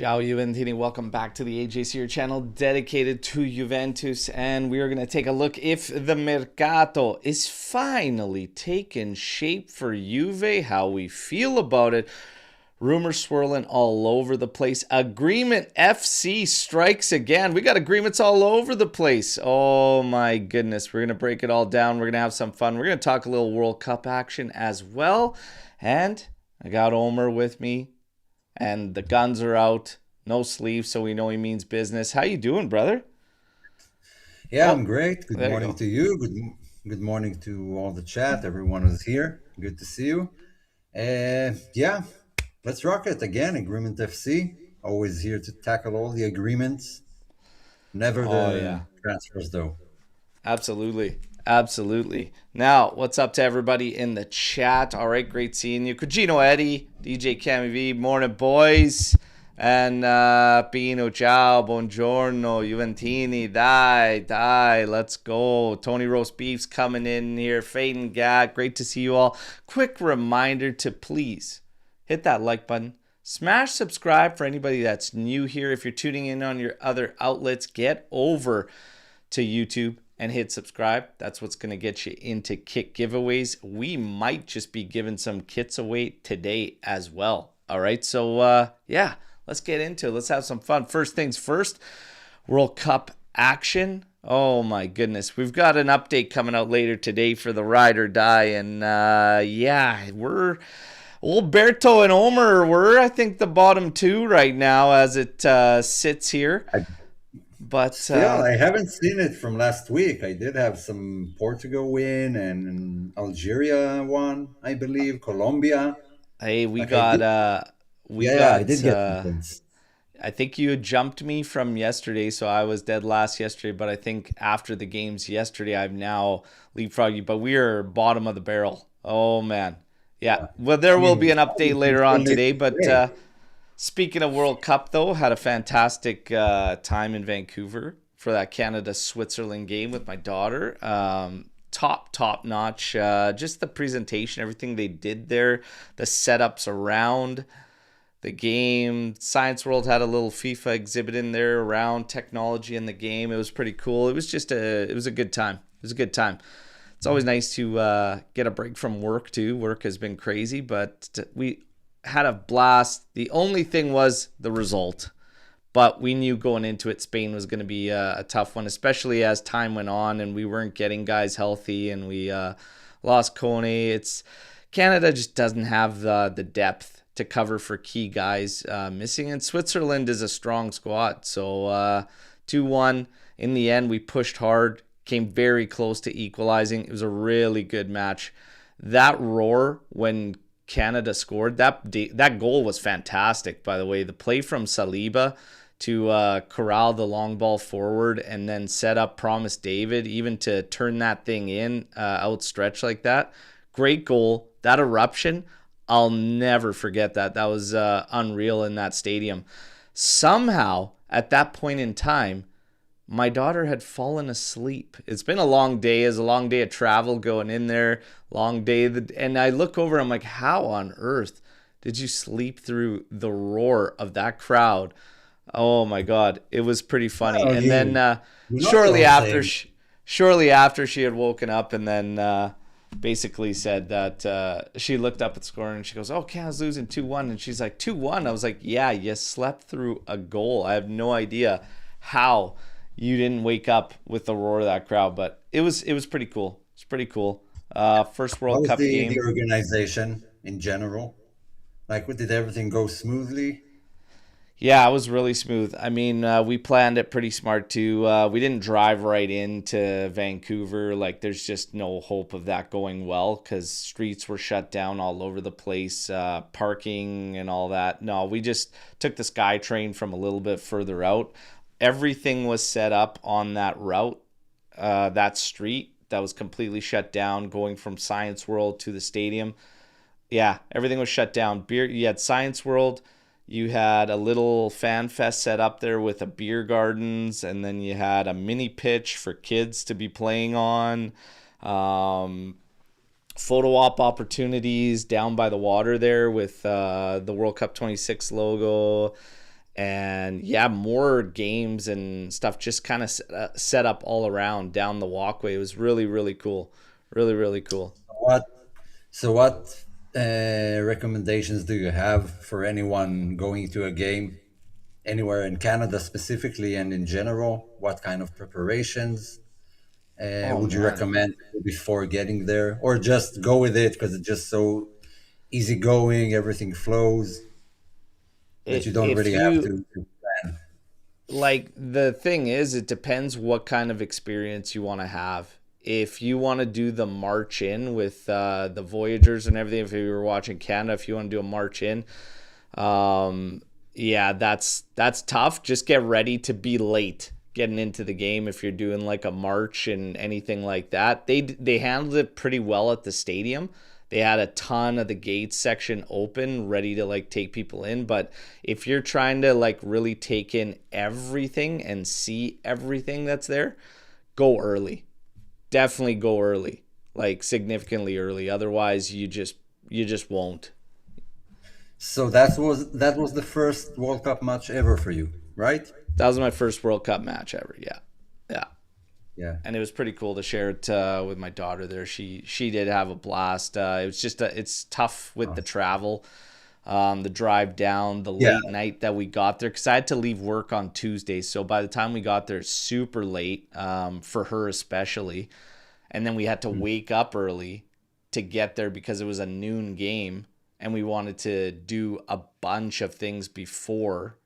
Ciao Juventini, welcome back to the AJCR channel dedicated to Juventus, and we are going to take a look if the Mercato is finally taking shape for Juve, how we feel about it. Rumors swirling all over the place. Agreement FC strikes again. We got agreements all over the place. Oh my goodness. We're going to break it all down. We're going to have some fun. We're going to talk a little World Cup action as well. And I got Omer with me. And the guns are out. No sleeves, so we know he means business. How you doing, brother? Yeah, Oh, I'm great. Good there you morning go. to you. Good morning to all the chat. Everyone is here. Good to see you. Yeah, let's rock it again. Agreement FC. Always here to tackle all the agreements. Never Oh, the yeah. transfers, though. Absolutely. Absolutely. Now, what's up to everybody in the chat? All right, great seeing you. Cugino Eddie, DJ Cami V, morning, boys. And Pino, ciao, buongiorno, Juventini, dai, let's go. Tony Roast Beef's coming in here. Fade and Gat, great to see you all. Quick reminder to please hit that like button. Smash subscribe for anybody that's new here. If you're tuning in on your other outlets, get over to YouTube and hit subscribe. That's what's going to get you into kit giveaways. We might just be giving some kits away today as well. All right, so yeah, let's get into it. Let's have some fun. First things first, World Cup action. Oh my goodness, we've got an update coming out later today for the ride or die, and yeah, we're old Berto and Omer. We're I think the bottom two right now as it sits here. I But still I haven't seen it from last week. I did have some Portugal win and Algeria won, I believe, Colombia. hey, we Like I got did. we Yeah, I got did get some wins. I think you had jumped me from yesterday, so I was dead last yesterday, but I think after the games yesterday I've now leapfrogged you, but we are bottom of the barrel. Oh man. Yeah. Yeah. Well, there I will mean, be an update we later still on need today, to but play. speaking of World Cup though, had a fantastic time in Vancouver for that Canada-Switzerland game with my daughter. Top notch. Just the presentation, everything they did there, the setups around the game. Science World had a little FIFA exhibit in there around technology in the game. It was pretty cool. It was a good time. It was a good time. It's always nice to get a break from work too. Work has been crazy, but we had a blast. The only thing was the result. But we knew going into it, Spain was going to be a tough one, especially as time went on and we weren't getting guys healthy and we lost Kone. It's Canada just doesn't have the depth to cover for key guys missing, and Switzerland is a strong squad. So 2-1 in the end, we pushed hard, came very close to equalizing. It was a really good match. That roar when Canada scored, that goal was fantastic, by the way. The play from Saliba to corral the long ball forward and then set up Promise David, even to turn that thing in outstretched like that. Great goal. That eruption, I'll never forget that. That was unreal in that stadium. Somehow, at that point in time, my daughter had fallen asleep. It's been a long day. It's a long day of travel going in there. Long day. And I look over, I'm like, how on earth did you sleep through the roar of that crowd? Oh my God. It was pretty funny. Well, And then you know what shortly I'll after, say. shortly after she had woken up and then basically said that she looked up at the score and she goes, oh, Canada's losing 2-1. And she's like, 2-1? I was like, yeah, you slept through a goal. I have no idea how you didn't wake up with the roar of that crowd, but it was pretty cool. It's pretty cool. First How World was Cup the game. organization in general? Like, did everything go smoothly? Yeah, it was really smooth. I mean, we planned it pretty smart too. We didn't drive right into Vancouver. Like, there's just no hope of that going well because streets were shut down all over the place, parking and all that. No, we just took the SkyTrain from a little bit further out. Everything was set up on that route, that street that was completely shut down, going from Science World to the stadium. Yeah, everything was shut down. You had Science World, you had a little fan fest set up there with a beer gardens, and then you had a mini pitch for kids to be playing on. Um, Photo op opportunities down by the water there with the World Cup 26 logo. And yeah, more games and stuff just kind of set up all around down the walkway. It was really, really cool. Really, really cool. What So, what recommendations do you have for anyone going to a game anywhere in Canada specifically and in general? What kind of preparations Oh would you man. recommend before getting there, or just go with it because it's just so easygoing, everything flows that you don't If really have you to plan? like, the thing is, it depends what kind of experience you want to have. If you want to do the march in with the Voyagers and everything, if you were watching Canada, if you want to do a march in, yeah, that's tough. Just get ready to be late getting into the game if you're doing like a march and anything like that. They handled it pretty well at the stadium. They had a ton of the gates section open, ready to like take people in. But if you're trying to like really take in everything and see everything that's there, go early. Definitely go early, like significantly early. Otherwise, you just won't. So that was the first World Cup match ever for you, right? That was my first World Cup match ever. Yeah, yeah, Yeah. and it was pretty cool to share it with my daughter. There, she did have a blast. It was just it's tough with the travel, the drive down, the Yeah. late night that we got there because I had to leave work on Tuesday. So by the time we got there, super late, for her especially, and then we had to wake up early to get there because it was a noon game, and we wanted to do a bunch of things before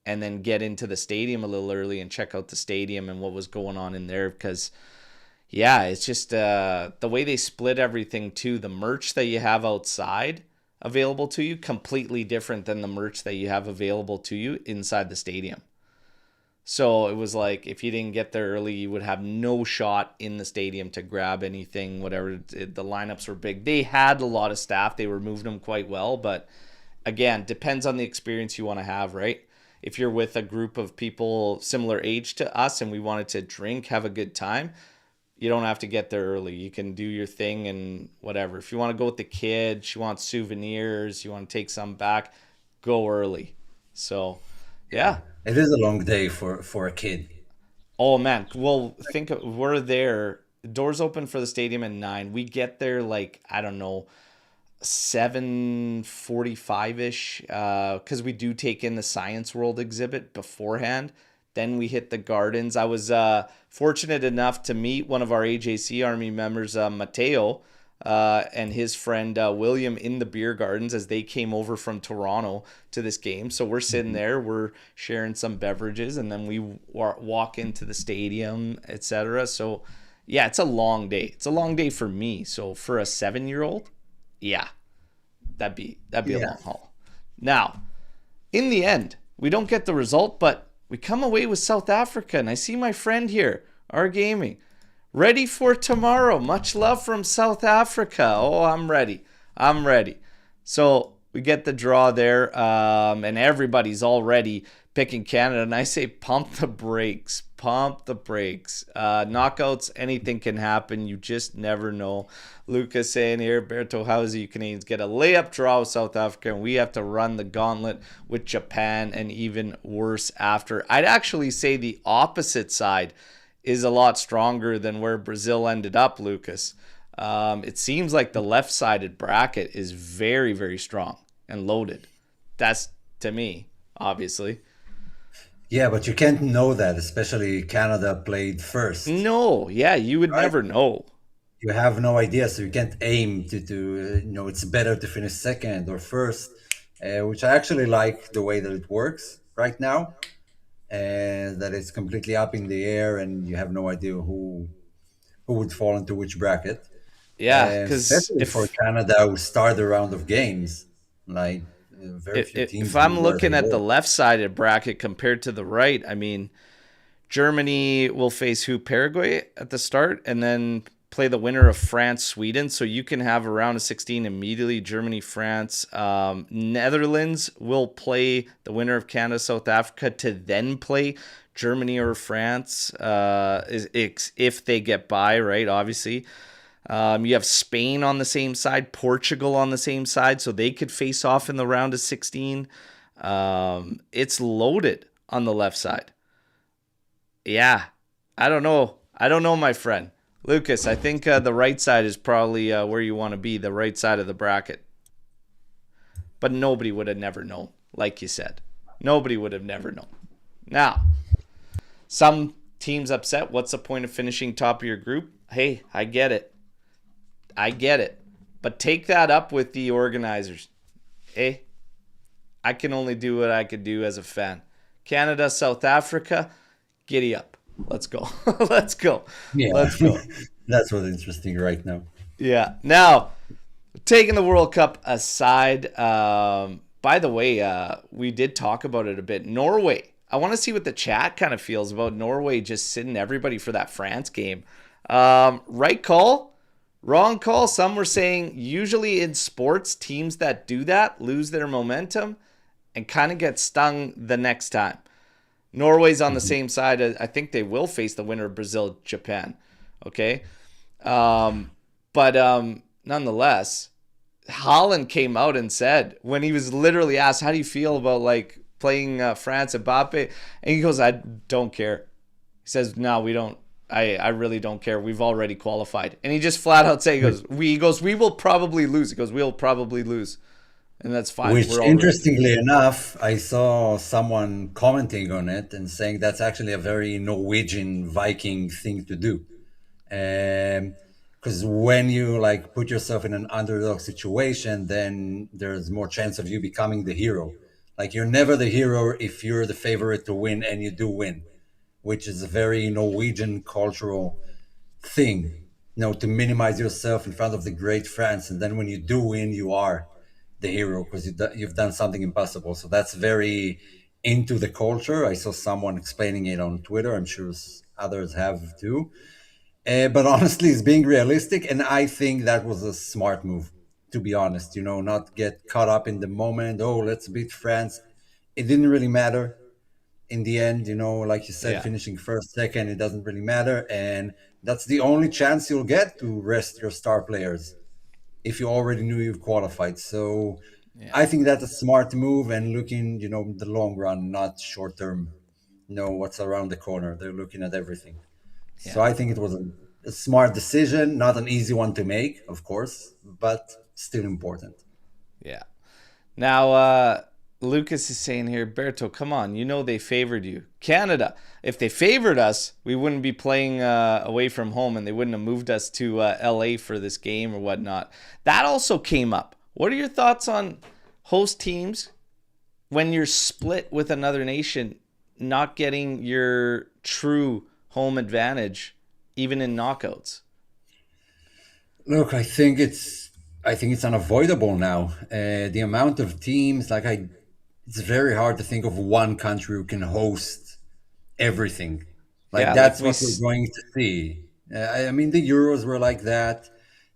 and then get into the stadium a little early and check out the stadium and what was going on in there because yeah, it's just the way they split everything too. The merch that you have outside available to you completely different than the merch that you have available to you inside the stadium. So it was like if you didn't get there early, you would have no shot in the stadium to grab anything, whatever. The lineups were big. They had a lot of staff. They were moving them quite well, but again, depends on the experience you want to have, right? If you're with a group of people similar age to us and we wanted to drink, have a good time, you don't have to get there early. You can do your thing and whatever. If you want to go with the kids, you want souvenirs, you want to take some back, go early. So, yeah. It is a long day for a kid. Oh man, well, we're there. Doors open for the stadium at 9. We get there like I don't know 7:45 ish, because we do take in the Science World exhibit beforehand. Then we hit the gardens. I was fortunate enough to meet one of our AJC Army members, Mateo, and his friend William in the beer gardens as they came over from Toronto to this game. So we're sitting there, we're sharing some beverages, and then we walk into the stadium, etc. So yeah, it's a long day. It's a long day for me. So for a 7-year-old, yeah, that'd be a Yeah. long haul. Now, in the end, we don't get the result, but we come away with South Africa, and I see my friend here, our gaming, ready for tomorrow. Much love from South Africa. Oh, I'm ready. I'm ready. So we get the draw there, and everybody's already picking Canada. And I say, pump the brakes. Pump the brakes. Knockouts, anything can happen. You just never know. Lucas saying here, Berto, how's you Canadians get a layup draw with South Africa, and we have to run the gauntlet with Japan, and even worse after. I'd actually say the opposite side is a lot stronger than where Brazil ended up, Lucas. It seems like the left-sided bracket is very, very strong and loaded. That's to me, obviously. Yeah, but you can't know that, especially Canada played first, No, yeah, you would right? never know. You have no idea, so you can't aim it's better to finish second or first, which I actually like the way that it works right now, and that it's completely up in the air and you have no idea who would fall into which bracket. Yeah, because Especially for if Canada, who start the round of games, like very few if teams do I'm where they looking at the will. left-sided bracket compared to the right, I mean, Germany will face who? Paraguay at the start, and then play the winner of France, Sweden. So you can have a round of 16 immediately. Germany, France, Netherlands will play the winner of Canada, South Africa to then play Germany or France, if they get by, right? Obviously. You have Spain on the same side, Portugal on the same side, so they could face off in the round of 16. It's loaded on the left side. Yeah, I don't know. I don't know, my friend. Lucas, I think the right side is probably where you want to be, the right side of the bracket. But nobody would have never known, like you said. Nobody would have never known. Now, some teams upset. What's the point of finishing top of your group? Hey, I get it. I get it. But take that up with the organizers. Hey, I can only do what I could do as a fan. Canada, South Africa, giddy up. Let's go. Let's go. Yeah, Let's go. that's what's interesting right now. Yeah. Now, taking the World Cup aside, by the way, we did talk about it a bit. Norway. I want to see what the chat kind of feels about Norway just sitting everybody for that France game. Right call, wrong call. Some were saying usually in sports, teams that do that lose their momentum and kind of get stung the next time. Norway's on the same side. I think they will face the winner of Brazil, Japan. Okay. But nonetheless, Haaland came out and said, when he was literally asked, how do you feel about like playing France, Mbappe? And he goes, I don't care. He says, no, we don't. I really don't care. We've already qualified. And he just flat out said, we will probably lose. He goes, we'll probably lose. And that's fine. Which, interestingly enough, I saw someone commenting on it and saying that's actually a very Norwegian Viking thing to do. Because when you like put yourself in an underdog situation, then there's more chance of you becoming the hero. Like you're never the hero if you're the favorite to win and you do win, which is a very Norwegian cultural thing, to minimize yourself in front of the great France. And then when you do win, you are the hero because you've done something impossible. So that's very into the culture. I saw someone explaining it on Twitter. I'm sure others have too. But honestly, it's being realistic. And I think that was a smart move, to be honest, not get caught up in the moment. Oh, let's beat France. It didn't really matter in the end, like you said, finishing first, second, it doesn't really matter. And that's the only chance you'll get to rest your star players if you already knew you've qualified. So I think that's a smart move and looking, the long run, not short term, what's around the corner. They're looking at everything. Yeah. So I think it was a smart decision, not an easy one to make, of course, but still important. Yeah. Now, Lucas is saying here, Berto, come on, they favored you. Canada, if they favored us, we wouldn't be playing away from home and they wouldn't have moved us to LA for this game or whatnot. That also came up. What are your thoughts on host teams when you're split with another nation, not getting your true home advantage, even in knockouts? Look, I think it's unavoidable now. The amount of teams, it's very hard to think of one country who can host everything. That's what we're going to see. I mean, the Euros were like that.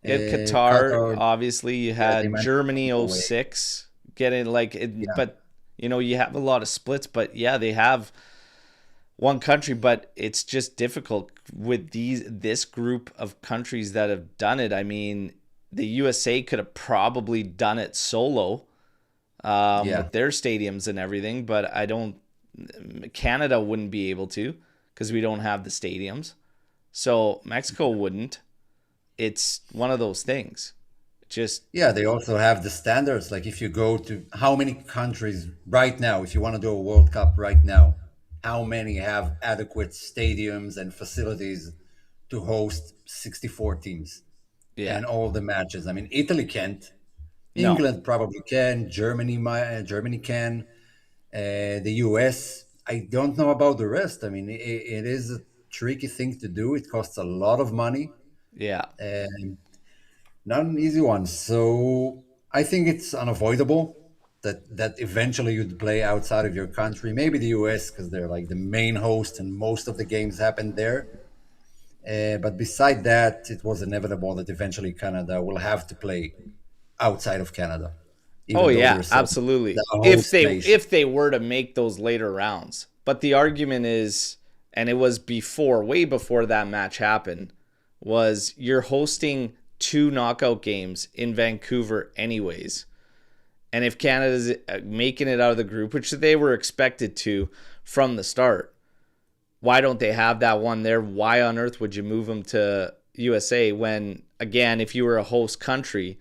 Qatar, obviously, you had Germany 06 getting but you have a lot of splits. But they have one country, but it's just difficult with this group of countries that have done it. I mean, the USA could have probably done it solo. With their stadiums and everything, but Canada wouldn't be able to because we don't have the stadiums. So Mexico wouldn't. It's one of those things. They also have the standards. Like if you go to how many countries right now, if you want to do a World Cup right now, how many have adequate stadiums and facilities to host 64 teams and all the matches? I mean, Italy can't. England probably can. Germany can. The US, I don't know about the rest. I mean, it is a tricky thing to do. It costs a lot of money. Yeah. And not an easy one. So I think it's unavoidable that eventually you'd play outside of your country. Maybe the US because they're like the main host and most of the games happen there. But beside that, it was inevitable that eventually Canada will have to play outside of Canada. Absolutely. If they were to make those later rounds. But the argument is, and it was way before that match happened, was you're hosting 2 knockout games in Vancouver anyways. And if Canada's making it out of the group, which they were expected to from the start, why don't they have that one there? Why on earth would you move them to USA when, again, if you were a host country,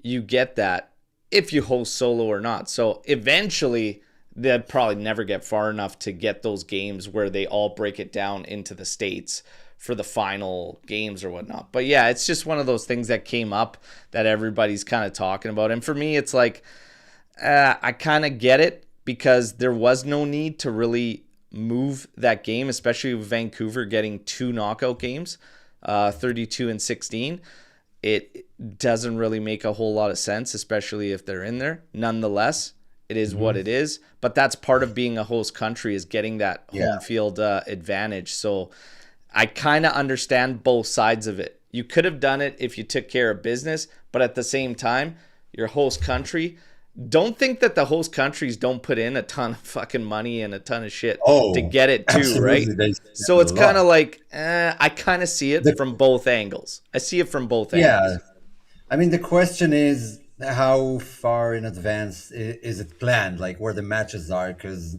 you get that if you host solo or not. So eventually, they'd probably never get far enough to get those games where they all break it down into the States for the final games or whatnot. But yeah, it's just one of those things that came up that everybody's kind of talking about. And for me, it's like, I kind of get it because there was no need to really move that game, especially with Vancouver getting 2 knockout games, 32 and 16. It doesn't really make a whole lot of sense, especially if they're in there. Nonetheless, it is what it is. But that's part of being a host country, is getting that home field advantage. So I kind of understand both sides of it. You could have done it if you took care of business, but at the same time, your host country, don't think that the host countries don't put in a ton of fucking money and a ton of shit to get it too, right? So it's kind of like, I kind of see it from both angles. I see it from both angles. I mean, the question is, how far in advance is it planned, like where the matches are? Because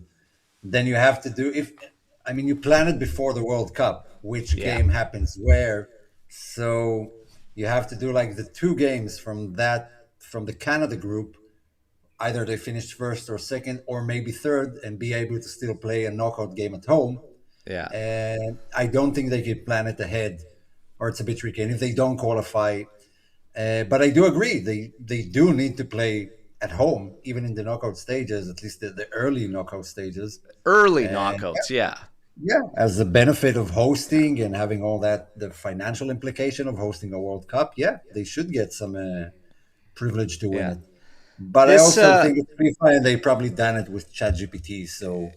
then you have to do, you plan it before the World Cup, which game happens where. So you have to do like the 2 games from the Canada group. Either they finished first or second, or maybe third, and be able to still play a knockout game at home. Yeah. And I don't think they could plan it ahead, or it's a bit tricky. And if they don't qualify, but I do agree, they do need to play at home, even in the knockout stages, at least the early knockout stages. Knockouts, yeah. Yeah, as a benefit of hosting and having all that, the financial implication of hosting a World Cup, they should get some privilege to win it. But I also think it's pretty fine. They probably done it with ChatGPT, so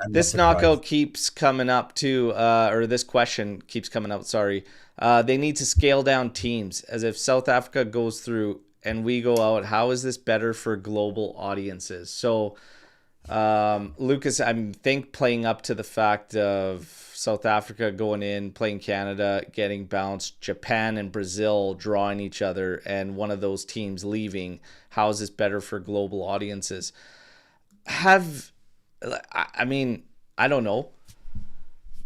this knockout keeps coming up too, or this question keeps coming up. Sorry, they need to scale down teams. As if South Africa goes through and we go out, how is this better for global audiences? So, Lucas, I think playing up to the fact of South Africa going in, playing Canada, getting bounced, Japan and Brazil drawing each other, and one of those teams leaving. How is this better for global audiences? I don't know.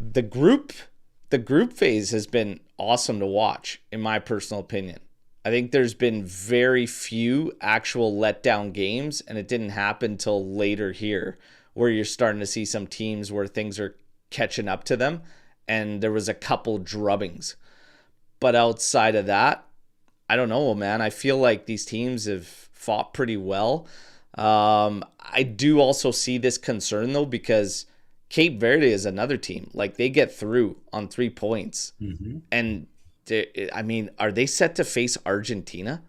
The group phase has been awesome to watch, in my personal opinion. I think there's been very few actual letdown games, and it didn't happen till later here, where you're starting to see some teams where things are catching up to them, and there was a couple drubbings. But outside of that, I don't know, man. I feel like these teams have fought pretty well. I do also see this concern, though, because Cape Verde is another team. Like, they get through on 3 points. Mm-hmm. And, are they set to face Argentina?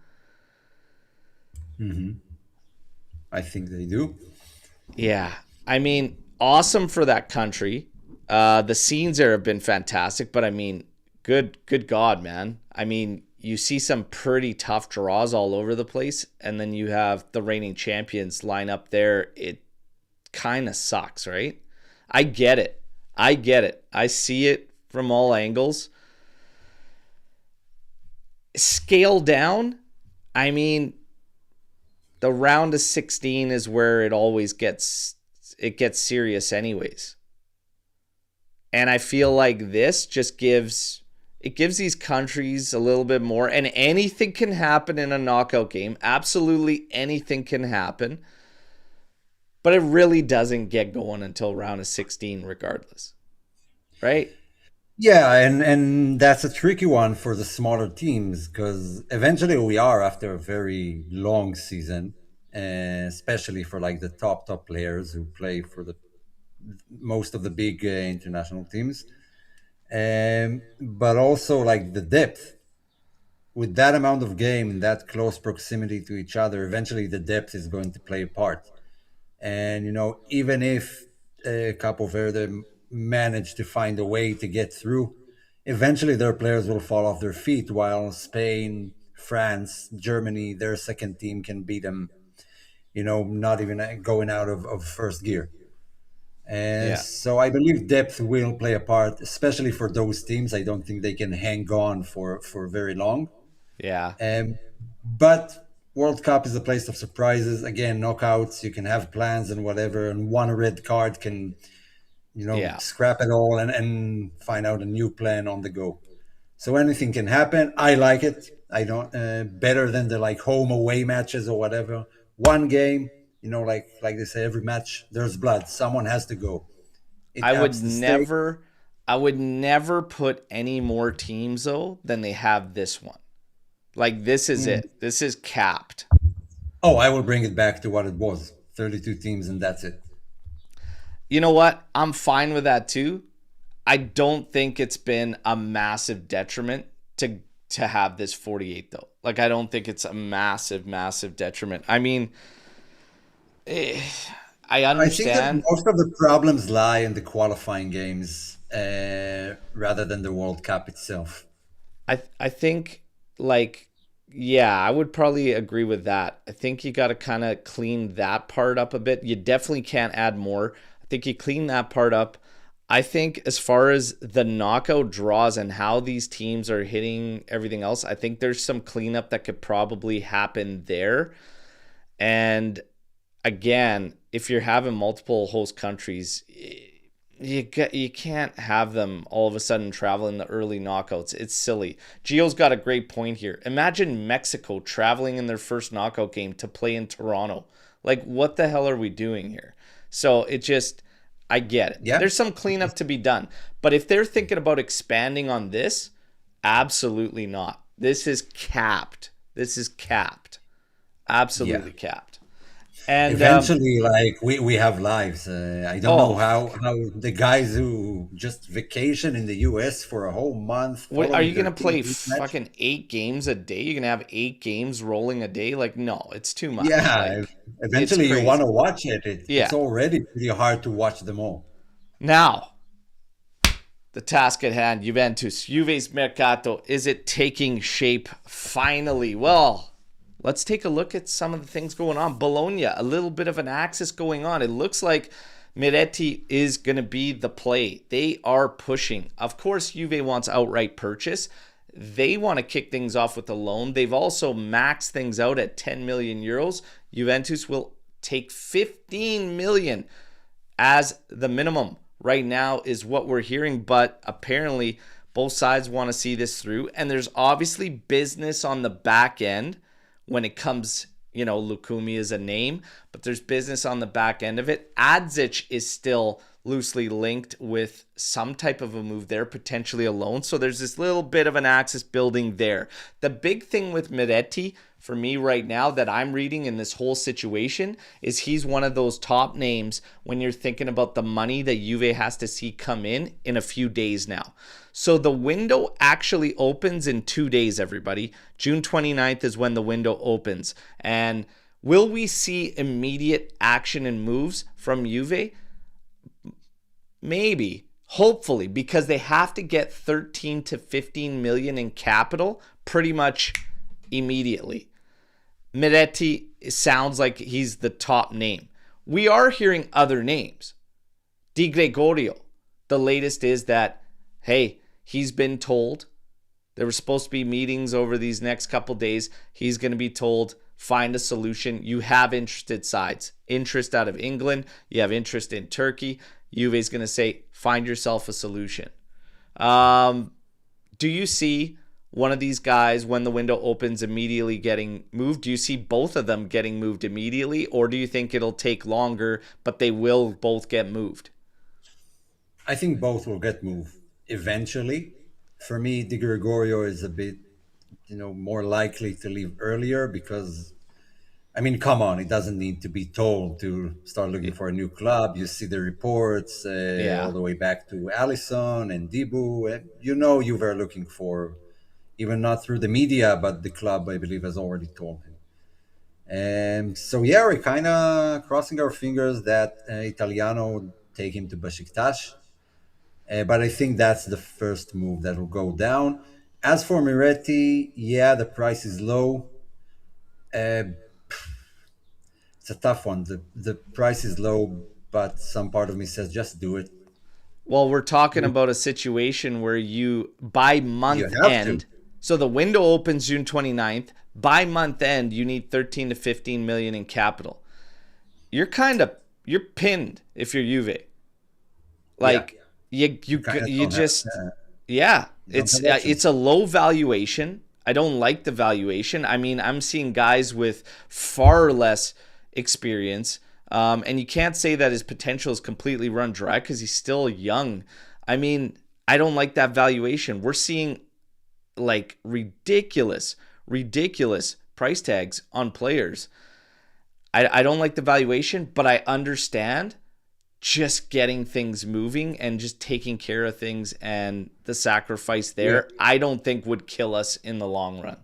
Mm-hmm. I think they do. Yeah. Awesome for that country. The scenes there have been fantastic, but good God, man. You see some pretty tough draws all over the place, and then you have the reigning champions line up there. It kind of sucks, right? I get it. I see it from all angles. Scale down, the round of 16 is where it always gets serious anyways. And I feel like this just gives these countries a little bit more, and anything can happen in a knockout game. Absolutely anything can happen. But it really doesn't get going until round of 16 regardless. Right? Yeah, and that's a tricky one for the smaller teams, because eventually we are after a very long season, especially for like the top players who play for the most of the big international teams. But also like the depth. With that amount of game in that close proximity to each other, eventually the depth is going to play a part. And, even if Capo Verde manage to find a way to get through, eventually their players will fall off their feet, while Spain, France, Germany, their second team can beat them, not even going out of first gear. And so I believe depth will play a part, especially for those teams. I don't think they can hang on for very long. Yeah. But World Cup is a place of surprises. Again, knockouts, you can have plans and whatever, and one red card can, Yeah. scrap it all and find out a new plan on the go. So anything can happen. I like it. I don't better than the like home away matches or whatever. One game, like they say, every match there's blood. Someone has to go. It I would ups the stake. never I would never put any more teams though than they have this one. Like this is Mm. it. This is capped. Oh, I will bring it back to what it was: 32 teams, and that's it. You know what? I'm fine with that too. I don't think it's been a massive detriment to have this 48 though. Like I don't think it's a massive detriment. I mean, eh, I I think that understand. most of the problems lie in the qualifying games rather than the World Cup itself. I think like yeah, I would probably agree with that. I think you got to kind of clean that part up a bit. You definitely can't add more. I think you clean that part up. I think as far as the knockout draws and how these teams are hitting everything else, I think there's some cleanup that could probably happen there. And again, if you're having multiple host countries, you can't have them all of a sudden travel in the early knockouts. It's silly. Gio's got a great point here. Imagine Mexico traveling in their first knockout game to play in Toronto. Like, what the hell are we doing here? So it just, I get it. Yeah. There's some cleanup to be done. But if they're thinking about expanding on this, absolutely not. This is capped. This is capped. Yeah. Absolutely capped. And Eventually, like we have lives. I don't know oh, how the guys who just vacation in the US for a whole month what are following you their gonna team play each match. fucking 8 games a day? You're gonna have 8 games rolling a day? Like, no, it's too much. Yeah, Like, it's eventually you want to crazy. watch it. It's Yeah. already pretty hard to watch them all. Now, the task at hand, Juventus. Juve's Mercato. Is it taking shape finally? Well, let's take a look at some of the things going on. Bologna, a little bit of an axis going on. It looks like Miretti is going to be the play. They are pushing. Of course, Juve wants outright purchase. They want to kick things off with a loan. They've also maxed things out at 10 million euros. Juventus will take 15 million as the minimum right now is what we're hearing, but apparently both sides want to see this through, and there's obviously business on the back end when it comes, Lucumí is a name, but there's business on the back end of it. Adzic is still loosely linked with some type of a move there, potentially a loan. So there's this little bit of an axis building there. The big thing with Miretti for me right now that I'm reading in this whole situation is he's one of those top names when you're thinking about the money that Juve has to see come in a few days now. So the window actually opens in 2 days, everybody. June 29th is when the window opens. And will we see immediate action and moves from Juve? Maybe, hopefully, because they have to get 13 to 15 million in capital pretty much immediately. Miretti sounds like he's the top name. We are hearing other names. Di Gregorio. The latest is that, hey, he's been told there were supposed to be meetings over these next couple days. He's going to be told, find a solution. You have interested sides. Interest out of England. You have interest in Turkey. Juve's going to say, find yourself a solution. Do you see one of these guys, when the window opens, immediately getting moved? Do you see both of them getting moved immediately? Or do you think it'll take longer, but they will both get moved? I think both will get moved eventually. For me, Di Gregorio is a bit, more likely to leave earlier because, I mean, come on, it doesn't need to be told to start looking for a new club. You see the reports all Yeah. the way back to Allison and Dibu. And you were looking for, even not through the media, but the club, I believe, has already told him. And so, yeah, we're kind of crossing our fingers that Italiano take him to Besiktas. But I think that's the first move that will go down. As for Miretti, yeah, the price is low. Uh, it's a tough one. The price is low, but some part of me says just do it. Well, we're talking about a situation where you, by You month have to. end, So the window opens June 29th. By month end, you need 13 to 15 million in capital. You're pinned if you're Juve. Like you just it's a low valuation. I don't like the valuation. I mean, I'm seeing guys with far less experience, and you can't say that his potential is completely run dry because he's still young. I mean, I don't like that valuation. We're seeing like ridiculous price tags on players. I don't like the valuation, but I understand just getting things moving and just taking care of things, and the sacrifice there, I don't think would kill us in the long run,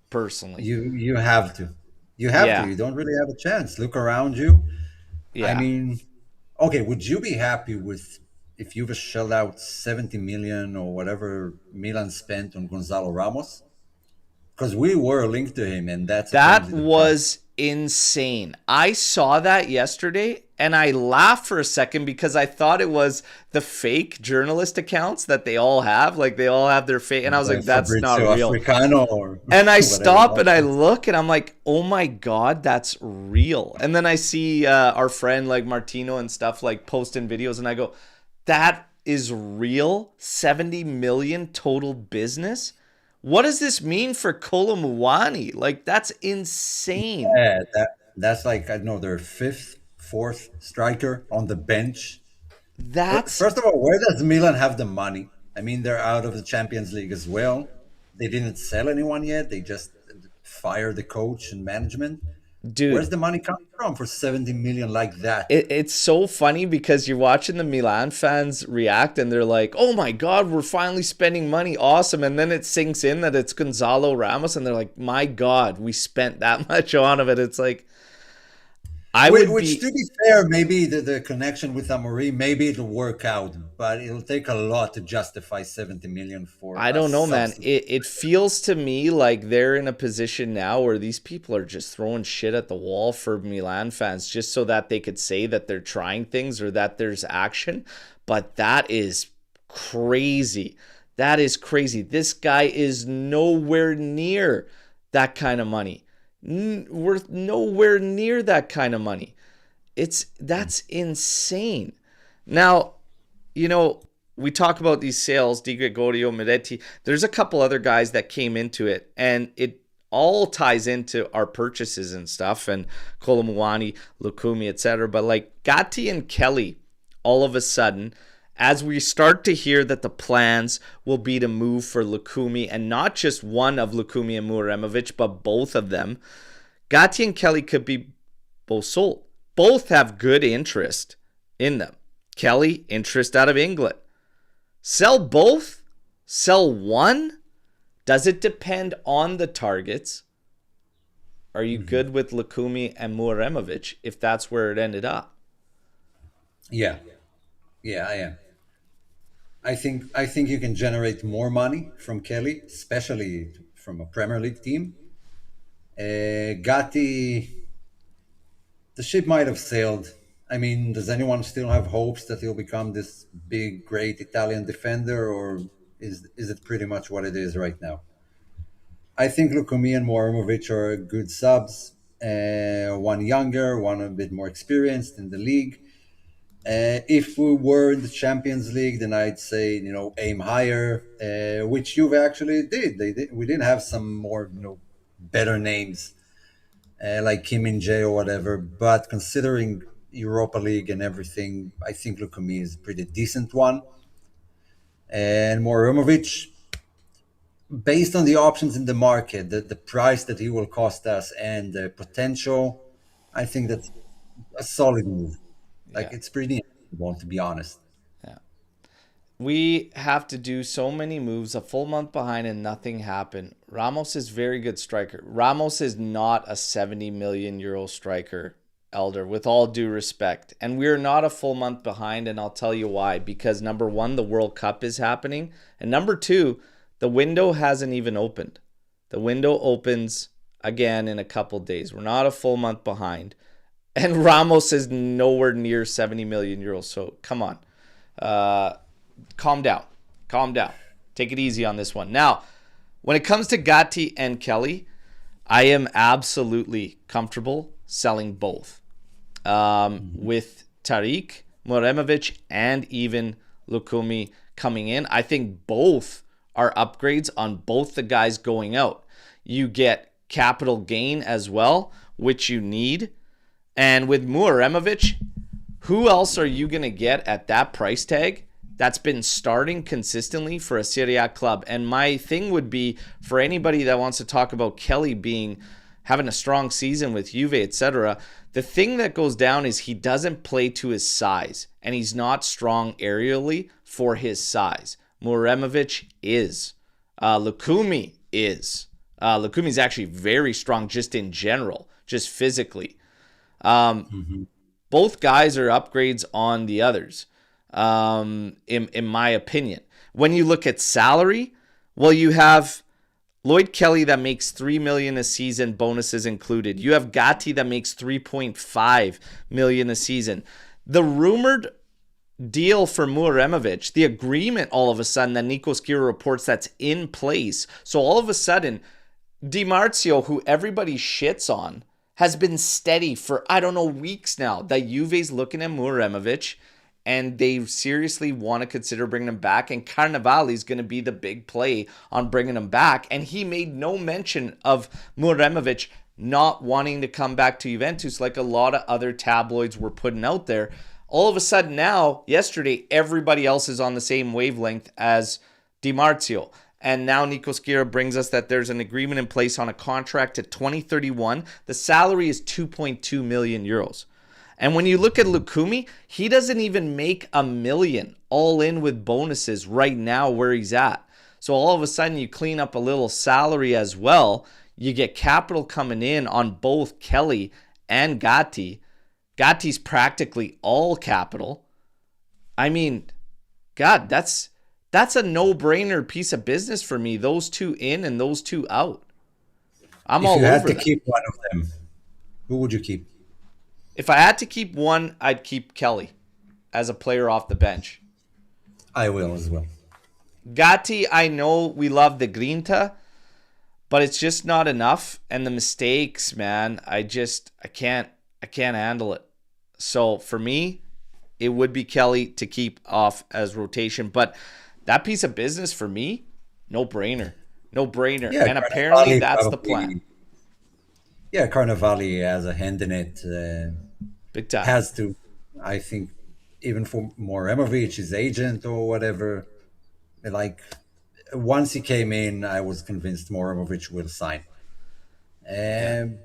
personally. You have to. You have to. You don't really have a chance. Look around you. Yeah. I mean, okay, would you be happy with if you've shelled out 70 million or whatever Milan spent on Gonzalo Ramos? Because we were linked to him, and that was insane. I saw that yesterday, and I laughed for a second because I thought it was the fake journalist accounts that they all have. Like, they all have their fake, and I was like, that's not real. And I stop and I look, and I'm like, oh my God, that's real. And then I see our friend like Martino and stuff like posting videos, and I go, that is real? 70 million total business? What does this mean for Kolo Muani? Like, that's insane. Yeah, that's like, I don't know, their fourth striker on the bench. First of all, where does Milan have the money? I mean, they're out of the Champions League as well. They didn't sell anyone yet. They just fired the coach and management. Dude, where's the money coming from for 70 million like that? It's so funny because you're watching the Milan fans react and they're like, oh my God, we're finally spending money. Awesome. And then it sinks in that it's Gonzalo Ramos and they're like, my God, we spent that much on it. It's like, to be fair, maybe the connection with Amorim, maybe it'll work out, but it'll take a lot to justify 70 million for. I don't know, man. It feels to me like they're in a position now where these people are just throwing shit at the wall for Milan fans just so that they could say that they're trying things or that there's action. But that is crazy. That is crazy. This guy is nowhere near that kind of money. Worth nowhere near that kind of money. That's insane. Now, we talk about these sales, Di Gregorio, Miretti. There's a couple other guys that came into it, and it all ties into our purchases and stuff, and Kolo Muani, Lucumí, etc. But like Gatti and Kelly, all of a sudden, as we start to hear that the plans will be to move for Lucumí, and not just one of Lucumí and Muharemović, but both of them, Gatti and Kelly could be both sold. Both have good interest in them. Kelly, interest out of England. Sell both? Sell one? Does it depend on the targets? Are you good with Lucumí and Muharemović if that's where it ended up? Yeah, I am. I think you can generate more money from Kelly, especially from a Premier League team. Gatti, the ship might have sailed. I mean, does anyone still have hopes that he'll become this big, great Italian defender, or is it pretty much what it is right now? I think Lucumí and Muharemović are good subs. One younger, one a bit more experienced in the league. If we were in the Champions League, then I'd say, aim higher, which Juve actually did. We did have some more, better names, like Kim In-jae or whatever. But considering Europa League and everything, I think Lucumí is a pretty decent one. And Muharemović, based on the options in the market, the price that he will cost us and the potential, I think that's a solid move. It's pretty incredible, to be honest. Yeah. We have to do so many moves, a full month behind, and nothing happened. Ramos is very good striker. Ramos is not a 70 million euro striker, Elder, with all due respect. And we're not a full month behind, and I'll tell you why. Because number one, the World Cup is happening. And number two, the window hasn't even opened. The window opens again in a couple days. We're not a full month behind. And Ramos is nowhere near 70 million euros. So come on. Calm down. Take it easy on this one. Now, When it comes to Gatti and Kelly, I am absolutely comfortable selling both. With Tarik, Muharemović, and even Lucumí coming in, I think both are upgrades on both the guys going out. You get capital gain as well, which you need. And with Muharemović, who else are you going to get at that price tag that's been starting consistently for a Serie A club? And my thing would be, for anybody that wants to talk about Kelly having a strong season with Juve, etc., the thing that goes down is he doesn't play to his size, and he's not strong aerially for his size. Muharemović is. Lucumí is. Lucumi's actually very strong just in general, just physically. Both guys are upgrades on the others, in my opinion. When you look at salary, well, you have Lloyd Kelly that makes $3 million a season, bonuses included. You have Gatti that makes $3.5 million a season. The rumored deal for Muharemović, the agreement all of a sudden that Nico Schira reports that's in place. So all of a sudden, Di Marzio, who everybody shits on, has been steady for, weeks now, that Juve's looking at Muharemović and they seriously want to consider bringing him back. And Carnevali's going to be the big play on bringing him back. And he made no mention of Muharemović not wanting to come back to Juventus like a lot of other tabloids were putting out there. All of a sudden now, yesterday, everybody else is on the same wavelength as Di Marzio. And now Nico Schira brings us that there's an agreement in place on a contract to 2031. The salary is 2.2 million euros. And when you look at Lucumí, he doesn't even make $1 million all in with bonuses right now where he's at. So all of a sudden you clean up a little salary as well. You get capital coming in on both Kelly and Gatti. Gatti's practically all capital. I mean, God, that's a no-brainer piece of business for me. Those two in and those two out. I'm all over that. If you had to keep one of them, who would you keep? If I had to keep one, I'd keep Kelly as a player off the bench. I will as well. Gatti, I know we love the grinta, but it's just not enough. And the mistakes, man, I can't handle it. So for me, it would be Kelly to keep off as rotation. But that piece of business for me, no brainer. No brainer. Yeah, and apparently that's the plan. Yeah, Carnevali has a hand in it. Big time. Has to. I think even for Muharemović, his agent or whatever, like once he came in, I was convinced Muharemović will sign.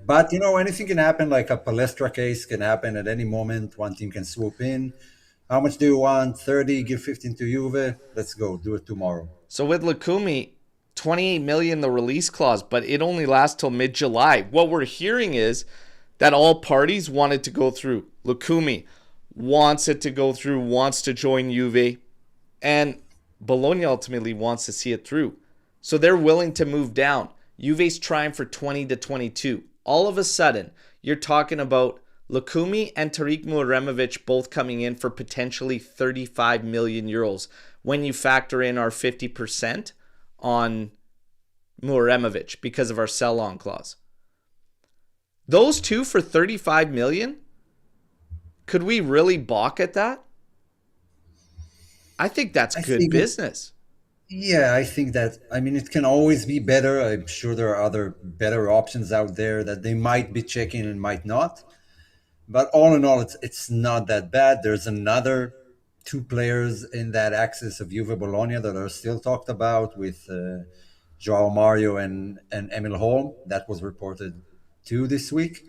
But, anything can happen, like a Palestra case can happen at any moment. One team can swoop in. How much do you want? 30, give 15 to Juve. Let's go. Do it tomorrow. So with Lucumí, 28 million the release clause, but it only lasts till mid-July. What we're hearing is that all parties wanted to go through. Lucumí wants it to go through, wants to join Juve, and Bologna ultimately wants to see it through. So they're willing to move down. Juve's trying for 20 to 22. All of a sudden, you're talking about Lucumí and Tarik Muharemović both coming in for potentially 35 million euros when you factor in our 50% on Muharemović because of our sell-on clause. Those two for 35 million? Could we really balk at that? I think that's good business. Yeah, I think that, it can always be better. I'm sure there are other better options out there that they might be checking and might not. But all in all, it's not that bad. There's another two players in that axis of Juve Bologna that are still talked about with João Mario and Emil Holm. That was reported too this week,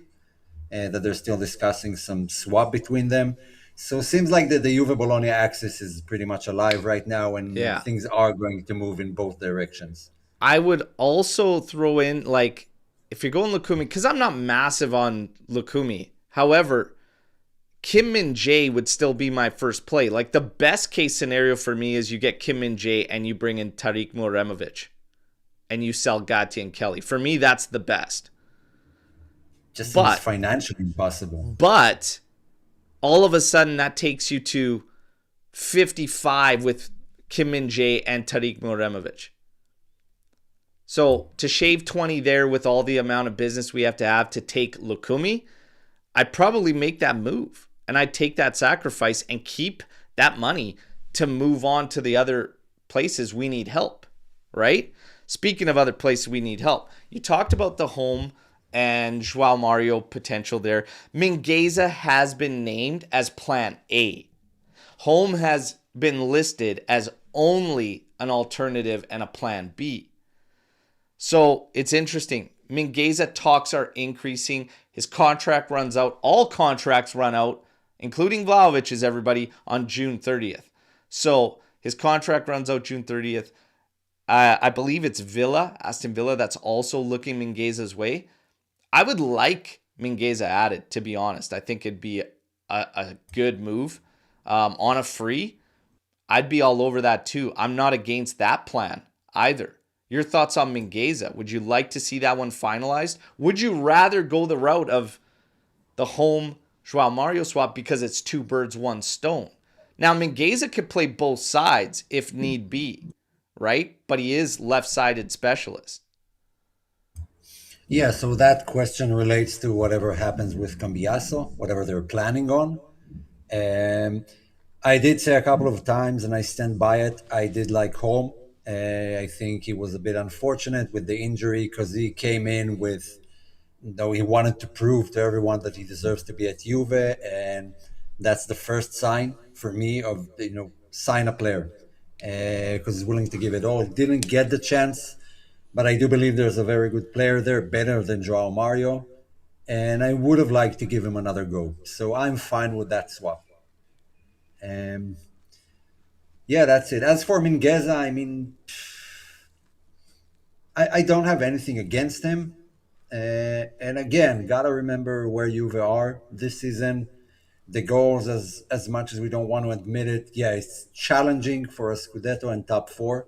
and that they're still discussing some swap between them. So it seems like the Juve Bologna axis is pretty much alive right now, and things are going to move in both directions. I would also throw in, if you're going Lucumí, because I'm not massive on Lucumí. However, Kim Min-jae would still be my first play. The best case scenario for me is you get Kim Min-jae and you bring in Tarik Muharemović and you sell Gatti and Kelly. For me, that's the best. Just seems financially impossible. But all of a sudden, that takes you to 55 with Kim Min-jae and Tarik Muharemović. So to shave 20 there with all the amount of business we have to take Lucumí, I'd probably make that move. And I'd take that sacrifice and keep that money to move on to the other places we need help, right? Speaking of other places we need help, you talked about the home and João Mario potential there. Mingueza has been named as plan A. Home has been listed as only an alternative and a plan B. So it's interesting. Mingueza talks are increasing. His contract runs out. All contracts run out, including Vlahovic's, everybody, on June 30th. So his contract runs out June 30th. I believe it's Aston Villa, that's also looking Mingueza's way. I would like Mingueza added, to be honest. I think it'd be a good move. On a free, I'd be all over that too. I'm not against that plan either. Your thoughts on Mingueza? Would you like to see that one finalized? Would you rather go the route of the home João Mario swap because it's two birds, one stone? Now, Mingueza could play both sides if need be, right? But he is left-sided specialist. Yeah, so that question relates to whatever happens with Cambiaso, whatever they're planning on. I did say a couple of times, and I stand by it, I did like home. I think he was a bit unfortunate with the injury because he came in with, though he wanted to prove to everyone that he deserves to be at Juve, and that's the first sign for me of, sign a player because he's willing to give it all. Didn't get the chance, but I do believe there's a very good player there, better than João Mario, and I would have liked to give him another go. So I'm fine with that swap. Yeah, that's it. As for Mingueza, I mean, I don't have anything against him. And again, gotta remember where Juve are this season. The goals, as much as we don't want to admit it, yeah, it's challenging for a Scudetto and top four.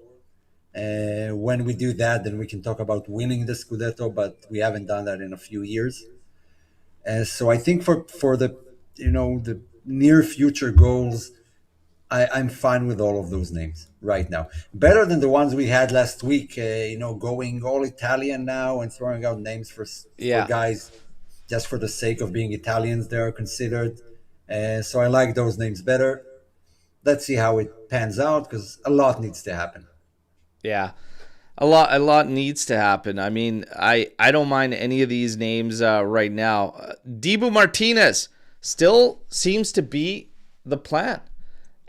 When we do that, then we can talk about winning the Scudetto, but we haven't done that in a few years. So I think for the the near future goals, I'm fine with all of those names right now. Better than the ones we had last week, going all Italian now and throwing out names for guys just for the sake of being Italians they are considered. So I like those names better. Let's see how it pans out because a lot needs to happen. Yeah, a lot needs to happen. I mean, I don't mind any of these names right now. Dibu Martinez still seems to be the plan.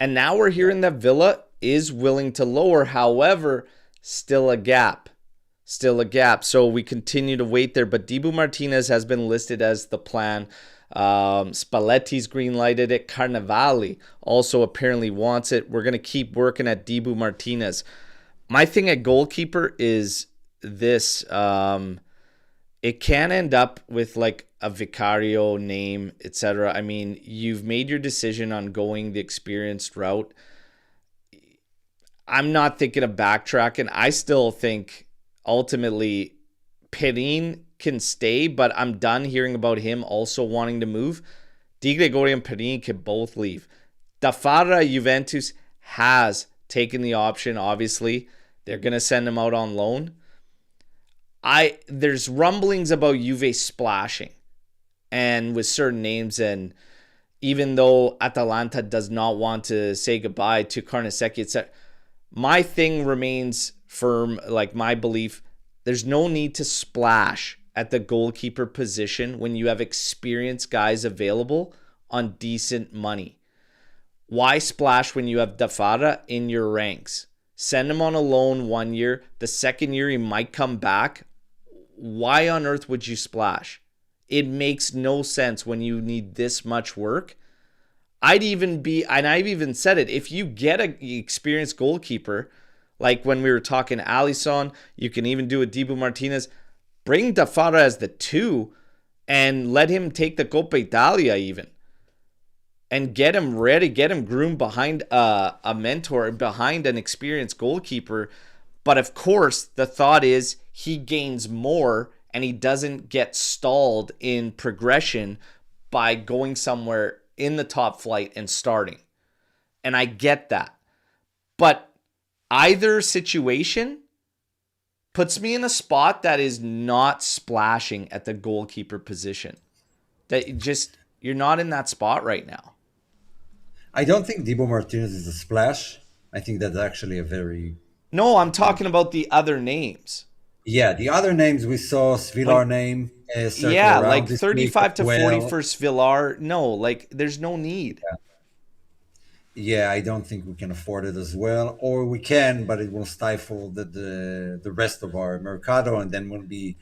And now we're hearing that Villa is willing to lower. However, still a gap. So we continue to wait there. But Dibu Martinez has been listed as the plan. Spalletti's green-lighted it. Carnevali also apparently wants it. We're going to keep working at Dibu Martinez. My thing at goalkeeper is this. It can end up with like a Vicario name, etc. I mean, you've made your decision on going the experienced route. I'm not thinking of backtracking. I still think ultimately Perin can stay, but I'm done hearing about him also wanting to move. Di Gregorio and Perin can both leave. Dafara Juventus has taken the option, obviously. They're going to send him out on loan. There's rumblings about Juve splashing and with certain names, and even though Atalanta does not want to say goodbye to Carnesecchi, etc., my thing remains firm, like my belief, there's no need to splash at the goalkeeper position when you have experienced guys available on decent money. Why splash when you have Dafara in your ranks? Send him on a loan 1 year. The second year he might come back. Why on earth would you splash? It makes no sense when you need this much work. I've even said it, if you get an experienced goalkeeper, like when we were talking Alisson, you can even do a Dibu Martinez, bring Dafara as the 2 and let him take the Coppa Italia even. And get him ready, get him groomed behind a mentor, behind an experienced goalkeeper. But of course, the thought is he gains more and he doesn't get stalled in progression by going somewhere in the top flight and starting. And I get that. But either situation, puts me in a spot that is not splashing at the goalkeeper position. That just you're not in that spot right now. I don't think Debo Martinez is a splash. I think that's actually a very No, I'm talking about the other names. yeah. The other names we saw, Svilar Like name circle yeah, around like this week as 35 to 40 well. for Villar. No, like there's no need. Yeah, I don't think we can afford it as well, or we can, but it will stifle the rest of our Mercato, and then we'll be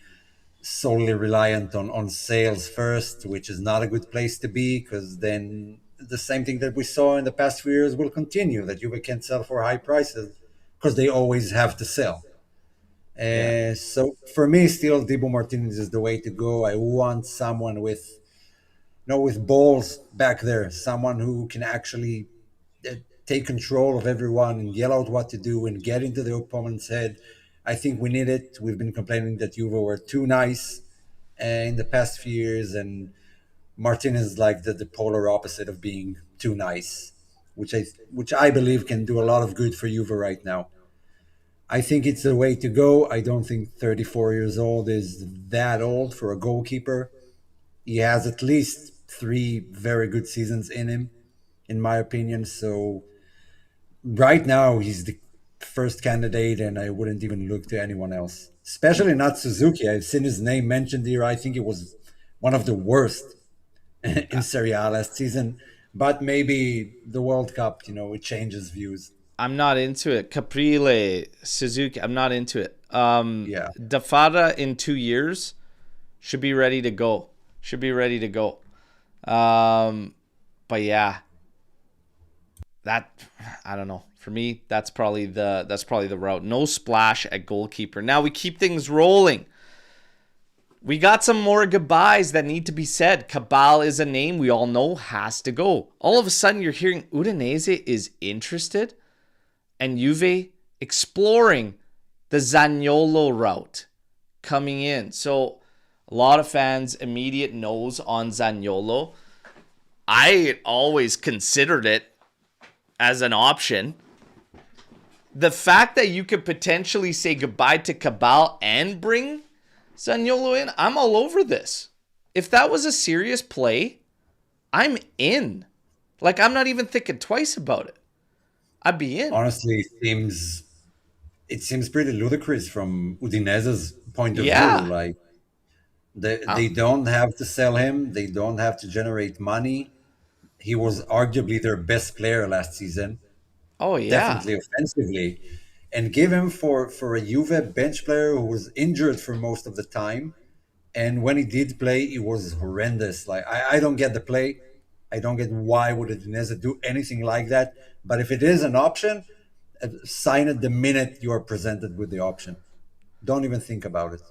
solely reliant on sales first, which is not a good place to be, because then the same thing that we saw in the past few years will continue, that Juve can't sell for high prices because they always have to sell. Yeah. So for me, still, Debo Martinez is the way to go. I want someone with with balls back there, someone who can actually uh, take control of everyone and yell out what to do and get into the opponent's head. I think we need it. We've been complaining that Juve were too nice in the past few years, and Martinez is like the polar opposite of being too nice, which I believe can do a lot of good for Juve right now. I think it's the way to go. I don't think 34 years old is that old for a goalkeeper. He has at least three very good seasons in him, in my opinion. So right now he's the first candidate, and I wouldn't even look to anyone else, especially not Suzuki. I've seen his name mentioned here. I think it was one of the worst in Serie A last season, but maybe the World Cup, it changes views. I'm not into it. Caprile, Suzuki, I'm not into it. Yeah, Dafada in 2 years should be ready to go. Should be ready to go. But yeah, that I don't know. For me, that's probably the route. No splash at goalkeeper. Now we keep things rolling. We got some more goodbyes that need to be said. Cabal is a name we all know has to go. All of a sudden, you're hearing Udinese is interested, and Juve exploring the Zaniolo route coming in. So a lot of fans immediate no's on Zaniolo. I always considered it as an option. The fact that you could potentially say goodbye to Cabal and bring Zaniolo in, I'm all over this. If that was a serious play, I'm in. Like, I'm not even thinking twice about it. I'd be in. honestly, it seems pretty ludicrous from Udinese's point of view. Yeah. Like Uh, they don't have to sell him. They don't have to generate money. He was arguably their best player last season, oh, yeah. definitely offensively, and give him for a Juve bench player who was injured for most of the time. And when he did play, it was horrendous. Like I don't get the play. I don't get why would Udinese do anything like that. But if it is an option, sign it the minute you are presented with the option. Don't even think about it.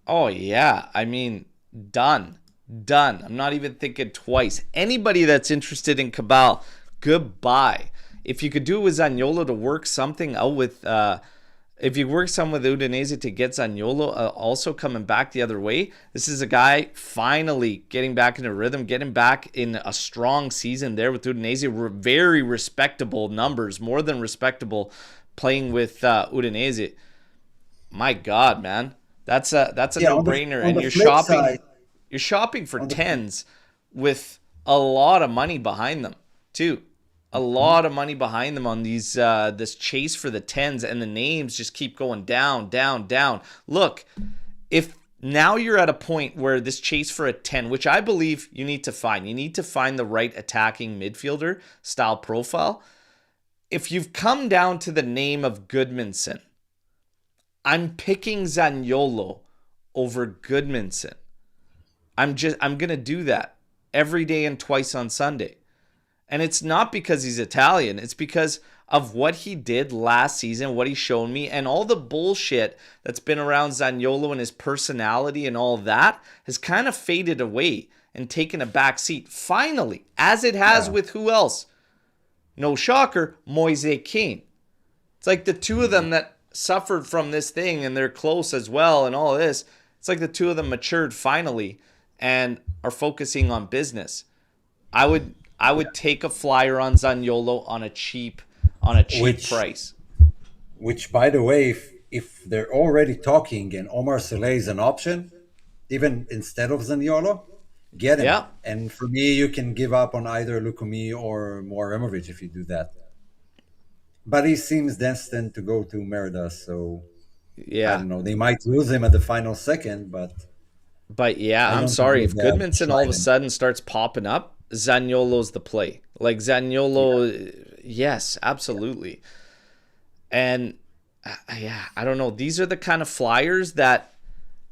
Oh, yeah. I mean, done. Done. I'm not even thinking twice. Anybody that's interested in Cabal, goodbye. If you could do it with Zaniolo to work something out with, if you work some with Udinese to get Zaniolo also coming back the other way, this is a guy finally getting back into rhythm, getting back in a strong season there with Udinese. Very respectable numbers, more than respectable, playing with Udinese. My God, man, that's a Yeah, no brainer, on and the you're flip shopping side, you're shopping for on the tens with a lot of money behind them too. A lot of money behind them on these this chase for the tens, and the names just keep going down, down, down. Look, if now you're at a point where this chase for a 10, which I believe you need to find the right attacking midfielder style profile. If you've come down to the name of Goodmanson, I'm picking Zaniolo over Goodmanson. I'm going to do that every day and twice on Sunday. And it's not because he's Italian. It's because of what he did last season, what he showed me, and all the bullshit that's been around Zaniolo and his personality and all that has kind of faded away and taken a back seat. Finally, as it has yeah, with who else? No shocker, Moise Kean. It's like the two of them that suffered from this thing and they're close as well and all this. It's like the two of them matured finally and are focusing on business. I would take a flyer on Zaniolo on a cheap which price. by the way, if they're already talking and Omar Saleh is an option, even instead of Zaniolo, get him. Yeah. And for me, you can give up on either Lucumí or Muharemović if you do that. But he seems destined to go to Merida, so I Yeah. don't know. They might lose him at the final second, but But yeah, I I'm don't think sorry. If they've Goodmanson all of tried a him. sudden starts popping up, Zaniolo's the play. Like Zaniolo, yes, absolutely. And yeah, I don't know. These are the kind of flyers that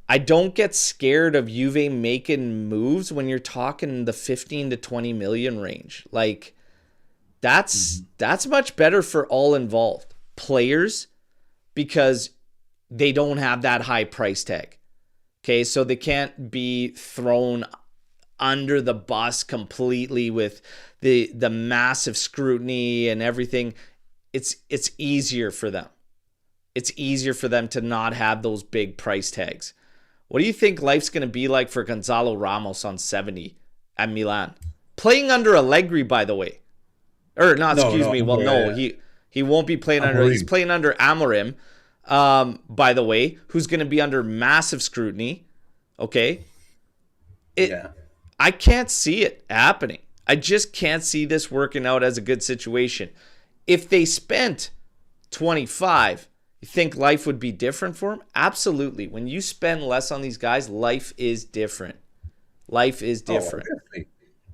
I don't get scared of Juve making moves when you're talking the 15 to 20 million range. Like that's much better for all involved. Players, because they don't have that high price tag. Okay, so they can't be thrown under the bus completely with the massive scrutiny and everything. It's easier for them. It's easier for them to not have those big price tags. What do you think life's going to be like for Gonzalo Ramos on 70 at Milan? Playing under Allegri, by the way. Or not, No, excuse no, me. Well, no, he won't be playing under. He's Amorim. playing under Amorim, by the way, who's going to be under massive scrutiny. Okay, Yeah. I can't see it happening. I just can't see this working out as a good situation. If they spent 25, you think life would be different for them? Absolutely. When you spend less on these guys, life is different. Life is Oh, different. obviously.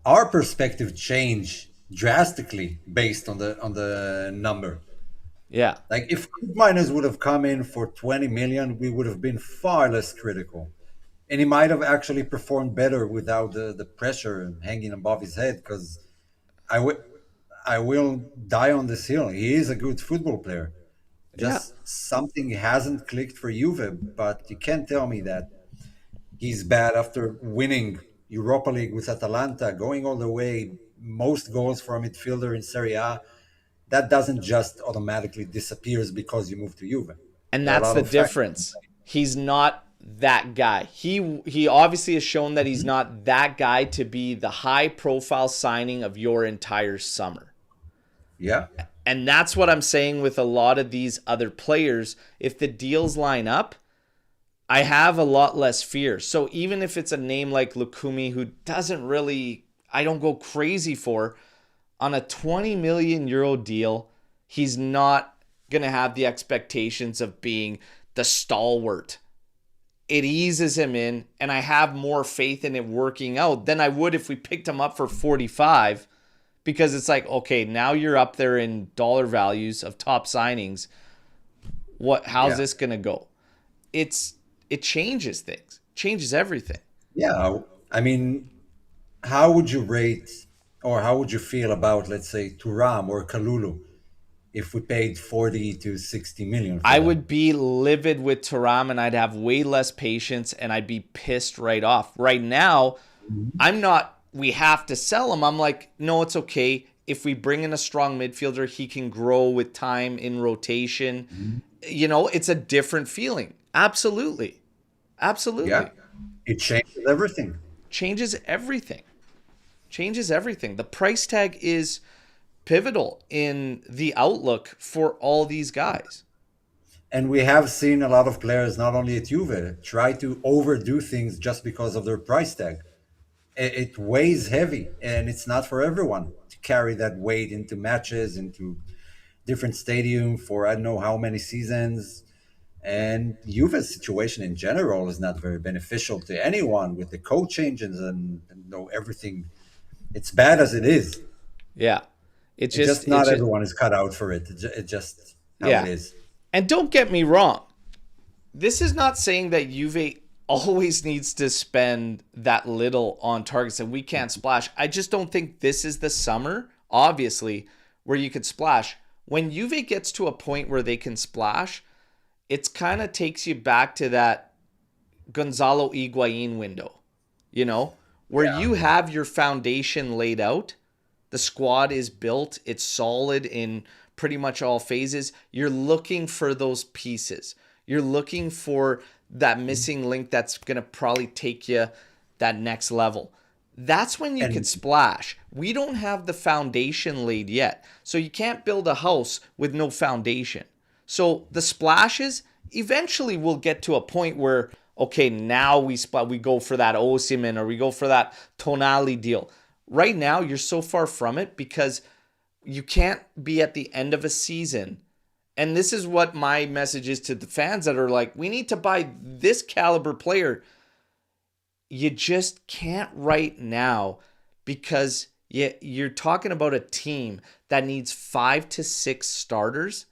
Our perspective changed drastically based on the number. Yeah. Like if miners would have come in for 20 million, we would have been far less critical. And he might have actually performed better without the pressure hanging above his head because I I will die on this hill. He is a good football player. Yeah. Just something hasn't clicked for Juve, but you can't tell me that he's bad after winning Europa League with Atalanta, going all the way, most goals for a midfielder in Serie A. That doesn't just automatically disappears because you move to Juve. And There are a that's lot the of factors. difference. He's not that guy. He obviously has shown that he's not that guy to be the high profile signing of your entire summer. Yeah, And that's what I'm saying with a lot of these other players. If the deals line up, I have a lot less fear. So even if it's a name like Lucumí, who doesn't really, I don't go crazy for, on a 20 million euro deal, he's not going to have the expectations of being the stalwart. It eases him in, and I have more faith in it working out than I would if we picked him up for 45, because it's like, okay, now you're up there in dollar values of top signings. How's yeah, this going to go? It changes things, changes everything. yeah. I mean, how would you rate or how would you feel about, let's say, Turam or Kalulu if we paid 40 to 60 million for I them? would be livid with Thuram and I'd have way less patience and I'd be pissed right off. Right now, I'm not, we have to sell him. I'm like, no, it's okay. If we bring in a strong midfielder, he can grow with time in rotation. You know, it's a different feeling. Absolutely. Yeah, Absolutely. it changes everything. Changes everything. Changes everything. The price tag is pivotal in the outlook for all these guys. And we have seen a lot of players, not only at Juve, try to overdo things just because of their price tag. It weighs heavy, and it's not for everyone to carry that weight into matches, into different stadium for I don't know how many seasons. And Juve's situation in general is not very beneficial to anyone with the code changes and you know, everything. It's bad as it is. Yeah. It's just It not just, everyone is cut out for it. It's just how it yeah. is. And don't get me wrong. This is not saying that Juve always needs to spend that little on targets and we can't splash. I just don't think this is the summer, obviously, where you could splash. When Juve gets to a point where they can splash, it's kind of takes you back to that Gonzalo Higuain window, you know, where Yeah. you have your foundation laid out. The squad is built. It's solid in pretty much all phases. You're looking for those pieces. You're looking for that missing link that's going to probably take you that next level. That's when you can And splash. We don't have the foundation laid yet. So you can't build a house with no foundation. So the splashes eventually we'll get to a point where, okay, now we go for that Osimhen or we go for that Tonali deal. Right now, you're so far from it because you can't be at the end of a season. And this is what my message is to the fans that are like, we need to buy this caliber player. You just can't right now because you're talking about a team that needs 5 to 6 starters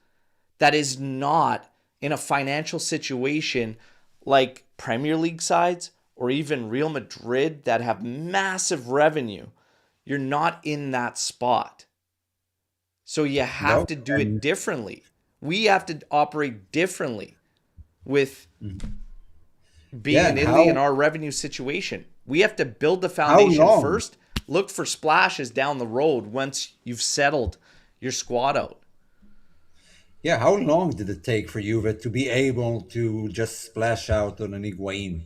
that is not in a financial situation like Premier League sides or even Real Madrid that have massive revenue. You're not in that spot. So you have No, to do it and differently. We have to operate differently with being yeah, in and Italy in our revenue situation. We have to build the how foundation long? first, look for splashes down the road once you've settled your squad out. Yeah, how long did it take for Juve to be able to just splash out on an Higuain?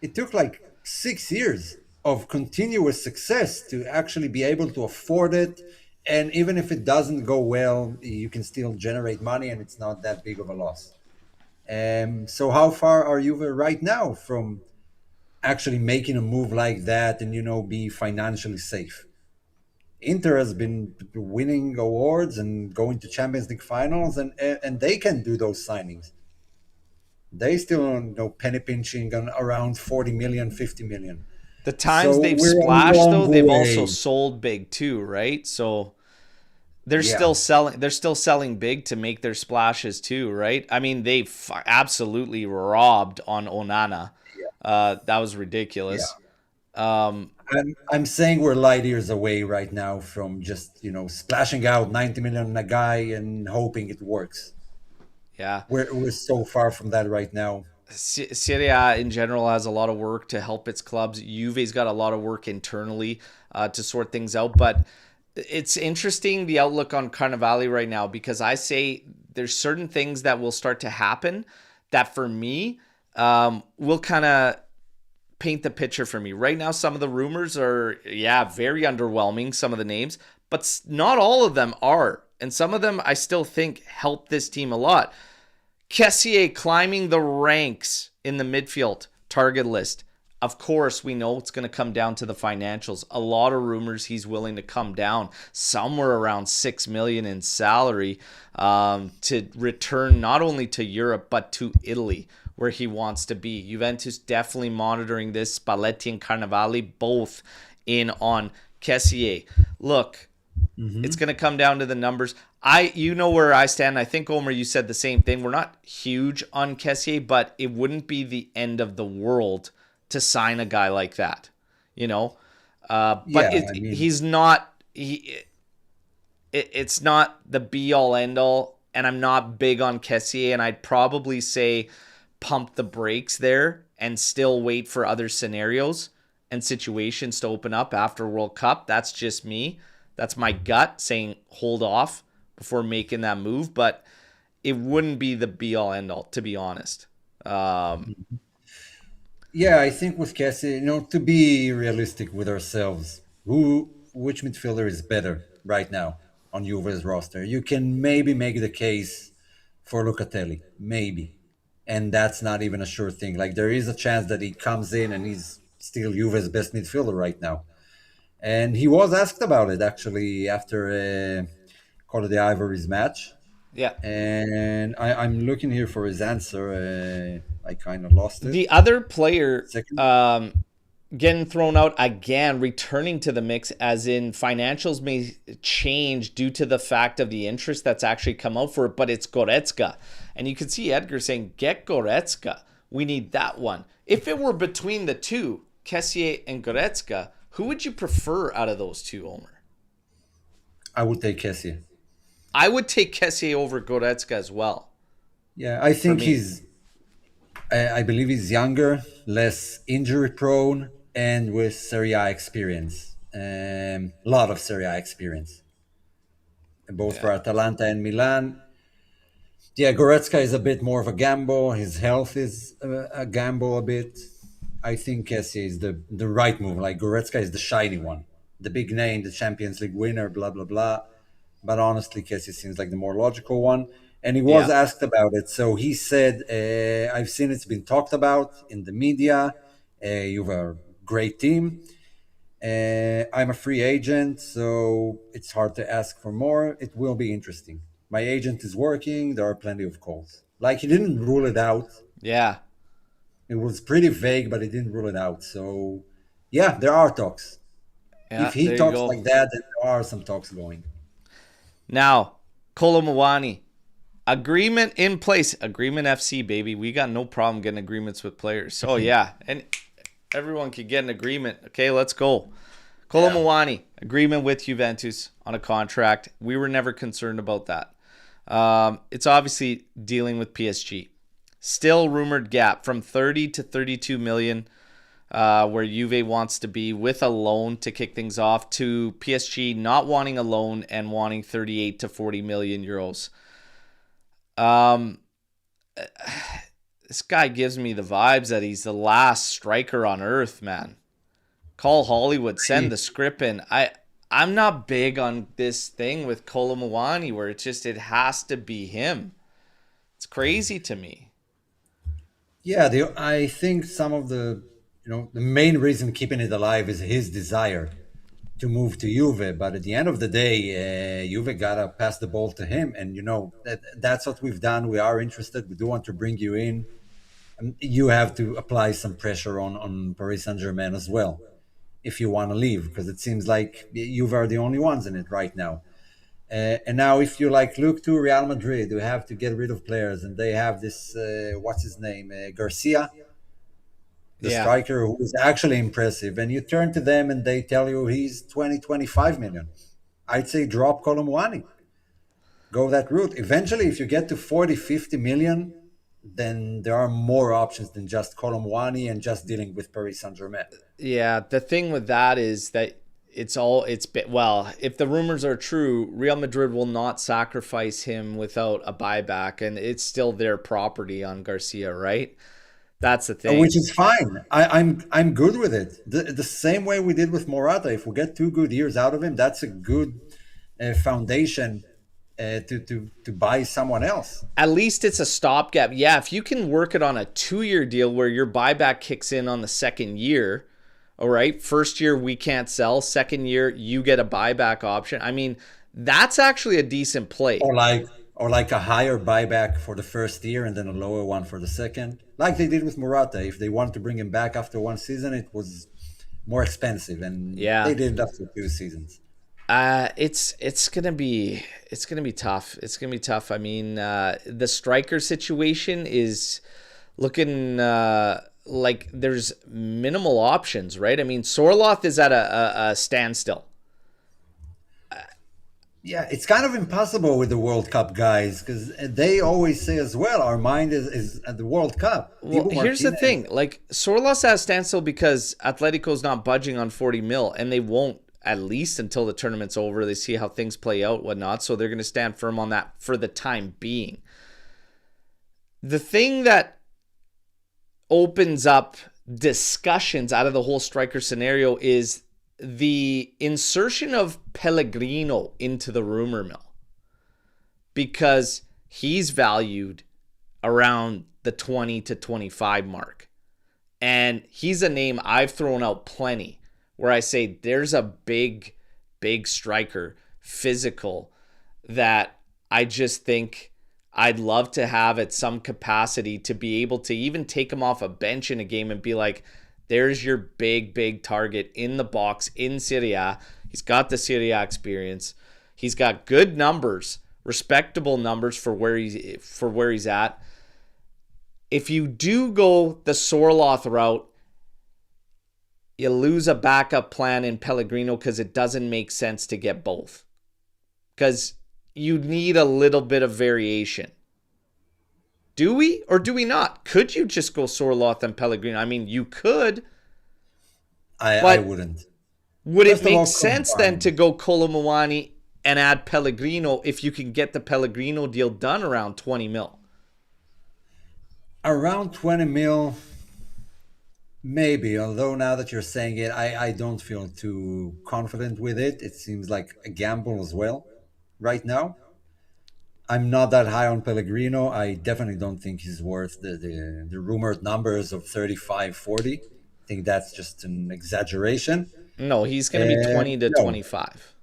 It took like 6 years of continuous success to actually be able to afford it. And even if it doesn't go well, you can still generate money and it's not that big of a loss. So how far are Juve right now from actually making a move like that and be financially safe? Inter has been winning awards and going to Champions League finals, and they can do those signings. They still penny pinching on around 40 million, 50 million. The times So they've we're a splashed long though, they've also way. sold big too, right? So Yeah, they're still selling big to make their splashes too, right? I mean, they absolutely robbed on Onana. That was yeah. ridiculous. Um, I'm saying we're light years away right now from just splashing out 90 million on a guy and hoping it works. yeah. We're so far from that right now. Serie A in general has a lot of work to help its clubs. Juve's got a lot of work internally to sort things out. But it's interesting the outlook on Carnevale right now because I say there's certain things that will start to happen that for me will kind of paint the picture for me. Right now, some of the rumors are, yeah, very underwhelming, some of the names, but not all of them are. And some of them I still think help this team a lot. Kessié climbing the ranks in the midfield target list. Of course, we know it's going to come down to the financials. A lot of rumors he's willing to come down somewhere around 6 million in salary to return not only to Europe but to Italy, where he wants to be. Juventus definitely monitoring this. Spalletti and Carnevale both in on Kessié. Look, it's Hmm. going to come down to the numbers. You know where I stand. I think, Omer, you said the same thing. We're not huge on Kessié, but it wouldn't be the end of the world to sign a guy like that, you know. But Yeah, I mean, he's not. It's not the be all end all. And I'm not big on Kessié, and I'd probably say pump the brakes there and still wait for other scenarios and situations to open up after World Cup. That's just me. That's my gut saying hold off before making that move, but it wouldn't be the be all end all, to be honest. yeah, I think with Cassie, to be realistic with ourselves, which midfielder is better right now on Juve's roster? You can maybe make the case for Locatelli, maybe, and that's not even a sure thing. Like there is a chance that he comes in and he's still Juve's best midfielder right now. And he was asked about it actually after Call of the Ivory's match. Yeah. And I'm looking here for his answer. I kind of lost it. The other player Second. getting thrown out again, returning to the mix, as in financials may change due to the fact of the interest that's actually come out for it, but it's Goretzka. And you can see Edgar saying, get Goretzka. We need that one. If it were between the two, Kessié and Goretzka, who would you prefer out of those two, Omer? I would take Kessie. I would take Kessié over Goretzka as well, Yeah, I for think me. I believe he's younger, less injury prone, and with Serie A experience. A lot of Serie A experience, both Yeah. for Atalanta and Milan. Yeah, Goretzka is a bit more of a gamble. His health is a gamble a bit. I think Kessie is the right move. Like Goretzka is the shiny one, the big name, the Champions League winner, blah blah blah. But honestly, Kessie seems like the more logical one. and he was Yeah. asked about it. So he said, "I've seen it's been talked about in the media. You have a great team. I'm a free agent, so it's hard to ask for more. It will be interesting. My agent is working. There are plenty of calls. Like he didn't rule it out. Yeah. It was pretty vague, but he didn't rule it out. So, yeah, there are talks. Yeah. If he There you talks go. like that, then there are some talks going. Now, Kolomowani. Agreement in place. Agreement FC, baby. We got no problem getting agreements with players. Oh, yeah. And everyone could get an agreement. Okay, let's go. Yeah. Kolomowani, agreement with Juventus on a contract. We were never concerned about that. It's obviously dealing with PSG. Still rumored gap from 30 to 32 million, where Juve wants to be with a loan to kick things off, to PSG not wanting a loan and wanting 38 to 40 million euros. This guy gives me the vibes that he's the last striker on earth, man. Call Hollywood, send the script in. I'm not big on this thing with Kolomowani where it has to be him. It's crazy to me. Yeah, I think some of the main reason keeping it alive is his desire to move to Juve. But at the end of the day, Juve gotta pass the ball to him, and that's what we've done. We are interested. We do want to bring you in. You have to apply some pressure on Paris Saint Germain as well if you want to leave, because it seems like Juve are the only ones in it right now. And now, if you like look to Real Madrid, you have to get rid of players, and they have this what's his name, Garcia, the Yeah. striker who is actually impressive, and you turn to them and they tell you he's 20, 25 million. I'd say drop Colomwani, go that route. Eventually, if you get to 40, 50 million, then there are more options than just Colomwani and just dealing with Paris Saint Germain. Yeah. The thing with that is that well, if the rumors are true, Real Madrid will not sacrifice him without a buyback, and it's still their property on Garcia, right? That's the Which thing. is fine. I'm good with it. The same way we did with Morata. If we get 2 good years out of him, that's a good foundation to buy someone else. At least it's a stopgap. Yeah, if you can work it on a 2-year deal where your buyback kicks in on the second year, all right, first year we can't sell, second year you get a buyback option. I mean, that's actually a decent play. Or like a higher buyback for the first year and then a lower one for the second, like they did with Morata. If they wanted to bring him back after one season, it was more expensive, and they Yeah. did it after 2 seasons. It's gonna be tough. It's gonna be tough. I mean, the striker situation is looking like there's minimal options, right? I mean, Sorloth is at a standstill. Yeah, it's kind of impossible with the World Cup guys, because they always say as well, our mind is at the World Cup. Well, Dibu here's the Martinez. thing: like Sorloth's at a standstill because Atletico's not budging on 40 mil, and they won't at least until the tournament's over. They see how things play out, whatnot. So they're going to stand firm on that for the time being. The thing that opens up discussions out of the whole striker scenario is the insertion of Pellegrino into the rumor mill, because he's valued around the 20 to 25 mark. And he's a name I've thrown out plenty where I say there's a big, big striker, physical, that I just think I'd love to have at some capacity to be able to even take him off a bench in a game and be like, there's your big, big target in the box in Serie A. He's got the Serie A experience. He's got good numbers, respectable numbers for where he's at. If you do go the Sorloth route, you lose a backup plan in Pellegrino because it doesn't make sense to get both. Because you need a little bit of variation. Do we or do we not? Could you just go Sorloth and Pellegrino? I mean, you could, I but wouldn't. would it First of make all, sense then combine. to go Kolomowani and add Pellegrino if you can get the Pellegrino deal done around 20 mil? Around 20 mil, maybe. Although now that you're saying it, I don't feel too confident with it. It seems like a gamble as well right now. I'm not that high on Pellegrino. I definitely don't think he's worth the rumored numbers of 35, 40. I think that's just an exaggeration. No, he's going to be 20 to No, 25.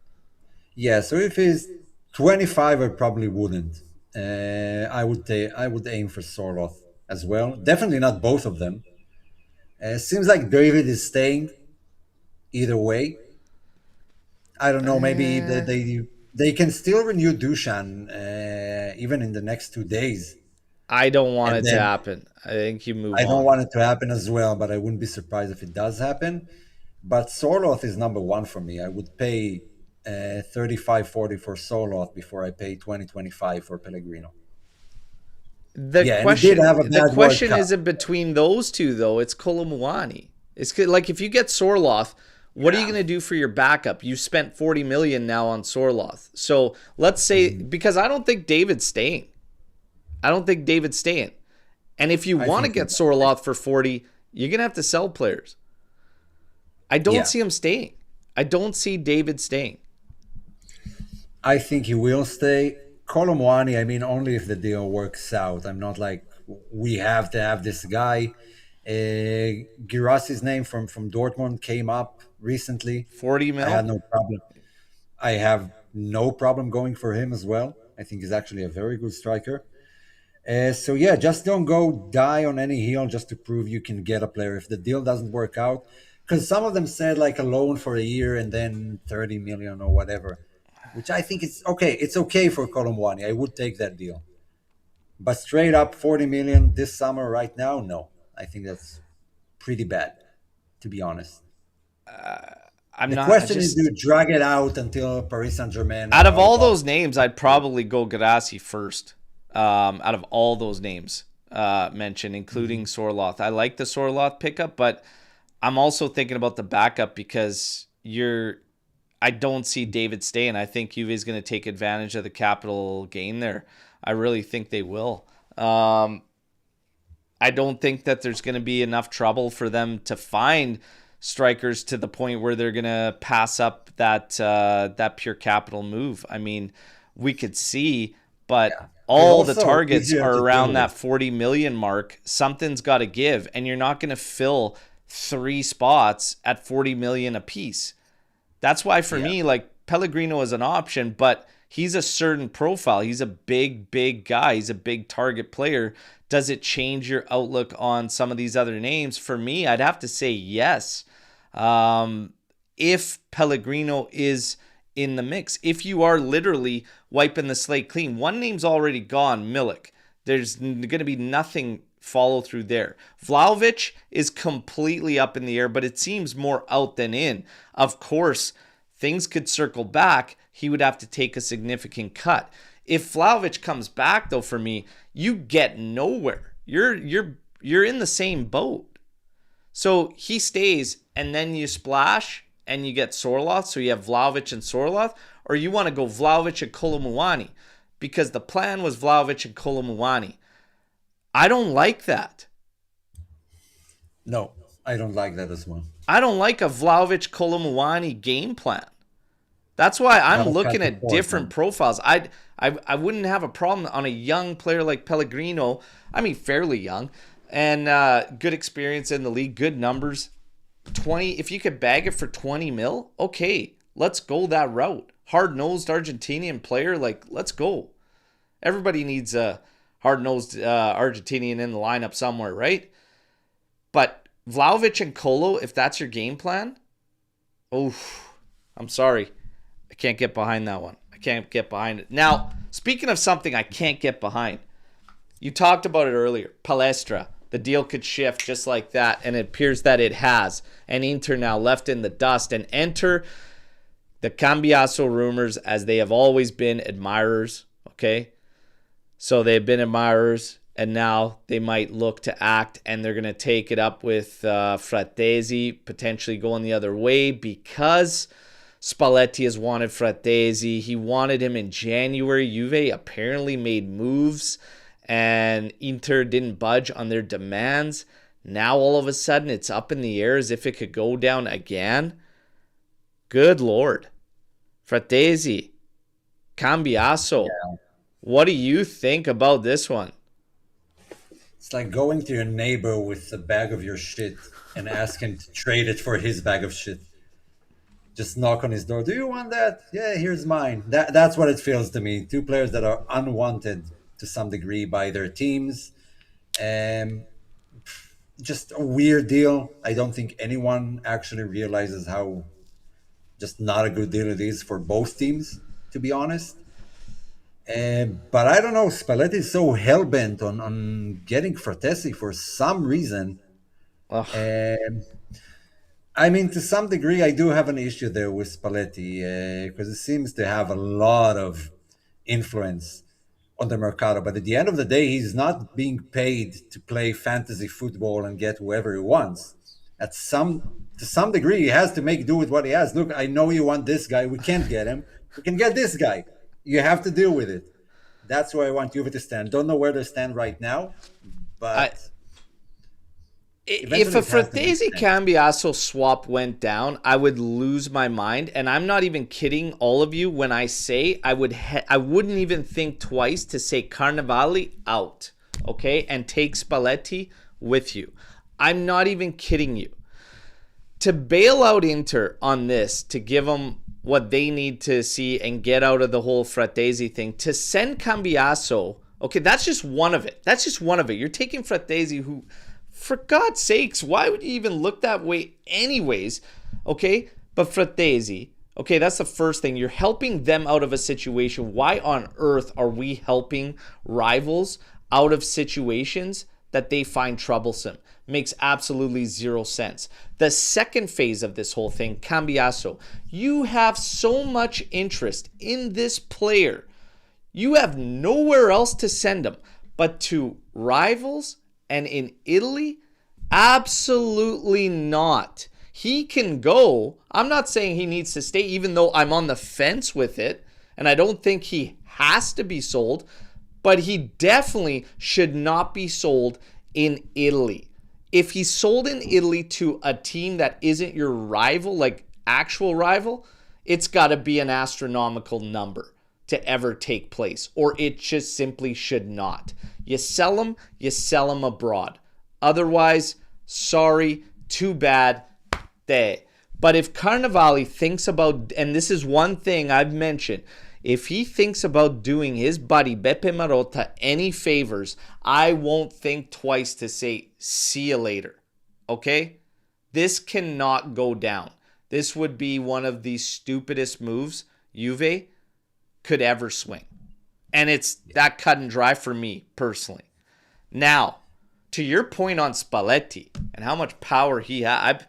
yeah. So if he's 25, I probably wouldn't. I would aim for Sorloth as well. Definitely not both of them. Seems like David is staying either way. I don't know. Maybe Uh, they can still renew Dushan even in the next 2 days, I don't want and it to then happen. I think you move I don't on. want it to happen as well. But I wouldn't be surprised if it does happen. But Sorloth is number one for me. I would pay 35, 40 for Sorloth before I pay 20, 25 for Pellegrino. Yeah, and he did have a The bad World question Cup. isn't between those two though. It's Kolomuani. Like if you get Sorloth, what are you Yeah. going to do for your backup? You spent 40 million now on Sorloth. So let's say Mhm. because I don't think David's staying. I don't think David's staying. And if you I want to think get he, Sorloth for 40, you're going to have to sell players. I don't yeah, see him staying. I don't see David staying. I think he will stay. Colomwani, I mean, only if the deal works out. I'm not like we have to have this guy. Girassi's name from Dortmund came up recently. 40 I had mil? no problem. I have no problem going for him as well. I think he's actually a very good striker. So yeah, just don't go die on any hill just to prove you can get a player if the deal doesn't work out. Because some of them said like a loan for a year and then 30 million or whatever, which I think it's okay. It's okay for Colomwani. I would take that deal. But straight up 40 million this summer right now, no. I think that's pretty bad, to be honest. I'm The not I question is, do just you drag it out until Paris Saint Germain out of are all about those names, I'd probably go Grassi first. Out of all those names mentioned, including Mhm. Sorloth, I like the Sorloth pickup, but I'm also thinking about the backup because you're. I don't see David staying. I think Juve is going to take advantage of the capital gain there. I really think they will. I don't think that there's going to be enough trouble for them to find strikers to the point where they're going to pass up that pure capital move. I mean, we could see, but Yeah. They're all the also targets easier are to deal around with. that 40 million mark. Something's got to give, and you're not going to fill three spots at 40 million apiece. That's why for Yeah. me, like Pellegrino is an option, but he's a certain profile. He's a big, big guy. He's a big target player. Does it change your outlook on some of these other names? For me, I'd have to say yes. Um, if Pellegrino is in the mix, if you are literally wiping the slate clean, one name's already gone, Milik. There's going to be nothing follow through there. Vlahovic is completely up in the air, but it seems more out than in. Of course, things could circle back. He would have to take a significant cut. If Vlahovic comes back, though, for me, you get nowhere. You're in the same boat. So he stays, and then you splash, and you get Sorloth. So you have Vlahovic and Sorloth, or you want to go Vlahovic and Kolomuani, because the plan was Vlahovic and Kolomuani. I don't like that. No, I don't like that as well. I don't like a Vlahovic Kolomuani game plan. That's why I'm Not a cut looking at support different one. profiles. I wouldn't have a problem on a young player like Pellegrino. I mean, fairly young, and good experience in the league, good numbers. 20. If you could bag it for 20 mil, okay, let's go that route. Hard nosed Argentinian player, like let's go. Everybody needs a hard nosed Argentinian in the lineup somewhere, right? But Vlahovic and Kolo, if that's your game plan, oh, I'm sorry. I can't get behind that one. I can't get behind it. Now, speaking of something I can't get behind, you talked about it earlier. Palestra. The deal could shift just like that, and it appears that it has. And Inter now left in the dust. And enter the Cambiaso rumors, as they have always been admirers, okay? So they've been admirers, and now they might look to act, and they're going to take it up with Fratesi, potentially going the other way, because Spalletti has wanted Fratesi. He wanted him in January. Juve apparently made moves, and Inter didn't budge on their demands. Now all of a sudden it's up in the air as if it could go down again. Good Lord. Fratesi, Cambiaso. Yeah. What do you think about this one? It's like going to your neighbor with a bag of your shit and ask him to trade it for his bag of shit. Just knock on his door. Do you want that? Yeah, here's mine. That's what it feels to me. Two players that are unwanted to some degree by their teams. Um, just a weird deal. I don't think anyone actually realizes how just not a good deal it is for both teams, to be honest. But I don't know. Spalletti is so hell bent on getting Fratesi for some reason. Ugh. Um, I mean, to some degree, I do have an issue there with Spalletti because it seems to have a lot of influence on the Mercato. But at the end of the day, he's not being paid to play fantasy football and get whoever he wants. To some degree, he has to make do with what he has. Look, I know you want this guy. We can't get him. We can get this guy. You have to deal with it. That's where I want Juve to stand. Don't know where they stand right now, I but If eventually a it has to make Fratesi sense. Cambiasso swap went down, I would lose my mind, and I'm not even kidding all of you when I say I wouldn't even think twice to say Carnevale out, okay, and take Spalletti with you. I'm not even kidding you. To bail out Inter on this, to give them what they need to see and get out of the whole Fratesi thing, to send Cambiasso, okay, that's just one of it. That's just one of it. You're taking Fratesi, who, for God's sakes, why would you even look that way anyways? Okay, but Fratesi, okay, that's the first thing. You're helping them out of a situation. Why on earth are we helping rivals out of situations that they find troublesome? Makes absolutely zero sense. The second phase of this whole thing, Cambiasso, you have so much interest in this player. You have nowhere else to send him but to rivals and in Italy? Absolutely not. He can go. I'm not saying he needs to stay, even though I'm on the fence with it, and I don't think he has to be sold, but he definitely should not be sold in Italy. If he's sold in Italy to a team that isn't your rival, like actual rival, it's got to be an astronomical number to ever take place, or it just simply should not. You sell them abroad. Otherwise, sorry, too bad. There. But if Carnevale thinks about, and this is one thing I've mentioned, if he thinks about doing his buddy Beppe Marotta any favors, I won't think twice to say, see you later. Okay? This cannot go down. This would be one of the stupidest moves Juve could ever swing. And it's that cut and dry for me personally. Now, to your point on Spalletti and how much power he has,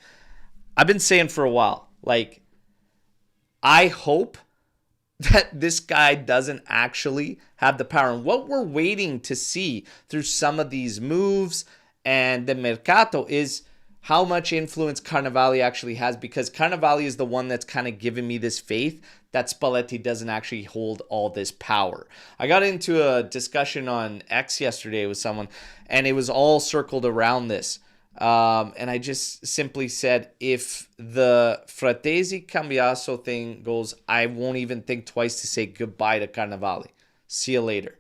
I've been saying for a while, like, I hope that this guy doesn't actually have the power. And what we're waiting to see through some of these moves and the Mercato is how much influence Carnevale actually has, because Carnevale is the one that's kind of given me this faith that Spalletti doesn't actually hold all this power. I got into a discussion on X yesterday with someone, and it was all circled around this. And I just simply said, if the Fratesi Cambiasso thing goes, I won't even think twice to say goodbye to Carnevale. See you later.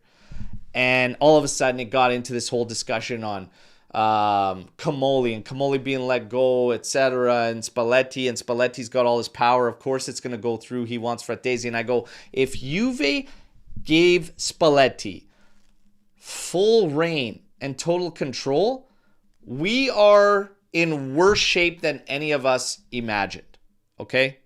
And all of a sudden, it got into this whole discussion on Comoli and Comoli being let go, etc. And Spalletti's got all his power. Of course, it's going to go through. He wants Fratesi. And I go, if Juve gave Spalletti full reign and total control, we are in worse shape than any of us imagined, okay?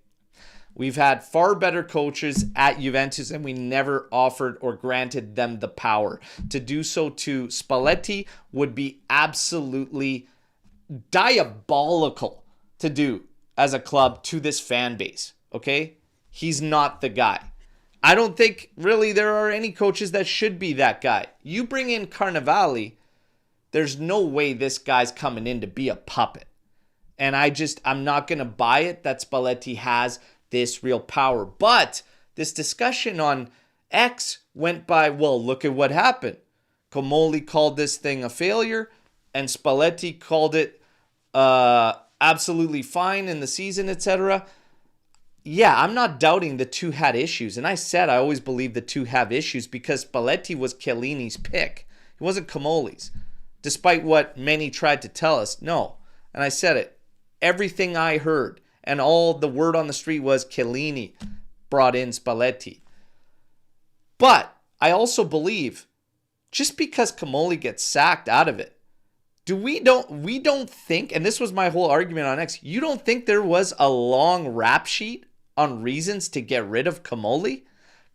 We've had far better coaches at Juventus, and we never offered or granted them the power. To do so to Spalletti would be absolutely diabolical to do as a club to this fan base, okay? He's not the guy. I don't think really there are any coaches that should be that guy. You bring in Carnevale, there's no way this guy's coming in to be a puppet. And I'm not going to buy it that Spalletti has this real power. But this discussion on X went by, well, look at what happened. Comoli called this thing a failure, and Spalletti called it absolutely fine in the season, etc. yeah, I'm not doubting the two had issues. And I said I always believe the two have issues because Spalletti was Chiellini's pick. It wasn't Comolli's. Despite what many tried to tell us, no. And I said it. Everything I heard and all the word on the street was Chiellini brought in Spalletti. But I also believe just because Comolli gets sacked out of it, we don't think, and this was my whole argument on X, you don't think there was a long rap sheet on reasons to get rid of Comolli?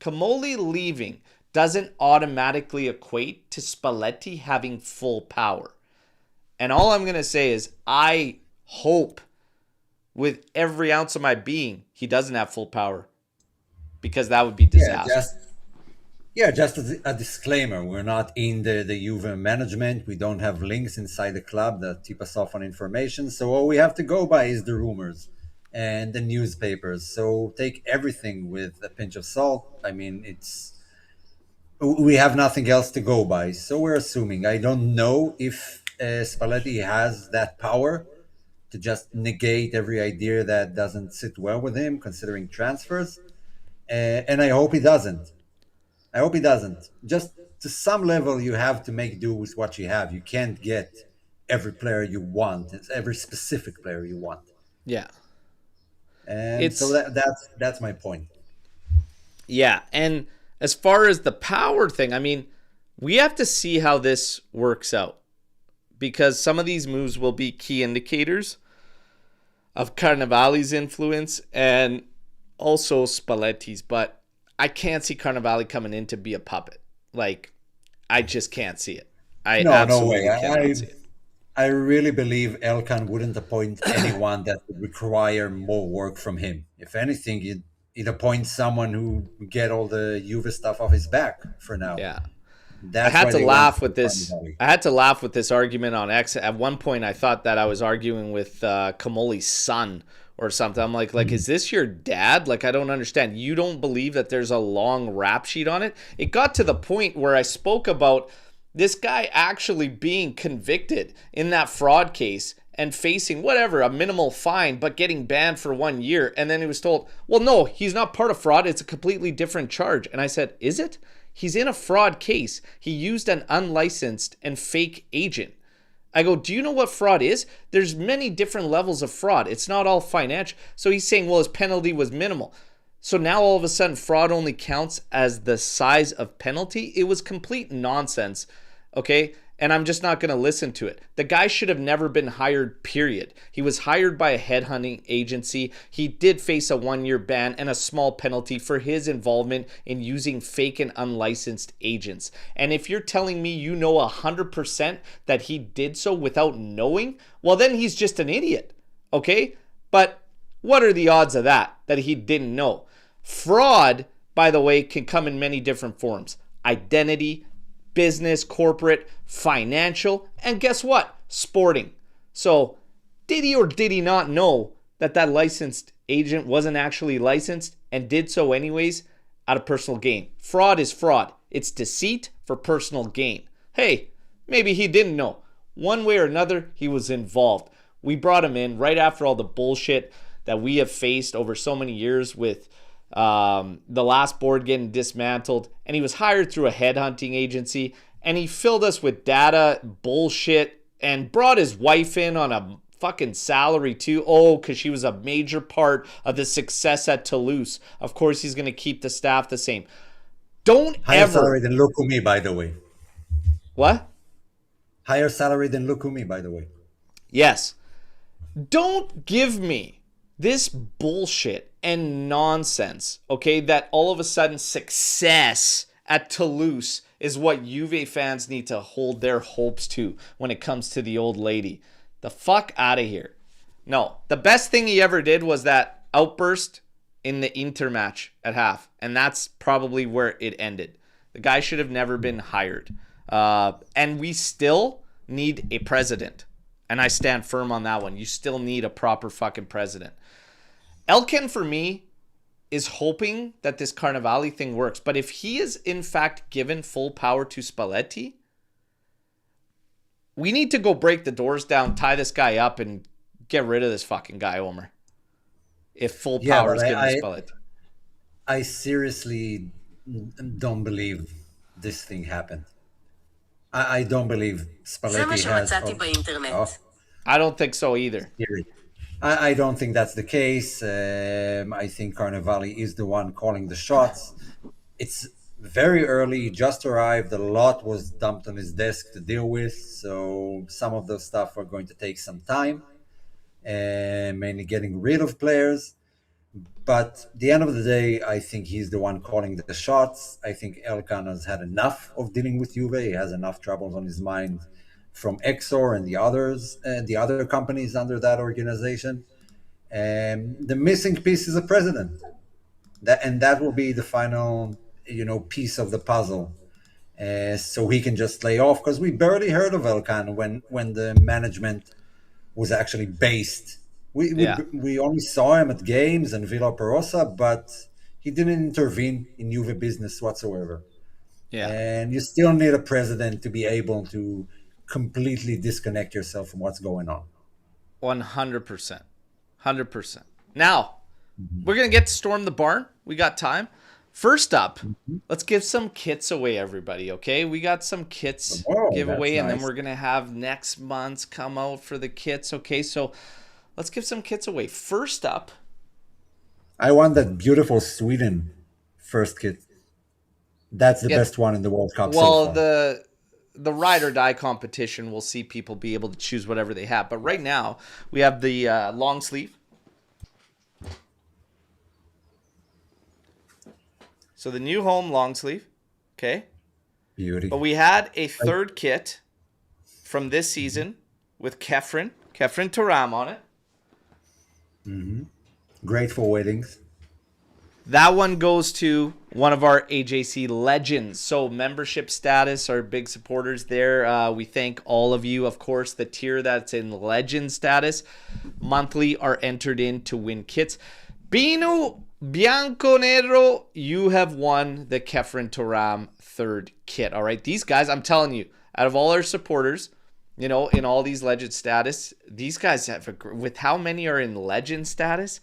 Comolli leaving doesn't automatically equate to Spalletti having full power. And all I'm going to say is I hope with every ounce of my being he doesn't have full power, because that would be disaster. Just a disclaimer. We're not in the Juve management. We don't have links inside the club that tip us off on information. So all we have to go by is the rumors and the newspapers. So take everything with a pinch of salt. I mean, we have nothing else to go by. So we're assuming. I don't know if Spalletti has that power to just negate every idea that doesn't sit well with him, considering transfers. And I hope he doesn't. Just to some level, you have to make do with what you have. You can't get every player you want. It's every specific player you want. Yeah. And so that's my point. Yeah. And as far as the power thing, I mean, we have to see how this works out, because some of these moves will be key indicators of Carnevale's influence and also Spalletti's. But I can't see Carnevale coming in to be a puppet. Like, I just can't see it. No way. Cannot see it. I really believe Elkan wouldn't appoint anyone that would require more work from him. If anything, he'd appoint someone who would get all the Juve stuff off his back for now. Yeah. I had to laugh with this. I had to laugh with this argument on X. At one point, I thought that I was arguing with Comolli's son or something. I'm like, is this your dad? Like, I don't understand. You don't believe that there's a long rap sheet on it? It got to the point where I spoke about this guy actually being convicted in that fraud case and facing whatever, a minimal fine, but getting banned for 1 year. And then he was told, well, no, he's not part of fraud. It's a completely different charge. And I said, is it? He's in a fraud case. He used an unlicensed and fake agent. I go, do you know what fraud is? There's many different levels of fraud. It's not all financial. So he's saying, well, his penalty was minimal. So now all of a sudden fraud only counts as the size of penalty. It was complete nonsense. Okay. And I'm just not going to listen to it. The guy should have never been hired, period. He was hired by a headhunting agency. He did face a 1-year ban and a small penalty for his involvement in using fake and unlicensed agents. And if you're telling me you know 100% that he did so without knowing, well, then he's just an idiot. Okay? But what are the odds of that he didn't know? Fraud, by the way, can come in many different forms. Identity, business, corporate, financial, and guess what? Sporting. So did he or did he not know that licensed agent wasn't actually licensed and did so anyways out of personal gain? Fraud is fraud. It's deceit for personal gain. Hey, maybe he didn't know. One way or another, he was involved. We brought him in right after all the bullshit that we have faced over so many years with the last board getting dismantled, and he was hired through a headhunting agency, and he filled us with data bullshit and brought his wife in on a fucking salary too. Oh, because she was a major part of the success at Toulouse. Of course he's going to keep the staff the same. Don't Higher ever... salary than Lucumí, by the way. What? Higher salary than Lucumí, by the way. Yes. Don't give me this bullshit and nonsense, okay, that all of a sudden success at Toulouse is what Juve fans need to hold their hopes to when it comes to the old lady. The fuck out of here. No, the best thing he ever did was that outburst in the Inter match at half, and that's probably where it ended. The guy should have never been hired. And we still need a president, and I stand firm on that one. You still need a proper fucking president. Elkan, for me, is hoping that this Carnevale thing works. But if he is, in fact, given full power to Spalletti, we need to go break the doors down, tie this guy up, and get rid of this fucking guy, Omer. if full Yeah, power but is given to Spalletti. I seriously don't believe this thing happened. I don't believe Spalletti has. Oh, I don't think so either. Siri. I don't think that's the case. I think Carnevali is the one calling the shots. It's very early. He just arrived. A lot was dumped on his desk to deal with. So some of those stuff are going to take some time, mainly getting rid of players. But at the end of the day, I think he's the one calling the shots. I think Elkan has had enough of dealing with Juve. He has enough troubles on his mind from Exor and the other companies under that organization. The missing piece is a president, that will be the final, piece of the puzzle. So he can just lay off, because we barely heard of Elkan when the management was actually based. Yeah. We only saw him at games and Villa Perosa, but he didn't intervene in Juve business whatsoever. Yeah. And you still need a president to be able to completely disconnect yourself from what's going on. 100%. 100%. Now, we're going to get to Storm the Barn. We got time. First up, let's give some kits away, everybody, okay? We got some kits giveaway, and then we're going to have next month's come out for the kits, okay? So let's give some kits away. First up, I want that beautiful Sweden first kit. That's the best one in the World Cup so far. The ride or die competition, we'll see people be able to choose whatever they have. But right now, we have the long sleeve. So the new home long sleeve, okay? Beauty. But we had a third kit from this season with Kefren Turam on it. Mm-hmm. Great for weddings. That one goes to one of our AJC legends. So membership status, our big supporters there. We thank all of you. Of course, the tier that's in legend status monthly are entered in to win kits. Binu Bianconeri, you have won the Kefren Turam third kit. All right, these guys, I'm telling you, out of all our supporters, in all these legend status, these guys have, with how many are in legend status,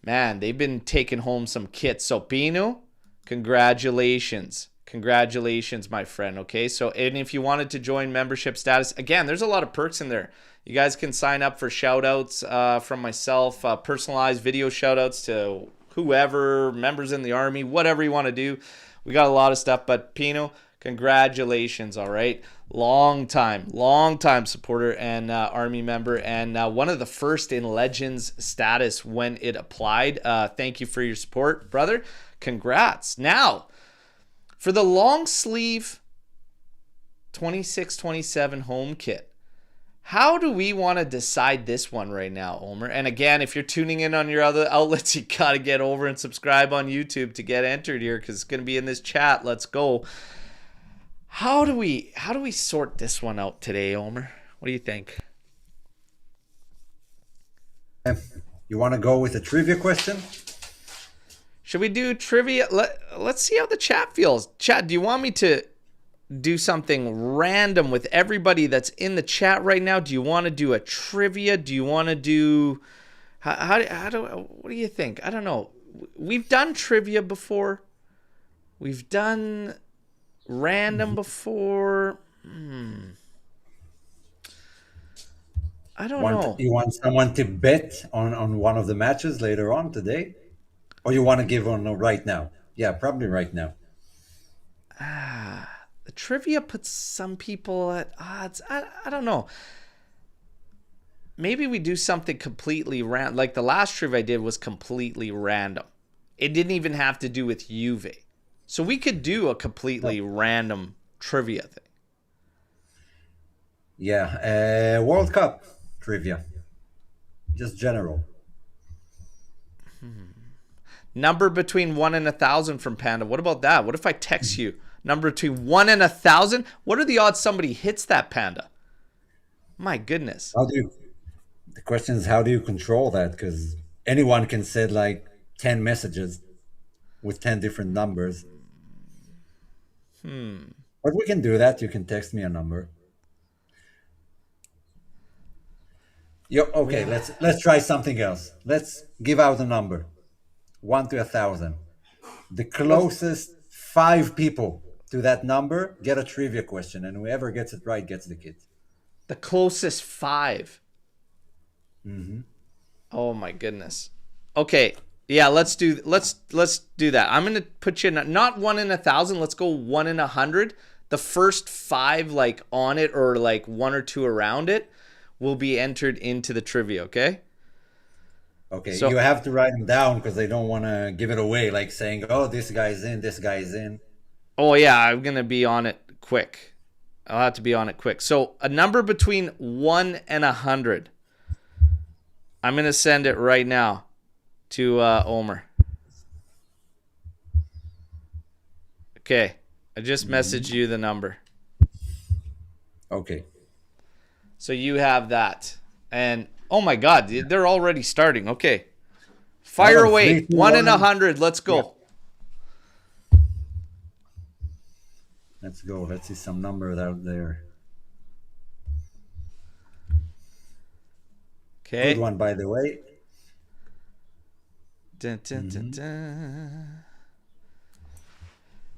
man, they've been taking home some kits. So Binu, congratulations. Congratulations, my friend. Okay, so and if you wanted to join membership status, again, there's a lot of perks in there. You guys can sign up for shout outs from myself, personalized video shout outs to whoever, members in the army, whatever you want to do. We got a lot of stuff, but Pino, congratulations, all right? Long time supporter and army member, and one of the first in Legends status when it applied. Thank you for your support, brother. Congrats. Now, for the long sleeve 26-27 home kit, how do we want to decide this one right now, Omer? And again, if you're tuning in on your other outlets, you got to get over and subscribe on YouTube to get entered here, because it's going to be in this chat. Let's go. How do we sort this one out today, Omer? What do you think? You want to go with a trivia question? Should we do trivia? Let's see how the chat feels. Chat, do you want me to do something random with everybody that's in the chat right now? Do you want to do a trivia? Do you want to do what do you think? I don't know. We've done trivia before. We've done random before. I don't know. You want someone to bet on one of the matches later on today? Or you want to give on right now? Yeah, probably right now. The trivia puts some people at odds. I don't know. Maybe we do something completely random. Like the last trivia I did was completely random. It didn't even have to do with Juve. So we could do a completely random trivia thing. Yeah, World Cup trivia. Just general. Number between 1 and 1,000 from Panda. What about that? What if I text you? Number between 1 and 1,000? What are the odds somebody hits that, Panda? My goodness. The question is, how do you control that? Because anyone can send like 10 messages with 10 different numbers. But we can do that. You can text me a number. Okay, let's try something else. Let's give out a number, 1 to 1,000. The closest 5 people to that number get a trivia question, and whoever gets it right gets the kit. The closest 5. Oh my goodness. Okay. Yeah, let's do that. I'm gonna put you in not 1 in 1,000. Let's go 1 in 100. The first 5 like on it or like 1 or 2 around it will be entered into the trivia. Okay. Okay, So you have to write them down because they don't want to give it away, like saying, "Oh, this guy's in, this guy's in." oh yeah, I'm gonna be on it quick. I'll have to be on it quick. So a number between 1 and 100. I'm gonna send it right now to Omer. Okay, I just messaged you the number. Okay. So you have that. And oh my God, they're already starting. Okay. Fire away. 3, 2, 1 in 1. 100. Let's go. Yeah. Let's go. Let's see some numbers out there. Okay. Good one, by the way. Dun, dun, dun, dun.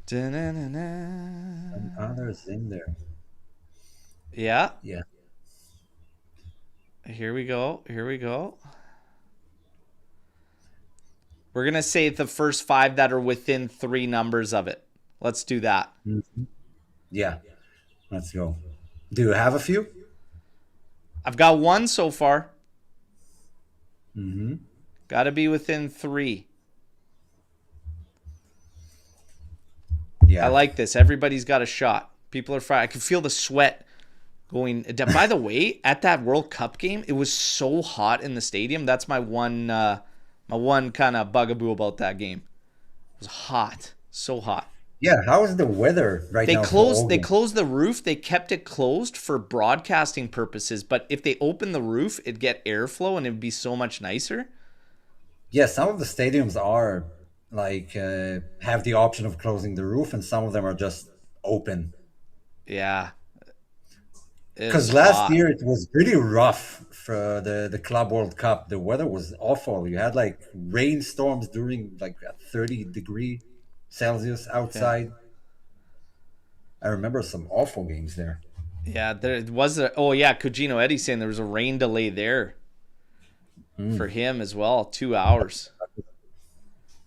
Dun, dun, dun, dun. Some others in there. Yeah. Yeah. Here we go. Here we go. We're going to say the first 5 that are within 3 numbers of it. Let's do that. Yeah. Let's go. Do you have a few? I've got 1 so far. Mm-hmm. Got to be within 3. Yeah. I like this. Everybody's got a shot. People are fine. I can feel the sweat going. By the way, at that World Cup game, it was so hot in the stadium. That's my one kind of bugaboo about that game. It was hot. So hot. Yeah, how is the weather right now? They closed the roof. They kept it closed for broadcasting purposes, but if they opened the roof, it'd get airflow and it'd be so much nicer. Yeah, some of the stadiums are like have the option of closing the roof, and some of them are just open. Yeah. Because last year it was pretty rough for the Club World Cup. The weather was awful. You had like rainstorms during like 30-degree Celsius outside. Yeah. I remember some awful games there. Yeah, there was Cugino Eddie saying there was a rain delay there for him as well, 2 hours.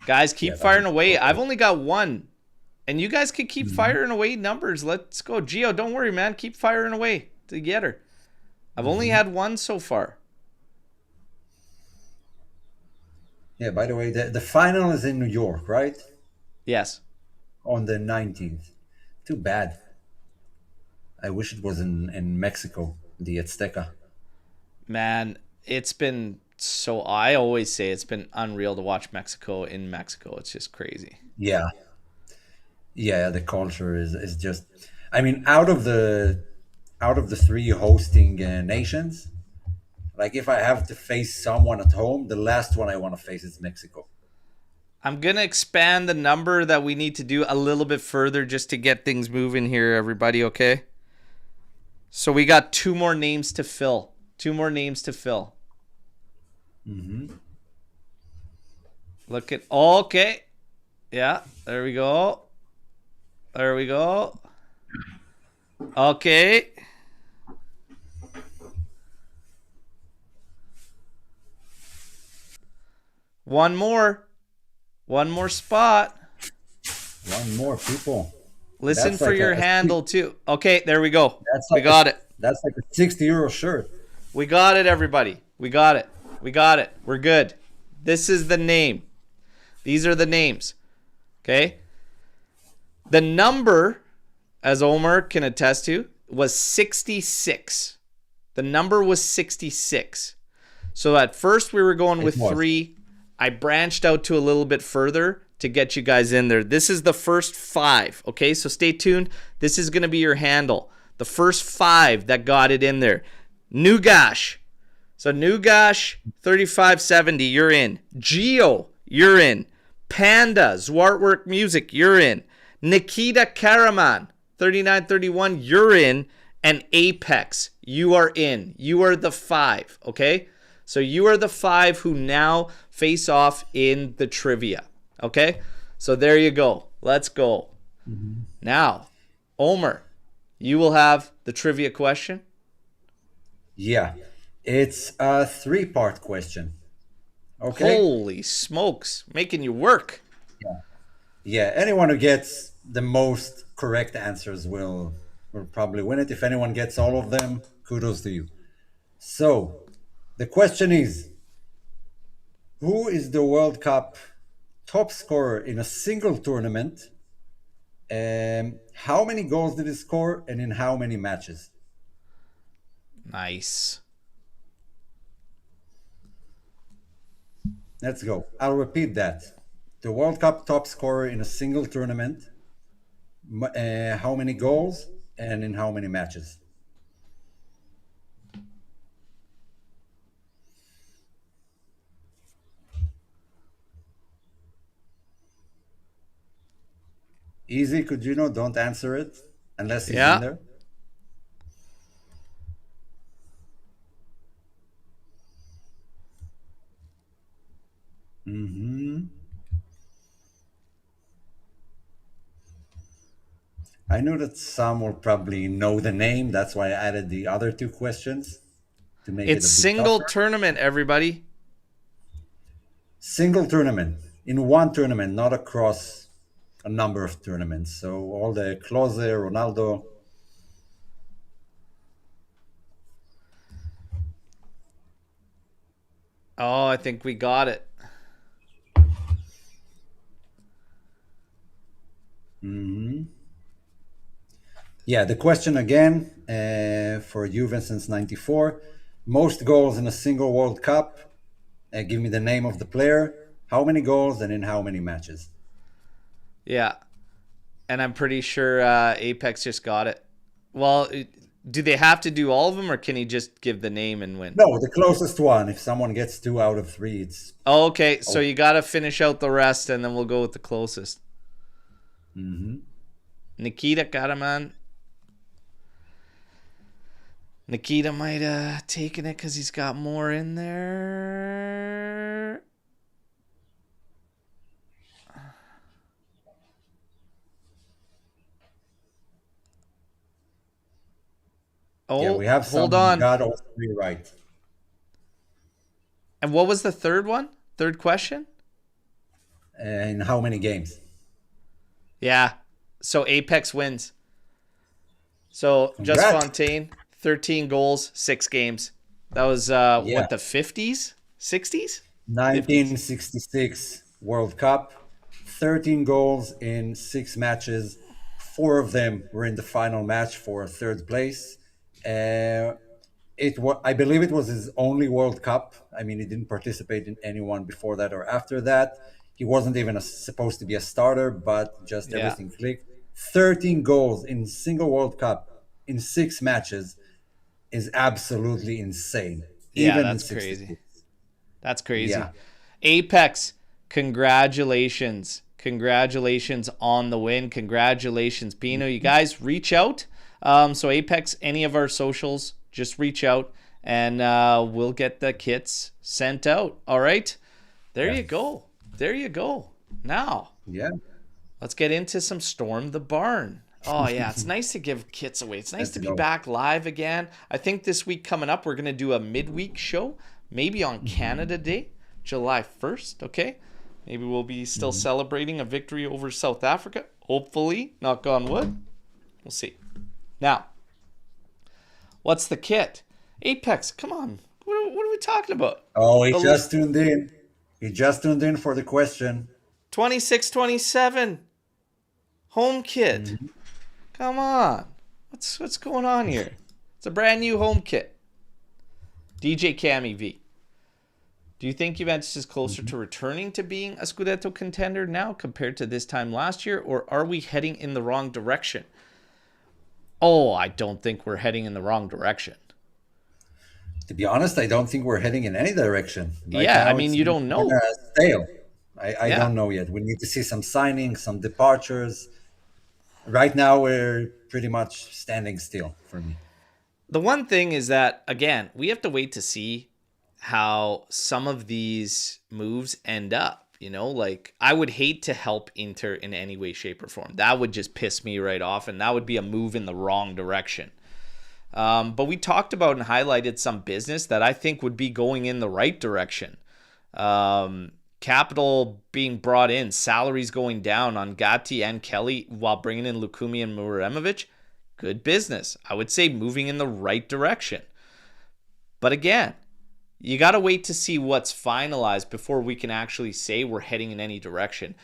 Guys, keep firing away. I've only got 1, and you guys can keep firing away numbers. Let's go, Gio. Don't worry, man. Keep firing away together. I've only had 1 so far. Yeah. By the way, the final is in New York, right? Yes. On the 19th. Too bad. I wish it was in Mexico, the Azteca. Man, it's been so... I always say it's been unreal to watch Mexico in Mexico. It's just crazy. Yeah. Yeah, the culture is just... I mean, out of the 3 hosting nations, like if I have to face someone at home, the last one I want to face is Mexico. I'm going to expand the number that we need to do a little bit further just to get things moving here, everybody, okay? So we got 2 more names to fill. 2 more names to fill. Mm-hmm. Look at... Okay. Yeah, there we go. There we go. Okay. One more spot. 1 more, people. Listen That's for like your handle too. Okay, there we go. We like got it. That's like a 60-euro shirt. We got it, everybody. We got it. We got it. We're good. This is the name. These are the names. Okay? The number, as Omer can attest to, was 66. The number was 66. So at first we were going with 3. I branched out to a little bit further to get you guys in there. This is the first 5. Okay, so stay tuned. This is going to be your handle. The first 5 that got it in there. Nugash. So Nugash, 3570, you're in. Geo, you're in. Panda, Zwartwork Music, you're in. Nikita Karaman, 3931, you're in. And Apex, You are in. You are the 5, okay? So you are the 5 who now face off in the trivia, okay? So there you go. Let's go. Now, Omer, you will have the trivia question. Yeah, it's a three-part question. Okay. Holy smokes, making you work. Yeah, anyone who gets the most correct answers will probably win it. If anyone gets all of them, kudos to you. So, the question is, who is the World Cup top scorer in a single tournament? How many goals did he score and in how many matches? Nice. Let's go. I'll repeat that. The World Cup top scorer in a single tournament, how many goals and in how many matches? Easy, could you know? Don't answer it unless he's in Yeah. there. Hmm. I know that some will probably know the name. That's why I added the other two questions to make it It's a bit single tougher. tournament, everybody. Single tournament in one tournament, not across a number of tournaments. So all the Klose, Ronaldo. Oh, I think we got it. Hmm. Yeah, the question again for Juve since '94. Most goals in a single World Cup. Give me the name of the player. How many goals and in how many matches? Yeah. And I'm pretty sure Apex just got it. Well, do they have to do all of them, or can he just give the name and win? No, the closest one. If someone gets 2 out of 3, it's Oh, okay, so oh. you got to finish out the rest, and then we'll go with the closest. Hmm. Nikita Karaman. Nikita might have taken it because he's got more in there. Yeah, Oh, we have some hold who on. got all 3 right. And what was the third one? Third question? In how many games? Yeah. So Apex wins. So Just Congrats. Fontaine, 13 goals, 6 games. That was Yeah, what, the 50s? 60s? 50s. 1966 World Cup, 13 goals in 6 matches. 4 of them were in the final match for third place. Uh, it was, I believe, it was his only World Cup. I mean, he didn't participate in any one before that or after that. He wasn't even supposed to be a starter, but just Yeah. everything clicked. 13 goals in single World Cup in 6 matches is absolutely insane, Yeah, even in that's crazy. 66. That's crazy. Yeah. Apex, congratulations. Congratulations on the win. Congratulations, Pino. You guys reach out. So Apex, any of our socials, just reach out and we'll get the kits sent out. All right. There Yeah. you go. There you go. Now, Yeah. let's get into some Storm the Barn. Oh, yeah. It's nice to give kits away. It's nice Let's to be go. back live again. I think this week coming up, we're going to do a midweek show, maybe on Canada Day, July 1st. Okay. Maybe we'll be still celebrating a victory over South Africa. Hopefully, knock on wood. We'll see. Now, what's the kit? Apex, come on. What are we talking about? Oh, he The just tuned in. He just tuned in for the question. 26-27 home kit. Mhm. Come on. What's going on here? It's a brand new home kit. DJ Cami V. Do you think Juventus is closer to returning to being a Scudetto contender now compared to this time last year, or are we heading in the wrong direction? Oh, I don't think we're heading in the wrong direction. To be honest, I don't think we're heading in any direction. Right Yeah, I now, mean, it's you don't kind know. of stale. I Yeah. don't know yet. We need to see some signings, some departures. Right now, we're pretty much standing still for me. The one thing is that, again, we have to wait to see how some of these moves end up. Like, I would hate to help Inter in any way, shape, or form. That would just piss me right off, and that would be a move in the wrong direction. But we talked about and highlighted some business that I think would be going in the right direction. Capital being brought in, salaries going down on Gatti and Kelly while bringing in Lucumí and Muharemović. Good business. I would say moving in the right direction. But again, you got to wait to see what's finalized before we can actually say we're heading in any direction.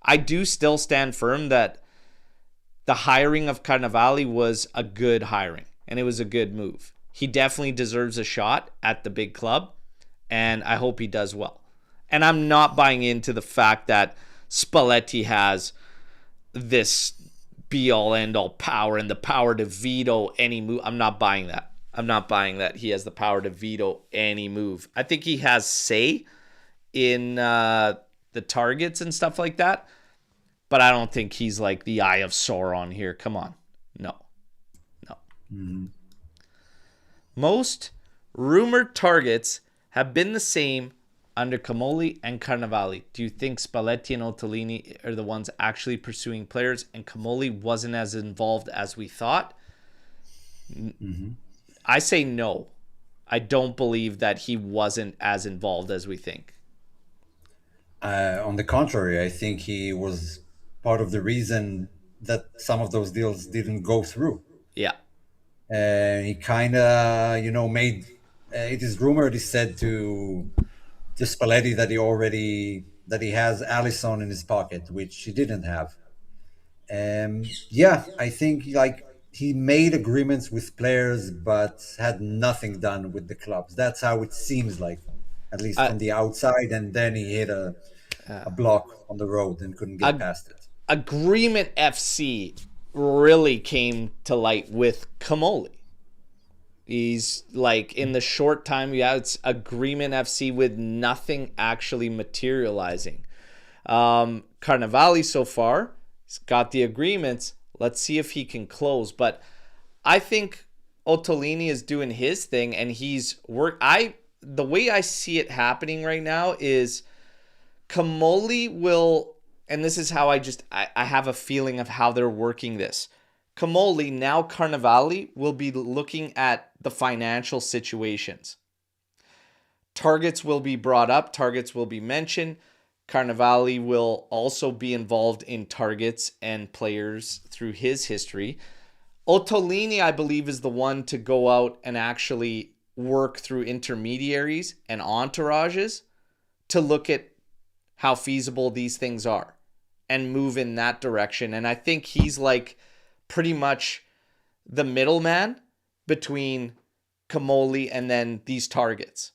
I do still stand firm that the hiring of Carnevale was a good hiring, and it was a good move. He definitely deserves a shot at the big club, and I hope he does well. And I'm not buying into the fact that Spalletti has this be-all, end-all power and the power to veto any move. I'm not buying that. I'm not buying that he has the power to veto any move. I think he has say in the targets and stuff like that, but I don't think he's like the Eye of Sauron here. Come on. No. Mm-hmm. Most rumored targets have been the same under Comolli and Carnevale. Do you think Spalletti and Ottolini are the ones actually pursuing players and Comolli wasn't as involved as we thought? Mm-hmm. I say no. I don't believe that he wasn't as involved as we think. On the contrary, I think he was part of the reason that some of those deals didn't go through. Yeah. He kind of, made it is rumored, he said to Spalletti that he has Alisson in his pocket, which he didn't have. I think he made agreements with players, but had nothing done with the clubs. That's how it seems like, at least from the outside. And then he hit a block on the road and couldn't get past it. Agreement FC really came to light with Comolli. He's like, in the short time, it's Agreement FC with nothing actually materializing. Carnevale so far, he's got the agreements. Let's see if he can close. But I think Ottolini is doing his thing, and he's the way I see it happening right now is Comolli will, and this is how I have a feeling of how they're working this. Comolli, now Carnevale, will be looking at the financial situations. Targets will be brought up. Targets will be mentioned. Carnevale will also be involved in targets and players through his history. Ottolini, I believe, is the one to go out and actually work through intermediaries and entourages to look at how feasible these things are and move in that direction. And I think he's like pretty much the middleman between Comolli and then these targets.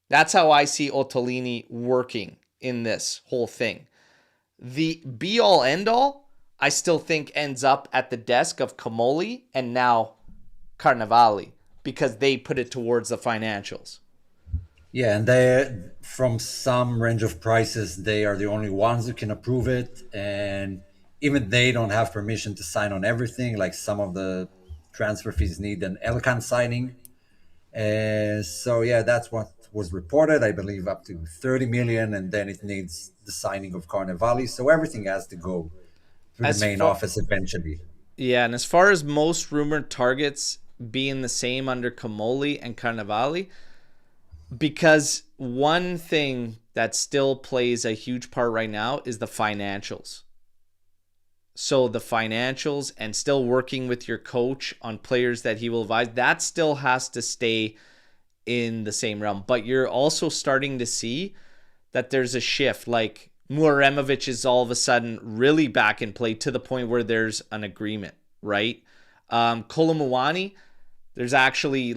That's how I see Ottolini working in this whole thing. The be-all, end-all, I still think ends up at the desk of Comolli and now Carnevale, because they put it towards the financials. Yeah, and they, from some range of prices, they are the only ones who can approve it. And even they don't have permission to sign on everything. Like some of the transfer fees need an Elkan signing. That's what was reported. I believe up to 30 million, and then it needs the signing of Carnevale. So everything has to go through the main office eventually. Yeah, and as far as most rumored targets being the same under Comolli and Carnevale, because one thing that still plays a huge part right now is the financials. So the financials and still working with your coach on players that he will advise, that still has to stay in the same realm. But you're also starting to see that there's a shift. Like Muharemović is all of a sudden really back in play to the point where there's an agreement, right? Kolomuani, there's actually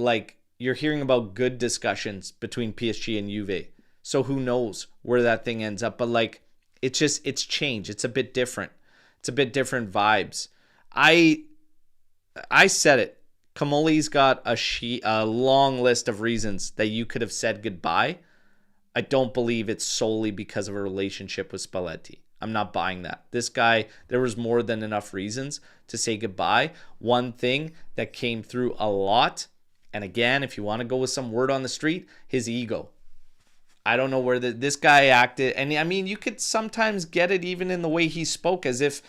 you're hearing about good discussions between PSG and Juve. So who knows where that thing ends up. But it's changed. It's a bit different. It's a bit different vibes. I said it. Comolli's got a long list of reasons that you could have said goodbye. I don't believe it's solely because of a relationship with Spalletti. I'm not buying that. This guy, there was more than enough reasons to say goodbye. One thing that came through a lot And again, if you want to go with some word on the street, his ego. I don't know where this guy acted. And I mean, you could sometimes get it even in the way he spoke, as if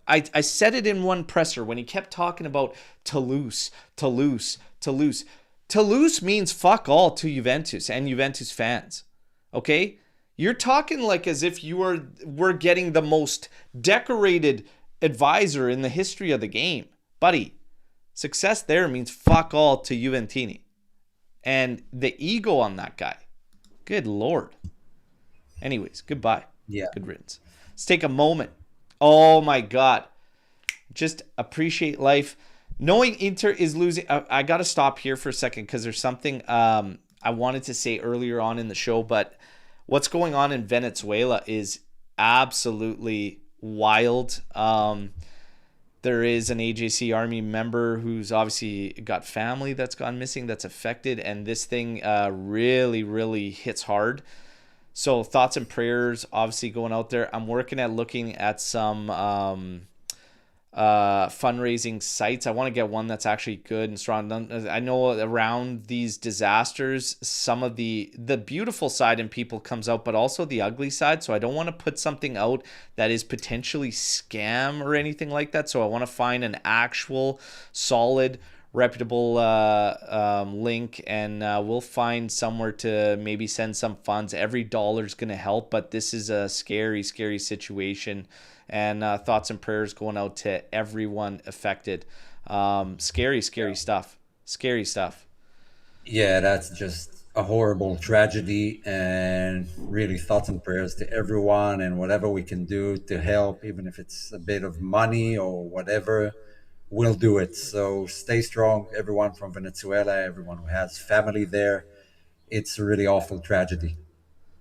I said it in one presser when he kept talking about Toulouse, Toulouse, Toulouse. Toulouse means fuck all to Juventus and Juventus fans. Okay? You're talking like as if we're getting the most decorated advisor in the history of the game. Buddy, success there means fuck all to Juventini. And the ego on that guy. Good Lord. Anyways, goodbye. Yeah. Good riddance. Let's take a moment. Oh my God. Just appreciate life. Knowing Inter is losing. I got to stop here for a second because there's something I wanted to say earlier on in the show. But what's going on in Venezuela is absolutely wild. There is an AJC Army member who's obviously got family that's gone missing, that's affected, and this thing really, really hits hard. So thoughts and prayers obviously going out there. I'm working at looking at some fundraising sites. I want to get one that's actually good and strong. I know around these disasters, some of the beautiful side in people comes out, but also the ugly side. So I don't want to put something out that is potentially scam or anything like that. So I want to find an actual solid, reputable link, and we'll find somewhere to maybe send some funds. Every dollar is going to help, but this is a scary, scary situation. And thoughts and prayers going out to everyone affected. Scary, scary stuff. Scary stuff. Yeah, that's just a horrible tragedy, and really thoughts and prayers to everyone, and whatever we can do to help, even if it's a bit of money or whatever, we'll do it. So stay strong, everyone from Venezuela, everyone who has family there. It's a really awful tragedy,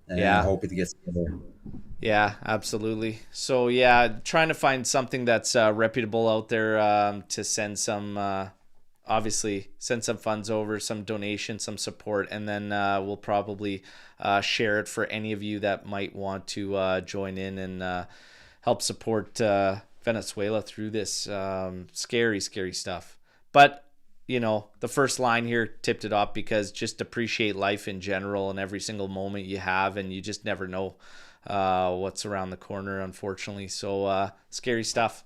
and I Yeah. hope it gets better. Yeah, absolutely. So yeah, trying to find something that's reputable out there to send some, obviously send some funds over, some donation, some support, and then we'll probably share it for any of you that might want to join in and help support Venezuela through this scary, scary stuff. But the first line here tipped it off because just appreciate life in general and every single moment you have, and you just never know what's around the corner, unfortunately. So scary stuff.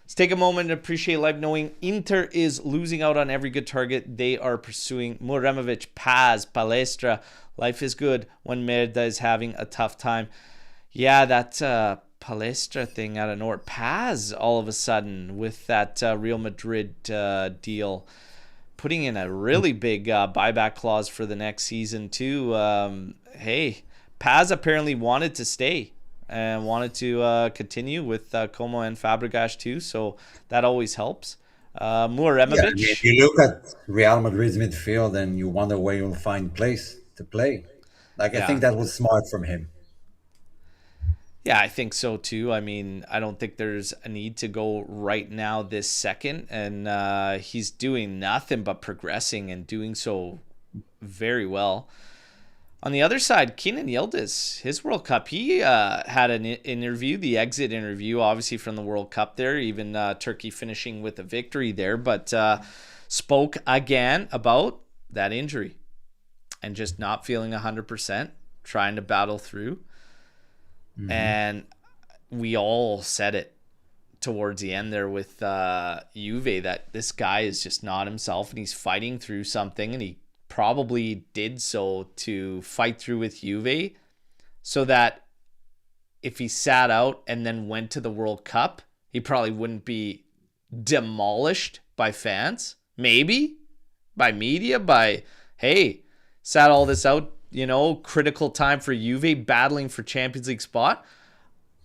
Let's take a moment to appreciate life, knowing Inter is losing out on every good target. They are pursuing Muharemović, Paz, Palestra. Life is good when Merda is having a tough time. Yeah, that Palestra thing out of nowhere. Paz, all of a sudden, with that Real Madrid deal, putting in a really big buyback clause for the next season, too. Hey, Paz apparently wanted to stay and wanted to continue with Como and Fabregas too, so that always helps. Muharemović. Yeah, I mean, you look at Real Madrid's midfield and you wonder where you'll find place to play. Like, I think Yeah. that was smart from him. Yeah, I think so too. I mean, I don't think there's a need to go right now this second, and he's doing nothing but progressing and doing so very well. On the other side, Kenan Yildiz, his World Cup, he had an interview, the exit interview, obviously from the World Cup there, even Turkey finishing with a victory there, but spoke again about that injury and just not feeling 100%, trying to battle through. And we all said it towards the end there with Juve that this guy is just not himself and he's fighting through something, and he probably did so to fight through with Juve so that if he sat out and then went to the World Cup, he probably wouldn't be demolished by fans, maybe by media, by, hey, sat all this out, critical time for Juve battling for Champions League spot.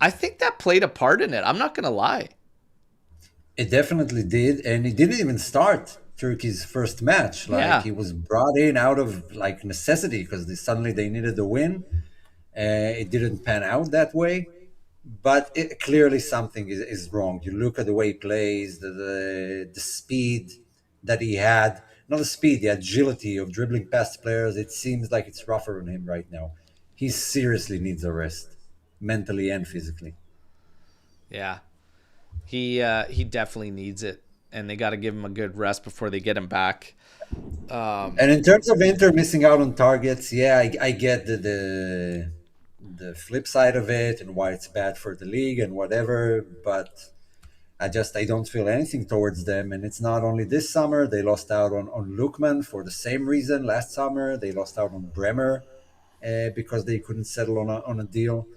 I think that played a part in it. I'm not going to lie. It definitely did, and he didn't even start Turkey's first match. Like, Yeah. he was brought in out of like necessity because suddenly they needed the win. It didn't pan out that way, but clearly something is wrong. You look at the way he plays, the speed that he had, not the speed, the agility of dribbling past players. It seems like it's rougher on him right now. He seriously needs a rest, mentally and physically. Yeah. He definitely needs it. and they got to give him a good rest before they get him back. And in terms of Inter missing out on targets, yeah, I get the flip side of it and why it's bad for the league and whatever, but I don't feel anything towards them. And it's not only this summer. They lost out on Lukman for the same reason last summer. They lost out on Bremer because they couldn't settle on a deal.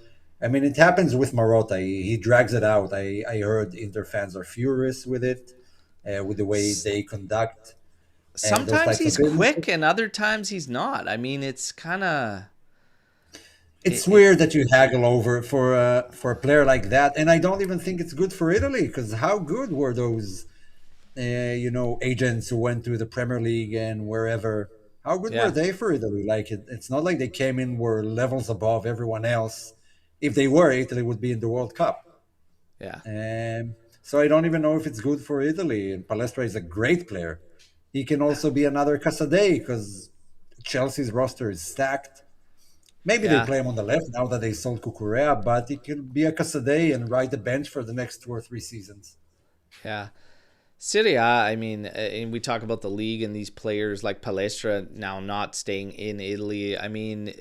I mean, it happens with Marotta. He drags it out. I heard Inter fans are furious with it, with the way they conduct. Sometimes he's quick and other times he's not. I mean, it's kind of... It's weird that you haggle over for a player like that, and I don't even think it's good for Italy, because how good were those, agents who went to the Premier League and wherever? How good were they for Italy? Like it's not like they came in were levels above everyone else. If they were, Italy would be in the World Cup. Yeah. So I don't even know if it's good for Italy. And Palestra is a great player. He can also be another Casadei because Chelsea's roster is stacked. Maybe they play him on the left now that they sold Cucurella, but he could be a Casadei and ride the bench for the next 2 or 3 seasons. Yeah. Serie A, I mean, and we talk about the league and these players like Palestra now not staying in Italy. I mean,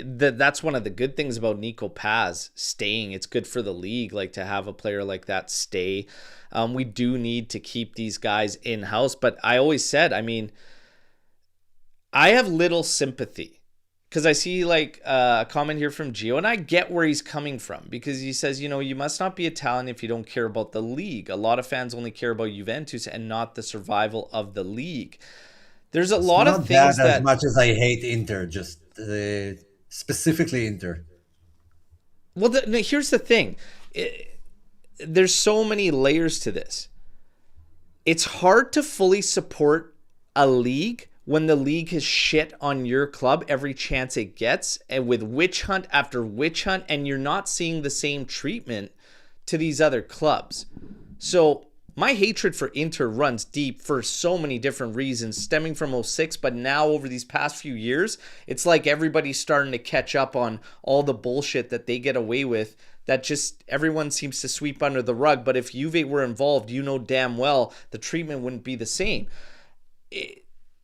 that's one of the good things about Nico Paz staying. It's good for the league, like to have a player like that stay. We do need to keep these guys in-house, but I always said, I mean, I have little sympathy because I see like a comment here from Gio, and I get where he's coming from because he says, you must not be Italian if you don't care about the league. A lot of fans only care about Juventus and not the survival of the league. There's a lot of things that... as much as I hate Inter, just specifically Inter. Well, here's the thing. There's so many layers to this. It's hard to fully support a league when the league has shit on your club every chance it gets, and with witch hunt after witch hunt, and you're not seeing the same treatment to these other clubs. So my hatred for Inter runs deep for so many different reasons, stemming from 06, but now over these past few years, it's like everybody's starting to catch up on all the bullshit that they get away with that just everyone seems to sweep under the rug. But if Juve were involved, damn well the treatment wouldn't be the same.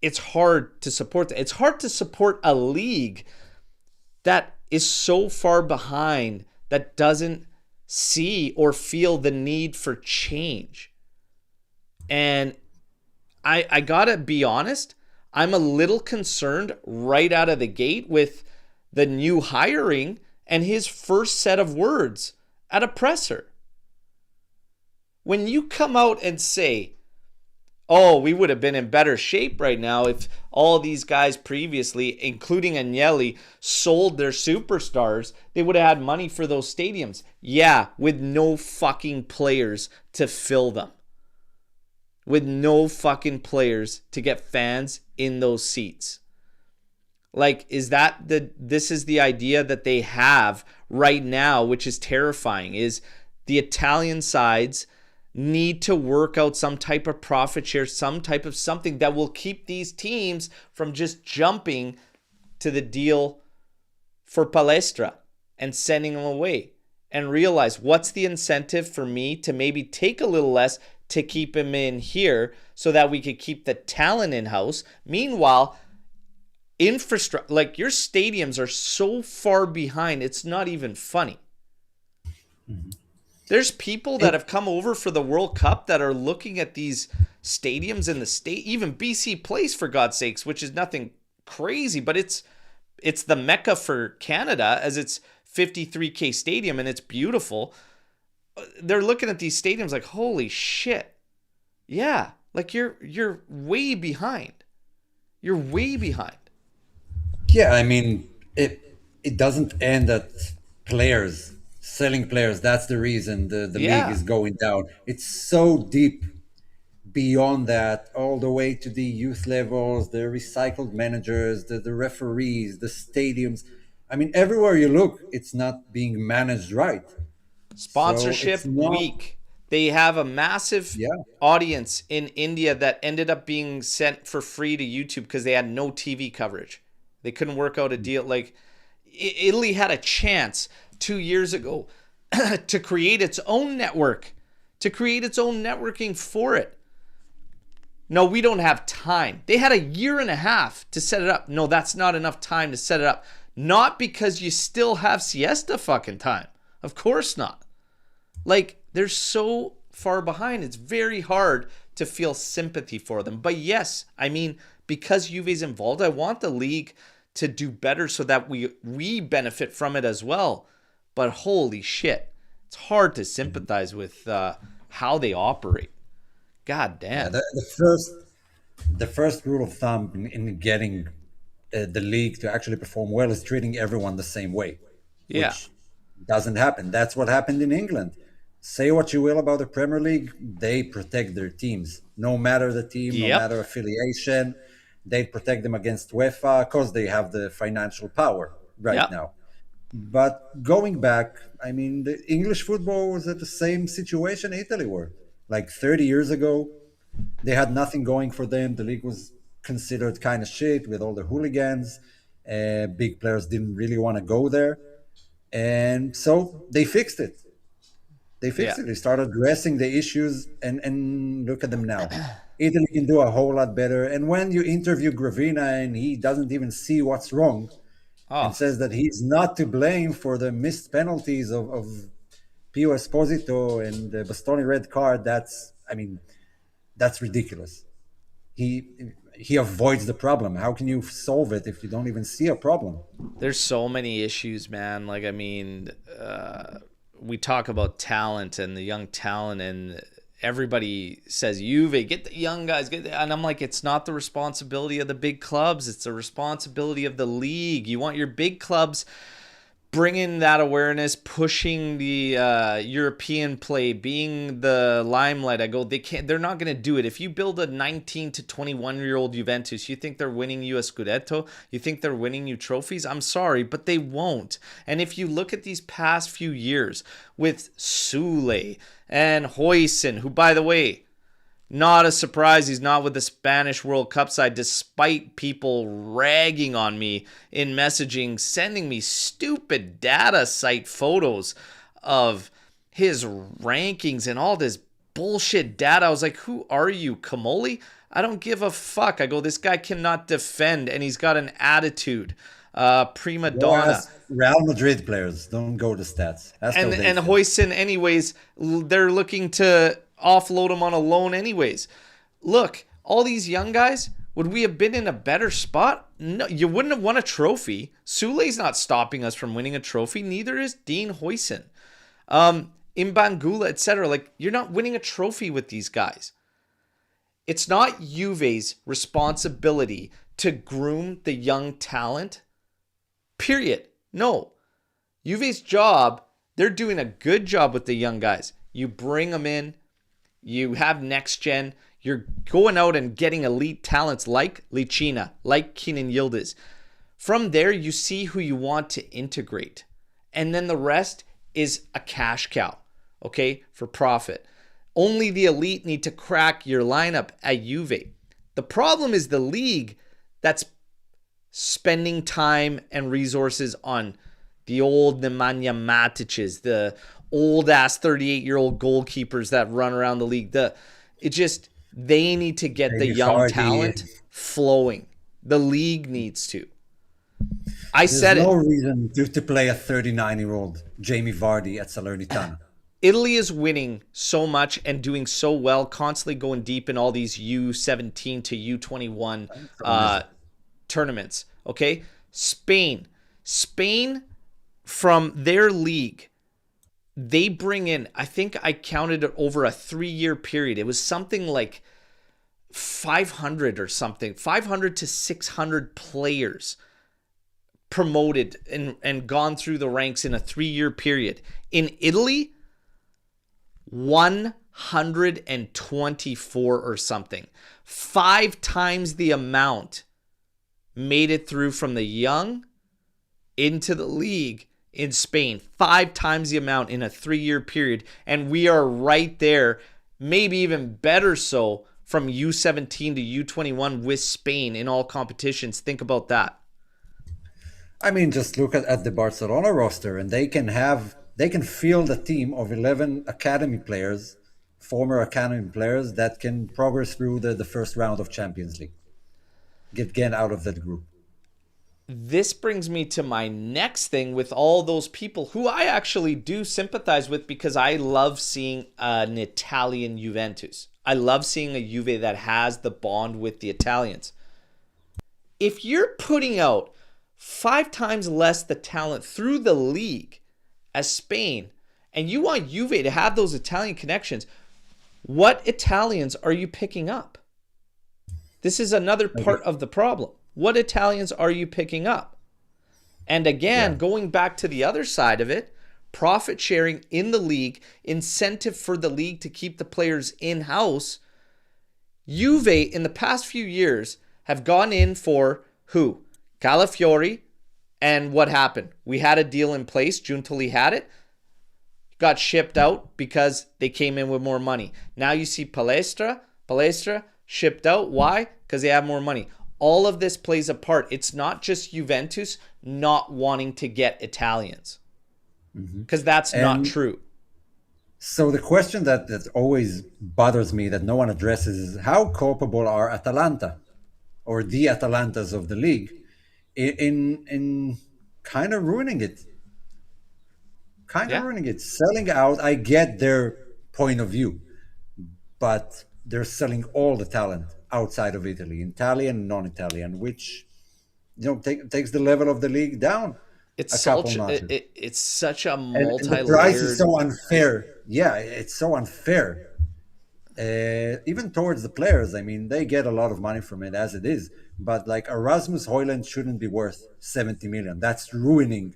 It's hard to support that. It's hard to support a league that is so far behind that doesn't see or feel the need for change. And I gotta be honest, I'm a little concerned right out of the gate with the new hiring and his first set of words at a presser. When you come out and say, oh, we would have been in better shape right now if all these guys previously, including Agnelli, sold their superstars, they would have had money for those stadiums. Yeah, with no fucking players to fill them. With no fucking players to get fans in those seats. Like, this is the idea that they have right now, which is terrifying, is the Italian sides need to work out some type of profit share, some type of something that will keep these teams from just jumping to the deal for Palestra and sending them away, and realize what's the incentive for me to maybe take a little less to keep him in here so that we could keep the talent in-house. Meanwhile, infrastructure, like your stadiums are so far behind, it's not even funny. Mm-hmm. There's people that have come over for the World Cup that are looking at these stadiums in the state, even BC Place, for God's sakes, which is nothing crazy, but it's the Mecca for Canada, as it's 53K stadium and it's beautiful. They're looking at these stadiums like, holy shit. Yeah, like you're way behind. You're way behind. Yeah, I mean, it doesn't end at players. Selling players, that's the reason the league is going down. It's so deep beyond that, all the way to the youth levels, the recycled managers, the referees, the stadiums. I mean, everywhere you look, it's not being managed right. Sponsorship week. They have a massive audience in India that ended up being sent for free to YouTube because they had no TV coverage. They couldn't work out a deal. Like, Italy had a chance 2 years ago to create its own network to create its own networking for it. No, we don't have time. They had a year and a half to set it up. No, that's not enough time to set it up. Not because you still have siesta fucking time. Of course not. Like, they're so far behind. It's very hard to feel sympathy for them. But yes, I mean, because Juve's involved, I want the league to do better so that we benefit from it as well. But holy shit, it's hard to sympathize with how they operate. God damn. Yeah, the first rule of thumb in getting the league to actually perform well is treating everyone the same way, Yeah. which doesn't happen. That's what happened in England. Say what you will about the Premier League, they protect their teams, no matter the team, no Yep. matter affiliation. They protect them against UEFA because they have the financial power right Yep. now. But going back, I mean, the English football was at the same situation Italy were. Like 30 years ago, they had nothing going for them. The league was considered kind of shit with all the hooligans. Big players didn't really want to go there. And so they fixed it. They fixed Yeah. it. They started addressing the issues, and look at them now. Italy can do a whole lot better. And when you interview Gravina and he doesn't even see what's wrong Oh, and says that he's not to blame for the missed penalties of Pio Esposito and the Bastoni red card, that's ridiculous. He avoids the problem. How can you solve it if you don't even see a problem? there's so many issues, man. Like, I mean, we talk about talent and the young talent, and everybody says, Juve, get the young guys. And I'm like, it's not the responsibility of the big clubs. It's the responsibility of the league. You want your big clubs bringing that awareness, pushing the European play, being the limelight. I go, they're not going to do it. If you build a 19 to 21-year-old Juventus, you think they're winning you a Scudetto? You think they're winning you trophies? I'm sorry, but they won't. And if you look at these past few years with Sule and Huijsen, who, by the way, not a surprise he's not with the Spanish World Cup side, despite people ragging on me in messaging, sending me stupid data site photos of his rankings and all this bullshit data. I was like, who are you, Kamoli? I don't give a fuck. I go, this guy cannot defend, and he's got an attitude. Prima donna. Whereas Real Madrid players don't go to stats. That's And what they and say. Huijsen, anyways, they're looking to offload him on a loan anyways. Look, all these young guys, would we have been in a better spot? No, you wouldn't have won a trophy. Sule's not stopping us from winning a trophy. Neither is Dean Huijsen. Imbangula, etc. Like, you're not winning a trophy with these guys. It's not Juve's responsibility to groom the young talent. Period. No. Juve's job, they're doing a good job with the young guys. You bring them in, you have next gen, you're going out and getting elite talents like Licina, like Kenan Yildiz. From there, you see who you want to integrate. And then the rest is a cash cow, okay, for profit. Only the elite need to crack your lineup at Juve. The problem is the league that's spending time and resources on the old Nemanja Matić's, the old-ass 38-year-old goalkeepers that run around the league. They need to get the young talent flowing. The league needs to. There's no reason to play a 39-year-old Jamie Vardy at Salernitana. Italy is winning so much and doing so well, constantly going deep in all these U17 to U21 tournaments. Okay? Spain, from their league, they bring in, I think I counted it over a 3-year period. It was something like 500 or something, 500 to 600 players promoted and gone through the ranks in a 3-year period. In Italy, 124 or something. 5 times the amount made it through from the young into the league in Spain. 5 times the amount in a 3-year period. And we are right there, maybe even better so, from U17 to U21 with Spain in all competitions. Think about that. I mean, just look at the Barcelona roster, and they can field a team of 11 academy players former academy players that can progress through the first round of Champions League. Get out of that group. This brings me to my next thing with all those people who I actually do sympathize with, because I love seeing an Italian Juventus. I love seeing a Juve that has the bond with the Italians. If you're putting out 5 times less the talent through the league as Spain, and you want Juve to have those Italian connections, what Italians are you picking up? This is another part of the problem. What Italians are you picking up? And again, going back to the other side of it, profit sharing in the league, incentive for the league to keep the players in-house. Juve, in the past few years, have gone in for who? Calafiori. And what happened? We had a deal in place. Giuntoli had it. Got shipped out because they came in with more money. Now you see Palestra shipped out. Why? Because they have more money. All of this plays a part. It's not just Juventus not wanting to get Italians, because that's not true. So the question that always bothers me that no one addresses is how culpable are Atalanta or the Atalantas of the league in kind of ruining it. Ruining it. Selling out, I get their point of view, but they're selling all the talent outside of Italy, Italian, non-Italian, which takes the level of the league down. It's such a multi-layered. And the price is so unfair. Yeah, it's so unfair. Even towards the players. I mean, they get a lot of money from it as it is. But like Erasmus Højlund shouldn't be worth 70 million. That's ruining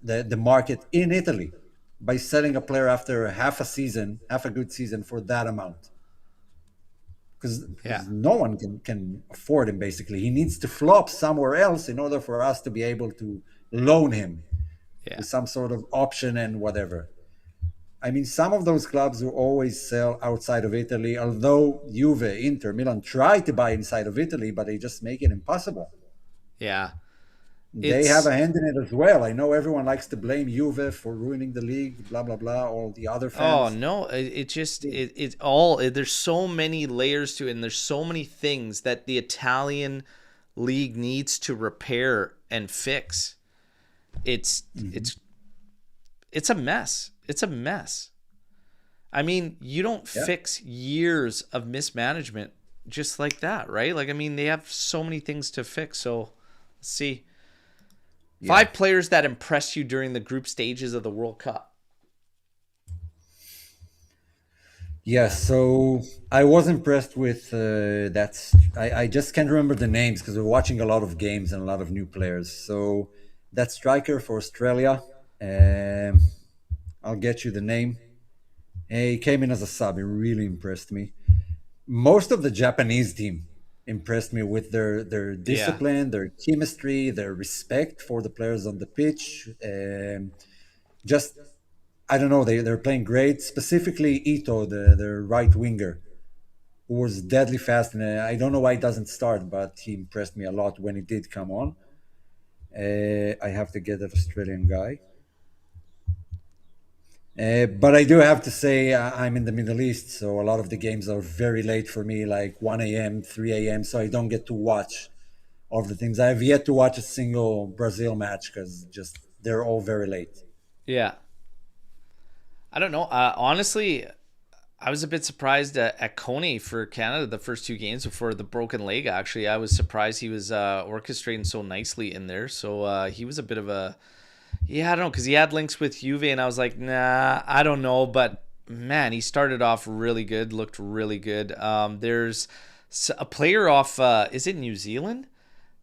the market in Italy by selling a player after half a good season for that amount. Because no one can afford him, basically. He needs to flop somewhere else in order for us to be able to loan him with some sort of option and whatever. I mean, some of those clubs will always sell outside of Italy, although Juve, Inter, Milan try to buy inside of Italy, but they just make it impossible. Yeah. They have a hand in it as well. I know everyone likes to blame Juve for ruining the league, blah, blah, blah, all the other fans. Oh, no. It's all, there's so many layers to it, and there's so many things that the Italian league needs to repair and fix. It's a mess. It's a mess. I mean, you don't fix years of mismanagement just like that, right? Like, I mean, they have so many things to fix. So, let's see. 5 players that impressed you during the group stages of the World Cup. Yes, so I was impressed with I just can't remember the names because we're watching a lot of games and a lot of new players. So that striker for Australia, I'll get you the name. He came in as a sub. He really impressed me. Most of the Japanese team impressed me with their discipline, their chemistry, their respect for the players on the pitch. Just, I don't know, they're playing great. Specifically, Ito, the right winger, who was deadly fast. And I don't know why he doesn't start, but he impressed me a lot when he did come on. I have to get that Australian guy. But I do have to say I'm in the Middle East, so a lot of the games are very late for me, like 1 a.m., 3 a.m., so I don't get to watch all of the things. I have yet to watch a single Brazil match because just they're all very late. Yeah. I don't know. Honestly, I was a bit surprised at Coney for Canada the first 2 games before the broken leg, actually. I was surprised he was orchestrating so nicely in there, so he was a bit of a... Yeah, I don't know, because he had links with Juve, and I was like, nah, I don't know. But, man, he started off really good, looked really good. There's a player off, is it New Zealand?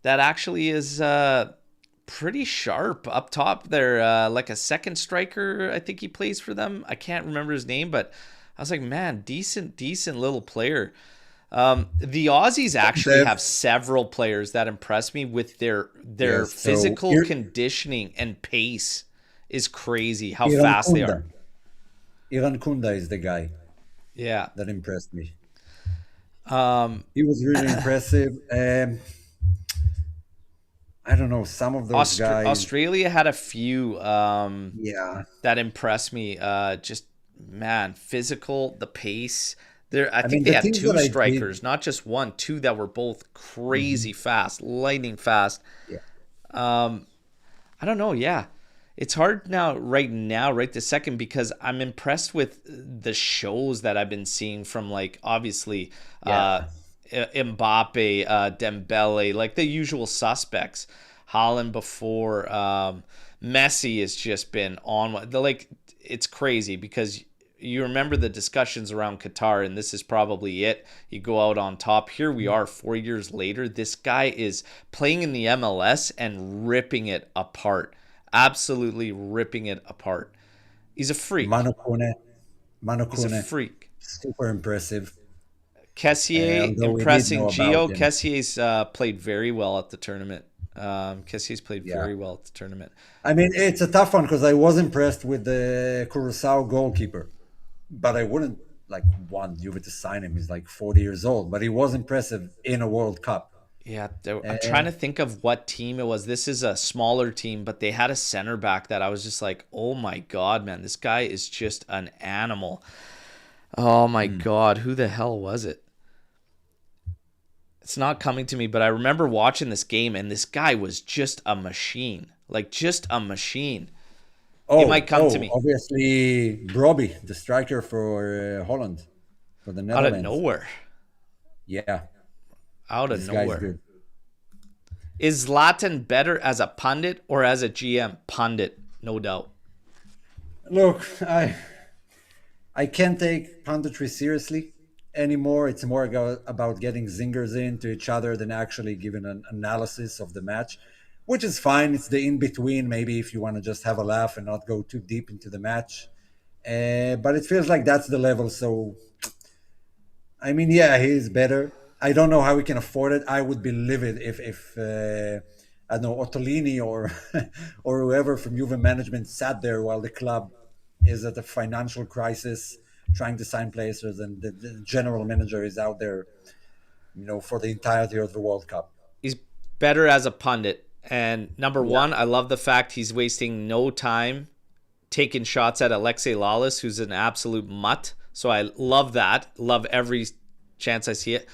That actually is pretty sharp up top there, like a second striker, I think he plays for them. I can't remember his name, but I was like, man, decent little player. The Aussies actually have several players that impress me with their physical conditioning and pace is crazy how fast they are. Iran Kunda is the guy. Yeah. That impressed me. He was really impressive. I don't know, some of those guys. Australia had a few that impressed me. Just man, physical, the pace. I I mean, think they the had things that two I did. strikers, not just one, two that were both crazy Mhm. fast, lightning fast. Yeah. Um, I don't know. Yeah, it's hard now, right this second, because I'm impressed with the shows that I've been seeing from, like, obviously, uh, Yeah. Mbappe, Dembele, like the usual suspects. Haaland before, Messi has just been on the, like, it's crazy because you remember the discussions around Qatar, and this is probably it. You go out on top. Here we are 4 years later. This guy is playing in the MLS and ripping it apart. Absolutely ripping it apart. He's a freak. Mano Kone, Mano He's a Kone, freak. super impressive. Kessier Although we did impressing know about Gio. him. Kessier's played very well at the tournament. Kessier's played Yeah. very well at the tournament. I mean, it's a tough one because I was impressed with the Curacao goalkeeper, but I wouldn't like want Juve to sign him. He's like 40 years old, but he was impressive in a World Cup. Yeah, Uh, I'm trying to think of what team it was. This is a smaller team, but they had a center back that I was just like, oh my God, man, this guy is just an animal. Oh my God, who the hell was it? It's not coming to me, but I remember watching this game, and this guy was just a machine. Like, just a machine. It might come to me obviously, Brobbey, the striker for Holland, for the out of Netherlands. nowhere. Yeah, Out of this guy's nowhere. good. Is Zlatan better as a pundit or as a GM? Pundit, no doubt. Look, I can't take punditry seriously anymore. It's more about getting zingers into each other than actually giving an analysis of the match, which is fine. It's the in between, maybe if you want to just have a laugh and not go too deep into the match. But it feels like that's the level. So, I mean, yeah, he's better. I don't know how we can afford it. I would be livid if I don't know, Ottolini or or whoever from Juve management sat there while the club is at a financial crisis, trying to sign players, and the general manager is out there, for the entirety of the World Cup. He's better as a pundit. And number Yeah. one, I love the fact he's wasting no time taking shots at Alexei Lalas, who's an absolute mutt. So I love that. Love every chance I see it.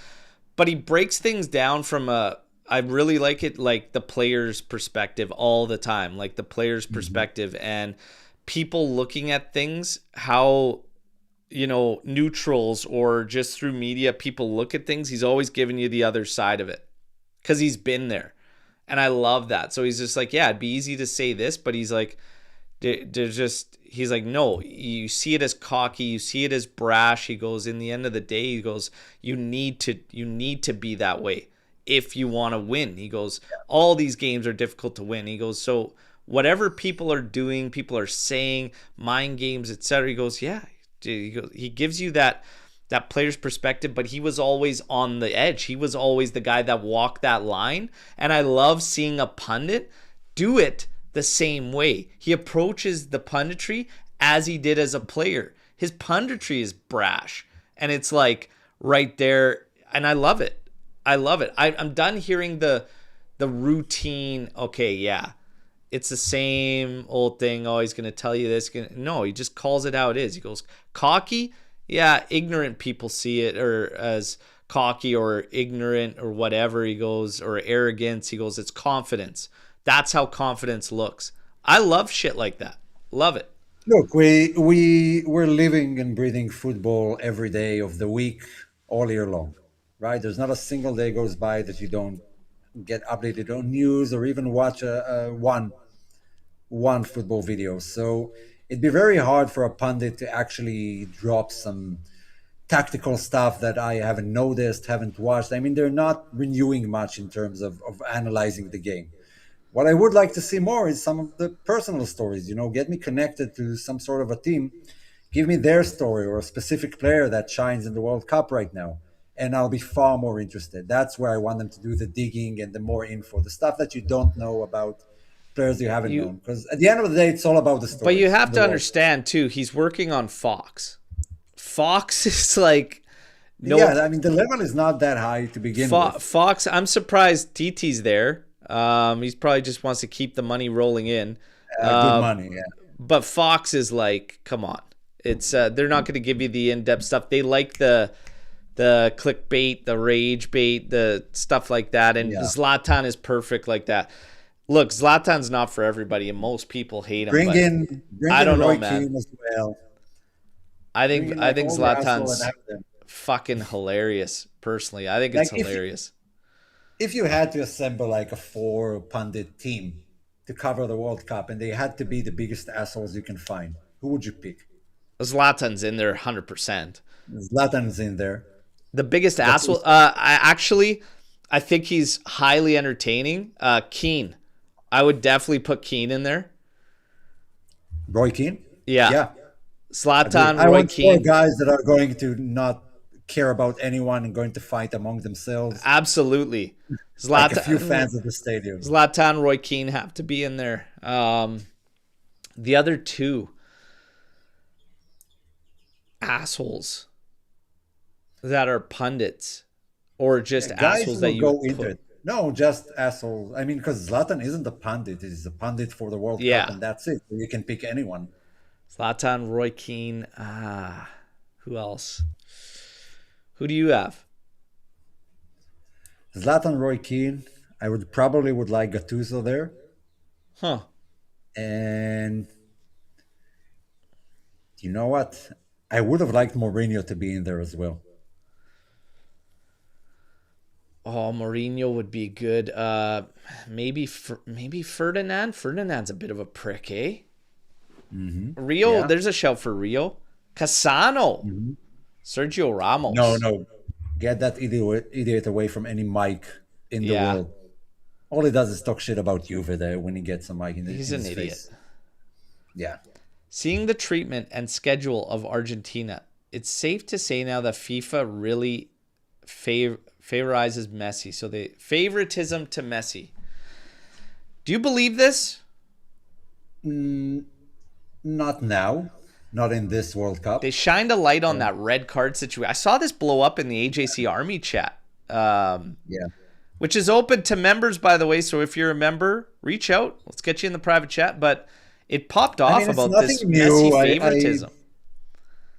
But he breaks things down from I really like it, like the player's perspective all the time, like the player's perspective and people looking at things, how, neutrals or just through media, people look at things. He's always giving you the other side of it because he's been there. And I love that. So he's just like, yeah, it'd be easy to say this, but he's like, he's like, no, you see it as cocky, you see it as brash. He goes, in the end of the day, he goes, you need to be that way if you want to win. He goes, all these games are difficult to win. He goes, so whatever people are doing, people are saying, mind games, etc. He goes, yeah. He gives you that player's perspective, but he was always on the edge. He was always the guy that walked that line. And I love seeing a pundit do it the same way. He approaches the punditry as he did as a player. His punditry is brash, and it's like right there, and I love it. I love it. I'm done hearing the routine. Okay, yeah, it's the same old thing. Oh, he's gonna tell you this. No, he just calls it how it is. He goes cocky. Yeah, ignorant people see it or as cocky or ignorant or whatever. He goes, or arrogance. He goes, it's confidence. That's how confidence looks. I love shit like that. Love it. Look, we're living and breathing football every day of the week, all year long, right? There's not a single day goes by that you don't get updated on news or even watch a one football video. So it'd be very hard for a pundit to actually drop some tactical stuff that I haven't noticed, haven't watched. I mean, they're not renewing much in terms of analyzing the game. What I would like to see more is some of the personal stories, get me connected to some sort of a team, give me their story or a specific player that shines in the World Cup right now. And I'll be far more interested. That's where I want them to do the digging and the more info, the stuff that you don't know about players you haven't known. Because at the end of the day, it's all about the story. But you have to understand too, he's working on Fox. Fox is like yeah, I mean the level is not that high to begin with. Fox, I'm surprised TT's there. He's probably just wants to keep the money rolling in. Good money, yeah. But Fox is like, come on. It's they're not going to give you the in-depth stuff. They like the clickbait, the rage bait, the stuff like that. And Yeah. Zlatan is perfect like that. Look, Zlatan's not for everybody, and most people hate him. Bring But in I don't know, Roy man. Keane as well. I Bring think in I like think all the asshole Zlatan's and have them. fucking hilarious. Personally, I think it's Like hilarious. if you had to assemble like a 4 pundit team to cover the World Cup and they had to be the biggest assholes you can find, who would you pick? Zlatan's in there 100%. Zlatan's in there. The biggest That's asshole. I think he's highly entertaining. Keane, I would definitely put Keane in there. Roy Keane? Yeah, Yeah. Zlatan, I Roy want 4 Keane. guys that are going to not care about anyone and going to fight among themselves. Absolutely. Like a few fans of the stadium. Zlatan, Roy Keane have to be in there. The other two assholes that are pundits or just Guys assholes who that will you go would into put. it. No, just assholes. I mean, because Zlatan isn't a pundit. He's a pundit for the World Yeah. Cup, and that's it. You can pick anyone. Zlatan, Roy Keane. Who else? Who do you have? Zlatan, Roy Keane. I would probably would like Gattuso there. Huh. And you know what? I would have liked Mourinho to be in there as well. Oh, Mourinho would be good. Maybe Ferdinand. Ferdinand's a bit of a prick, eh? Rio, Yeah. there's a shout for Rio. Cassano. Sergio Ramos. No. Get that idiot away from any mic in the Yeah. world. All he does is talk shit about Juve there when he gets a mic in He's in an his idiot. face. Yeah. Seeing the treatment and schedule of Argentina, it's safe to say now that FIFA really favorizes Messi. So they favoritism to Messi. Do you believe this? Not now. Not in this World Cup. They shined a light on that red card situation. I saw this blow up in the AJC Army chat, Yeah. which is open to members, by the way. So if you're a member, reach out. Let's get you in the private chat. But it popped off mean, it's about nothing this new. Messi I- favoritism.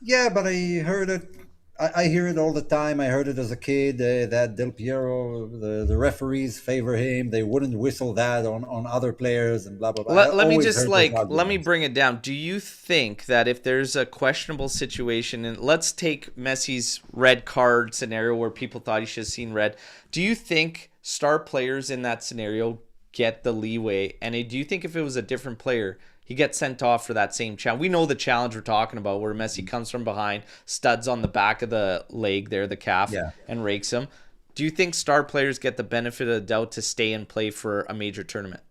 Yeah, but I heard it. I hear it all the time. I heard it as a kid. That Del Piero, the referees favor him. They wouldn't whistle that on other players and blah blah blah. Let me always just heard those let me arguments. bring it down. Do you think that if there's a questionable situation, and let's take Messi's red card scenario where people thought he should have seen red, do you think star players in that scenario get the leeway? And do you think if it was a different player, he gets sent off for that same challenge? We know the challenge we're talking about where Messi comes from behind, studs on the back of the leg there, the calf, Yeah. and rakes him. Do you think star players get the benefit of the doubt to stay and play for a major tournament?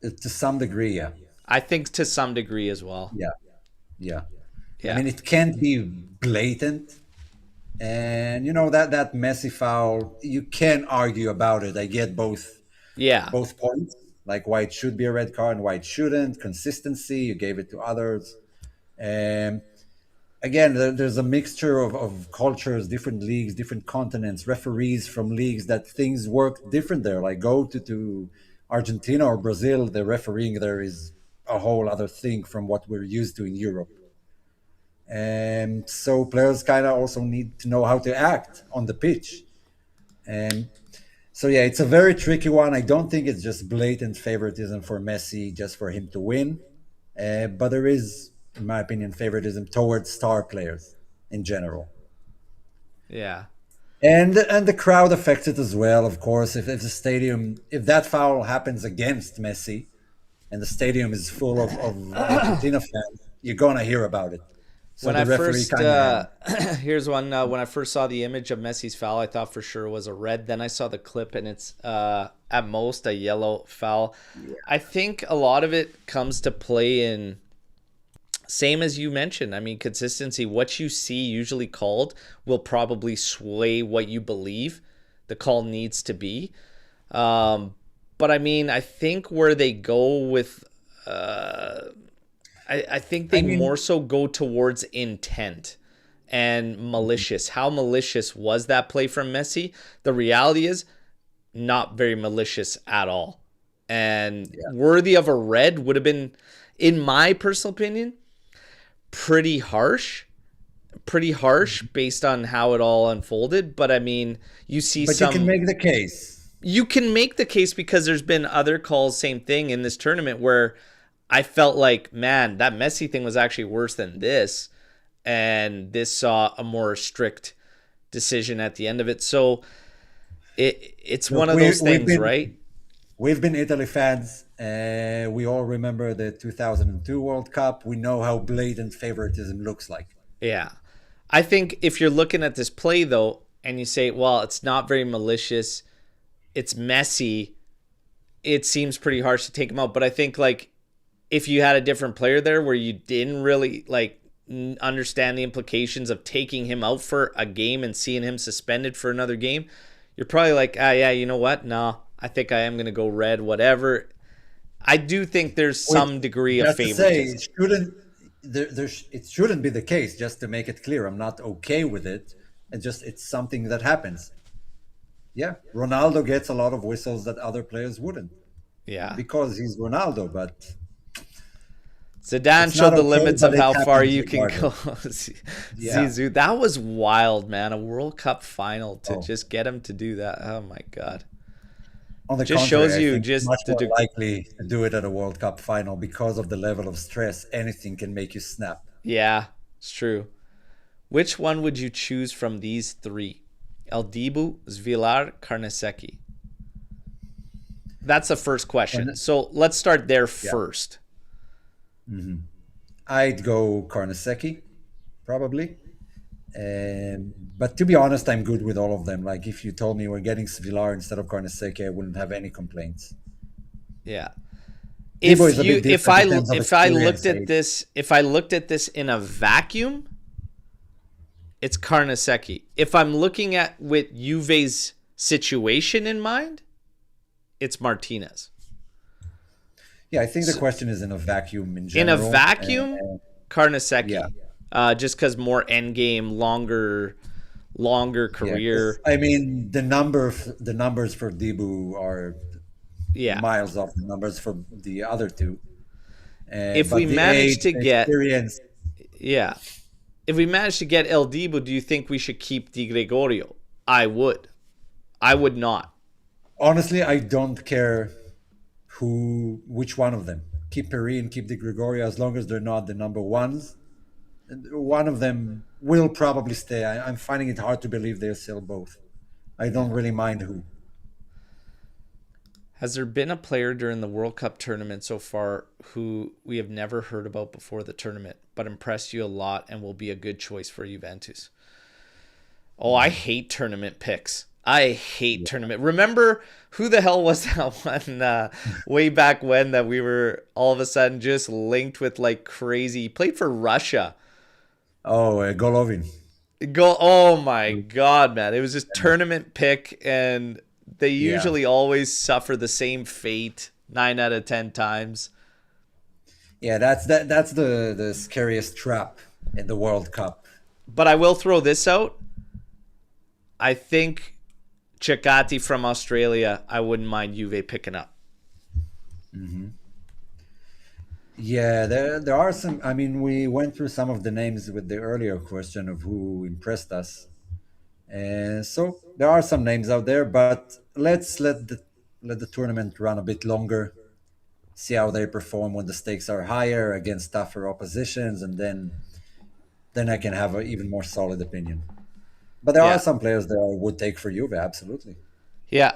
To some degree, yeah, I think to some degree as well. yeah. Yeah. I mean, it can't be blatant, and you know that Messi foul. You can argue about it. I get both Yeah. points, like why it should be a red card and why it shouldn't. Consistency. You gave it to others. Again, there's a mixture of cultures, different leagues, different continents, referees from leagues that things work different there. Like go to Argentina or Brazil, the refereeing there is a whole other thing from what we're used to in Europe. And so players kind of also need to know how to act on the pitch. And so, yeah, it's a very tricky one. I don't think it's just blatant favoritism for Messi just for him to win. But there is, in my opinion, favoritism towards star players in general. Yeah. And the crowd affects it as well, of course. If the stadium, if that foul happens against Messi and the stadium is full of Argentina fans, you're going to hear about it. So When the I referee first, kinda, here's one. When I first saw the image of Messi's foul, I thought for sure it was a red. Then I saw the clip, and it's at most a yellow foul. I think a lot of it comes to play in, same as you mentioned. I mean, consistency. What you see usually called will probably sway what you believe the call needs to be. But I mean, I think where they go with. I think they more so go towards intent and malicious. How malicious was that play from Messi? The reality is not very malicious at all. And worthy of a red would have been, in my personal opinion, pretty harsh. Pretty harsh based on how it all unfolded. But I mean, you see But you can make the case. you can make the case because there's been other calls, same thing in this tournament where I felt like, man, that Messi thing was actually worse than this. And this saw a more strict decision at the end of it. So it's Look, one of those things, right? We've been Italy fans. We all remember the 2002 World Cup. We know how blatant favoritism looks like. Yeah. I think if you're looking at this play, though, and you say, well, it's not very malicious, it's messy, it seems pretty harsh to take him out. But I think, like, if you had a different player there where you didn't really, like, understand the implications of taking him out for a game and seeing him suspended for another game, you're probably like, yeah, you know what? No, I think I am going to go red, whatever. I do think there's some degree of favoritism. It shouldn't be the case, just to make it clear. I'm not okay with it. It's something that happens. Yeah, Ronaldo gets a lot of whistles that other players wouldn't. Yeah. Because he's Ronaldo, but Zidane showed the limits of how far you can go. Yeah. Zizou, that was wild, man. A World Cup final to just get him to do that. Oh my God. On the Just contrary, shows I you think just it's much more likely to do it at a World Cup final because of the level of stress. Anything can make you snap. Yeah, it's true. Which one would you choose from these three? El Dibu, Svilar, Carnesecchi. That's the first question. So let's start there first. Mm-hmm. I'd go Carnesecchi, probably. But to be honest, I'm good with all of them. Like, if you told me we're getting Svilar instead of Carnesecchi, I wouldn't have any complaints. Yeah. If I looked at this in a vacuum, it's Carnesecchi. If I'm looking at with Juve's situation in mind, it's Martinez. Yeah, I think the question is in a vacuum in general. In a vacuum, Carnesecchi. Yeah. Just because more end game, longer career. Yeah, I mean, the numbers for Dibu are miles off the numbers for the other two. If we manage to get El Dibu, do you think we should keep Di Gregorio? I would. I would not. Honestly, I don't care which one of them. Keep Perin, keep Di Gregorio, as long as they're not the number ones. One of them will probably stay. I'm finding it hard to believe they'll sell both. I don't really mind who. Has there been a player during the World Cup tournament so far who we have never heard about before the tournament, but impressed you a lot and will be a good choice for Juventus? Oh, I hate tournament picks. I hate tournament. Remember who the hell was that one way back when that we were all of a sudden just linked with like crazy? He played for Russia. Oh, Golovin. Oh my God, man. It was just tournament pick, and they usually always suffer the same fate 9 out of 10 times. Yeah, that's the scariest trap in the World Cup. But I will throw this out. I think Gatti from Australia, I wouldn't mind Juve picking up. Mm-hmm. Yeah, there are some. I mean, we went through some of the names with the earlier question of who impressed us, and so there are some names out there. But let's let the tournament run a bit longer, see how they perform when the stakes are higher against tougher oppositions, and then I can have an even more solid opinion. But there are some players that I would take for Juve, absolutely. Yeah,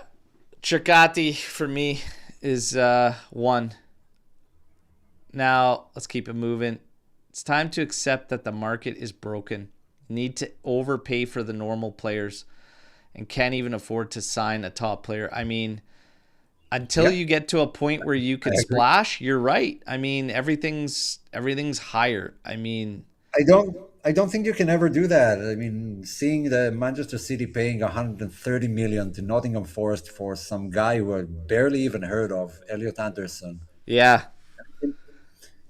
Gatti for me is one. Now, let's keep it moving. It's time to accept that the market is broken. Need to overpay for the normal players and can't even afford to sign a top player. I mean, until you get to a point where you can splash, you're right. I mean, everything's higher. I mean, I don't think you can ever do that. I mean, seeing the Manchester City paying 130 million to Nottingham Forest for some guy who I barely even heard of, Elliot Anderson. Yeah.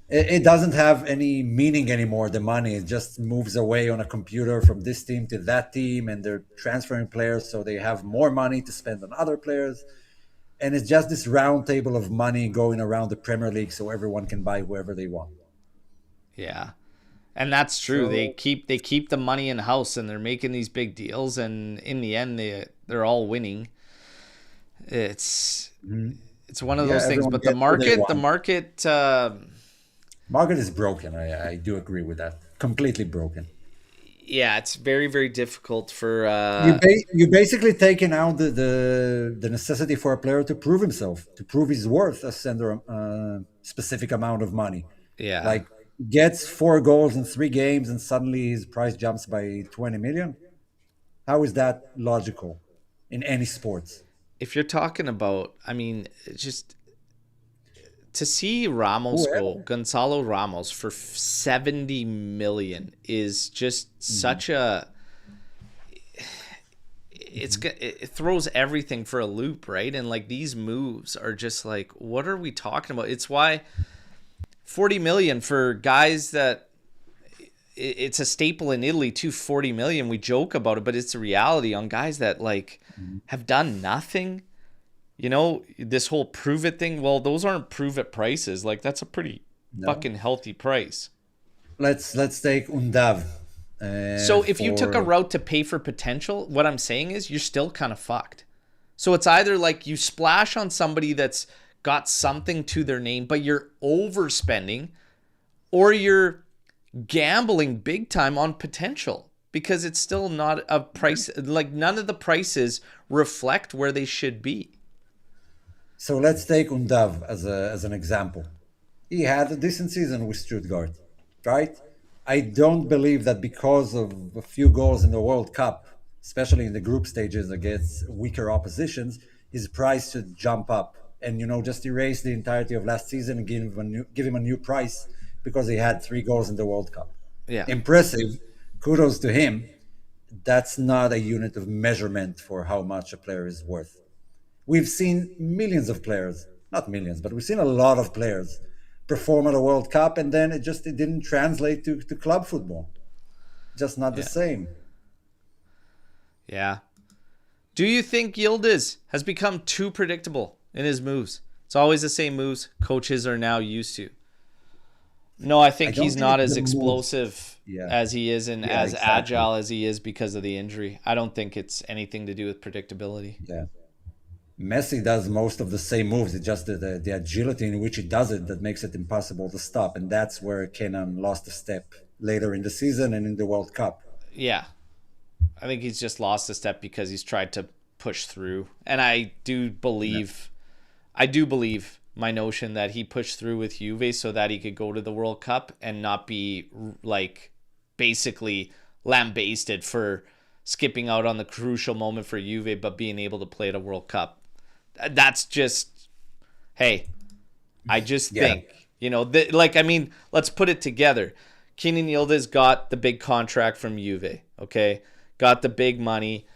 It doesn't have any meaning anymore, the money. It just moves away on a computer from this team to that team, and they're transferring players so they have more money to spend on other players. And it's just this round table of money going around the Premier League so everyone can buy whoever they want. Yeah. And that's true. They So keep the money in house, and they're making these big deals, and in the end they're all winning. It's mhm. it's one of Yeah, those things. everyone But the gets what they market, the want. market, Market is broken. I do agree with that. Completely broken. yeah, it's very very difficult for. You basically taken out the necessity for a player to prove himself, to prove his worth under a specific amount of money. Yeah, Like gets 4 goals in 3 games and suddenly his price jumps by 20 million. How is that logical in any sports? if you're talking about, I mean, just to see Ramos go, Whoever. Gonzalo Ramos for 70 million is just Mhm. such a Mhm. it throws everything for a loop, right? And like these moves are just like, what are we talking about? It's why 40 million for guys that it's a staple in Italy too. 40 million, we joke about it, but it's a reality on guys that like Mhm. have done nothing. You know, this whole prove it thing, well, those aren't prove it prices. Like that's a pretty No. fucking healthy price. Let's take Undav So if you took a for route to pay for potential, what I'm saying is you're still kind of fucked. So it's either like you splash on somebody that's got something to their name, but you're overspending, or you're gambling big time on potential because it's still not a price. Like none of the prices reflect where they should be. so let's take Undav as an example. He had a decent season with Stuttgart, right? I don't believe that because of a few goals in the World Cup, especially in the group stages against weaker oppositions, his price should jump up and just erase the entirety of last season and give him a new price because he had 3 goals in the World Cup. Yeah. Impressive, kudos to him. That's not a unit of measurement for how much a player is worth. We've seen millions of players, not millions, but we've seen a lot of players perform at a World Cup, and then it didn't translate to club football. Just not the Yeah. same. Yeah. Do you think Yildiz has become too predictable in his moves? It's always the same moves coaches are now used to. No, I I think don't he's think not it's as the moves. explosive Yeah, as he is and yeah, as exactly. agile as he is because of the injury. I don't think it's anything to do with predictability. Yeah. Messi does most of the same moves. It's just the agility in which he does it that makes it impossible to stop. And that's where Kenan lost a step later in the season and in the World Cup. Yeah. I think he's just lost a step because he's tried to push through. And Yeah. I do believe my notion that he pushed through with Juve so that he could go to the World Cup and not be like basically lambasted for skipping out on the crucial moment for Juve, but being able to play at a World Cup. That's just, hey, I just Yeah. think, like, I mean, let's put it together. Kenan Yildiz got the big contract from Juve, okay? Got the big money,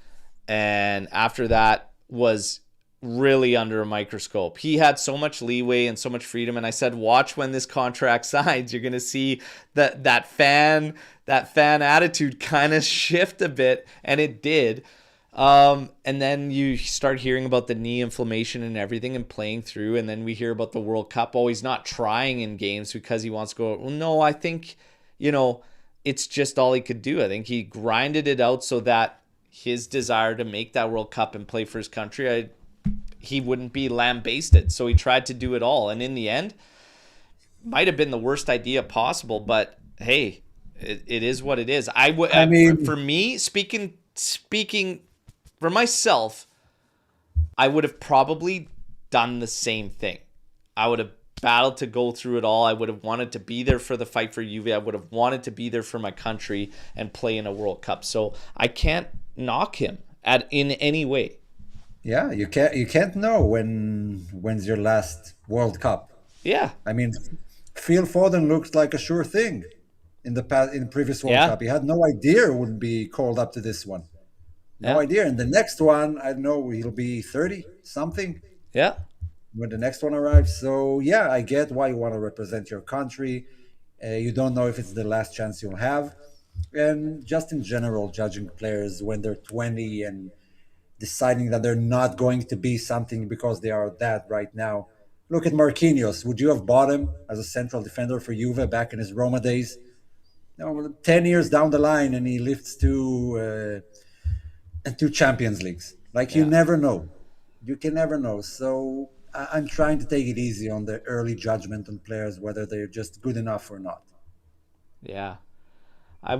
and after that was really under a microscope. He had so much leeway and so much freedom, and I said, watch when this contract signs. You're gonna see that fan attitude kind of shift a bit, and it did. And then you start hearing about the knee inflammation and everything and playing through. And then we hear about the World Cup. Oh, he's not trying in games because he wants to go. Well, no, I think, you know, it's just all he could do. I think he grinded it out so that his desire to make that World Cup and play for his country, he wouldn't be lambasted. So he tried to do it all. And in the end, might have been the worst idea possible. But hey, it is what it is. I would, I for mean, me, speaking for myself, I would have probably done the same thing. I would have battled to go through it all. I would have wanted to be there for the fight for Juve. I would have wanted to be there for my country and play in a World Cup. So I can't knock him in any way. yeah, you can't know when's your last World Cup. Yeah. I mean, Phil Foden looked like a sure thing in the previous World Yeah. Cup. He had no idea would be called up to this one. No Yeah. idea. And the next one, I don't know, he'll be 30 something Yeah. when the next one arrives. So yeah, I get why you want to represent your country. You don't know if it's the last chance you'll have. And just in general, judging players when they're 20 and deciding that they're not going to be something because they are that right now. Look at Marquinhos. Would you have bought him as a central defender for Juve back in his Roma days? 10 years down the line and he lifts two Champions Leagues. Like, you Yeah. never know. You can never know. So I'm trying to take it easy on the early judgment on players, whether they're just good enough or not. Yeah. I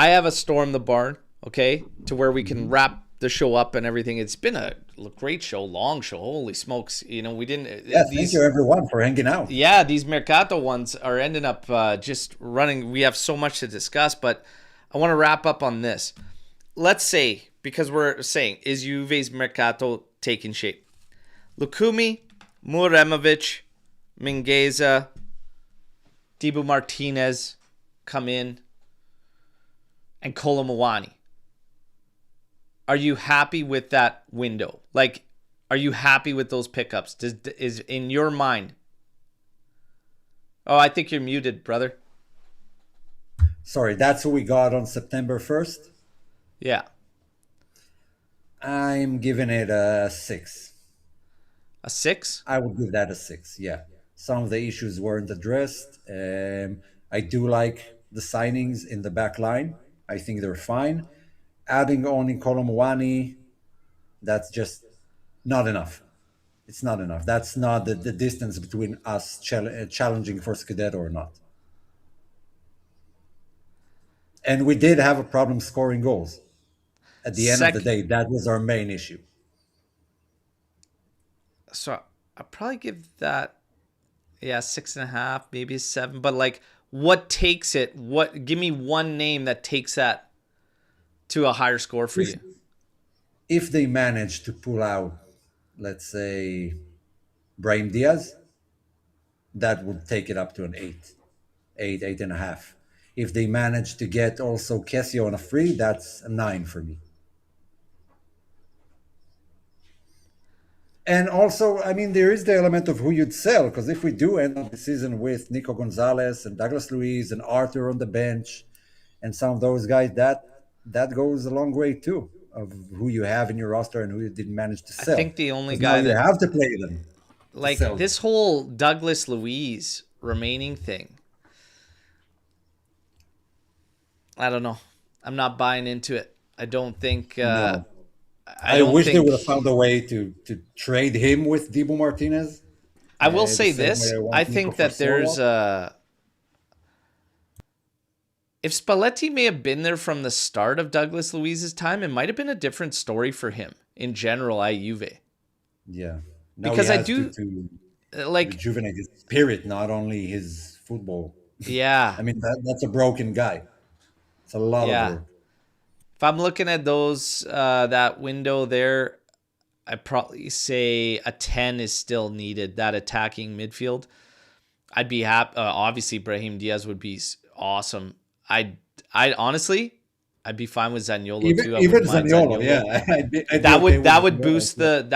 have a storm the barn, okay, to where we can wrap the show up and everything. It's been a great show, long show. Holy smokes. We didn't. Yeah, thank you everyone for hanging out. Yeah, these Mercato ones are ending up just running. We have so much to discuss, but I want to wrap up on this. Let's say, because we're saying, is Juve's Mercato taking shape? Lucumí, Muharemović, Mingueza, Dibu Martinez come in, and Kolo Muani. Are you happy with that window? Like, are you happy with those pickups? Is in your mind? Oh, I think you're muted, brother. Sorry, that's who we got on September 1st. Yeah. I'm giving it a 6. A 6? I would give that a 6, yeah. Some of the issues weren't addressed. I do like the signings in the back line. I think they're fine. Adding on in Kolo Muani, that's just not enough. It's not enough. That's not the distance between us challenging for Scudetto or not. And we did have a problem scoring goals. At the end of the day, that was our main issue. So I'll probably give that, 6.5, maybe a 7. But like, what takes it? Give me one name that takes that to a higher score for you. If they manage to pull out, let's say, Brahim Diaz, that would take it up to an 8.5. If they manage to get also Kessie on a free, that's a 9 for me. And also, I mean, there is the element of who you'd sell, because if we do end up the season with Nico Gonzalez and Douglas Luiz and Arthur on the bench and some of those guys, that goes a long way too, of who you have in your roster and who you didn't manage to sell. I think the only guy that you have to play them. Like this whole Douglas Luiz remaining thing, I don't know. I'm not buying into it. I don't think. No. I wish they would have found a way to trade him with Dibu Martinez. I will say this. I think that there's if Spalletti may have been there from the start of Douglas Luiz's time, it might have been a different story for him in general at Juve. Yeah. Now because I do like rejuvenate his spirit, not only his football. Yeah. I mean, that's a broken guy. It's a lot of work. If I'm looking at those, that window there, I'd probably say a 10 is still needed, that attacking midfield. I'd be happy. Obviously, Brahim Diaz would be awesome. I honestly, I'd be fine with Zaniolo too. Even Zaniolo, yeah. That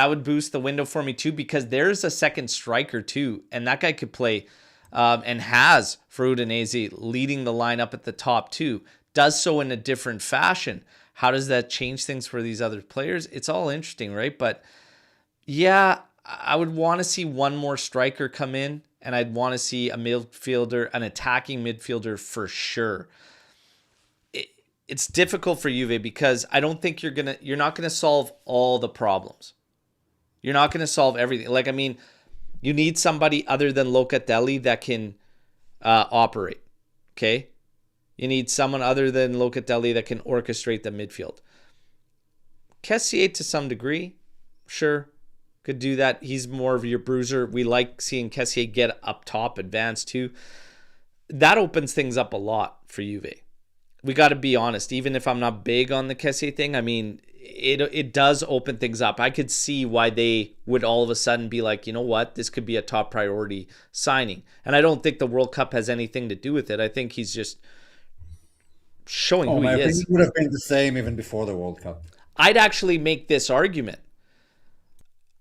would boost the window for me too, because there's a second striker too, and that guy could play, and has for Udinese leading the lineup at the top too. Does so in a different fashion. How does that change things for these other players? It's all interesting, right? But yeah, I would want to see one more striker come in, and I'd want to see a midfielder, an attacking midfielder for sure. It's difficult for Juve because I don't think you're not gonna solve all the problems. You're not gonna solve everything. Like, I mean, you need somebody other than Locatelli that can operate. Okay. You need someone other than Locatelli that can orchestrate the midfield. Kessié to some degree, sure, could do that. He's more of your bruiser. We like seeing Kessié get up top, advance too. That opens things up a lot for Juve. We got to be honest. Even if I'm not big on the Kessié thing, I mean, it does open things up. I could see why they would all of a sudden be like, you know what, this could be a top priority signing. And I don't think the World Cup has anything to do with it. I think he's just showing who he is. It would have been the same even before the World Cup. I'd actually make this argument.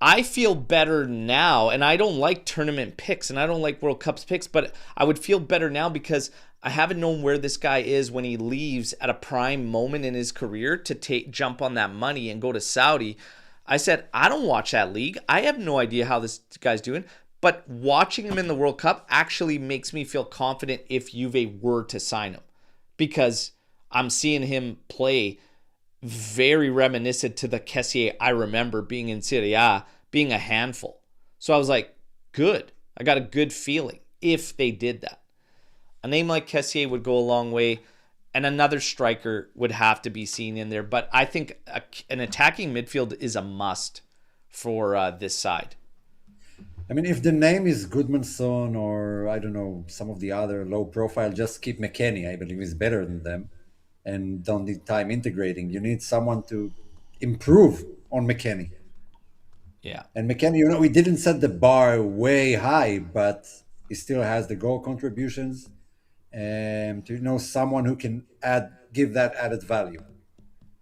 I feel better now, and I don't like tournament picks, and I don't like World Cups picks, but I would feel better now because I haven't known where this guy is when he leaves at a prime moment in his career to jump on that money and go to Saudi. I said, I don't watch that league. I have no idea how this guy's doing, but watching him in the World Cup actually makes me feel confident if Juve were to sign him. because I'm seeing him play very reminiscent to the Kessié I remember being in Serie A, being a handful. So I was like, good. I got a good feeling if they did that. A name like Kessié would go a long way, and another striker would have to be seen in there. But I think an attacking midfield is a must for this side. I mean, if the name is Goodmanson or I don't know, some of the other low profile, just keep McKennie. I believe is better than them and don't need time integrating. You need someone to improve on McKennie. Yeah. And McKennie, we didn't set the bar way high, but he still has the goal contributions and to someone who can give that added value.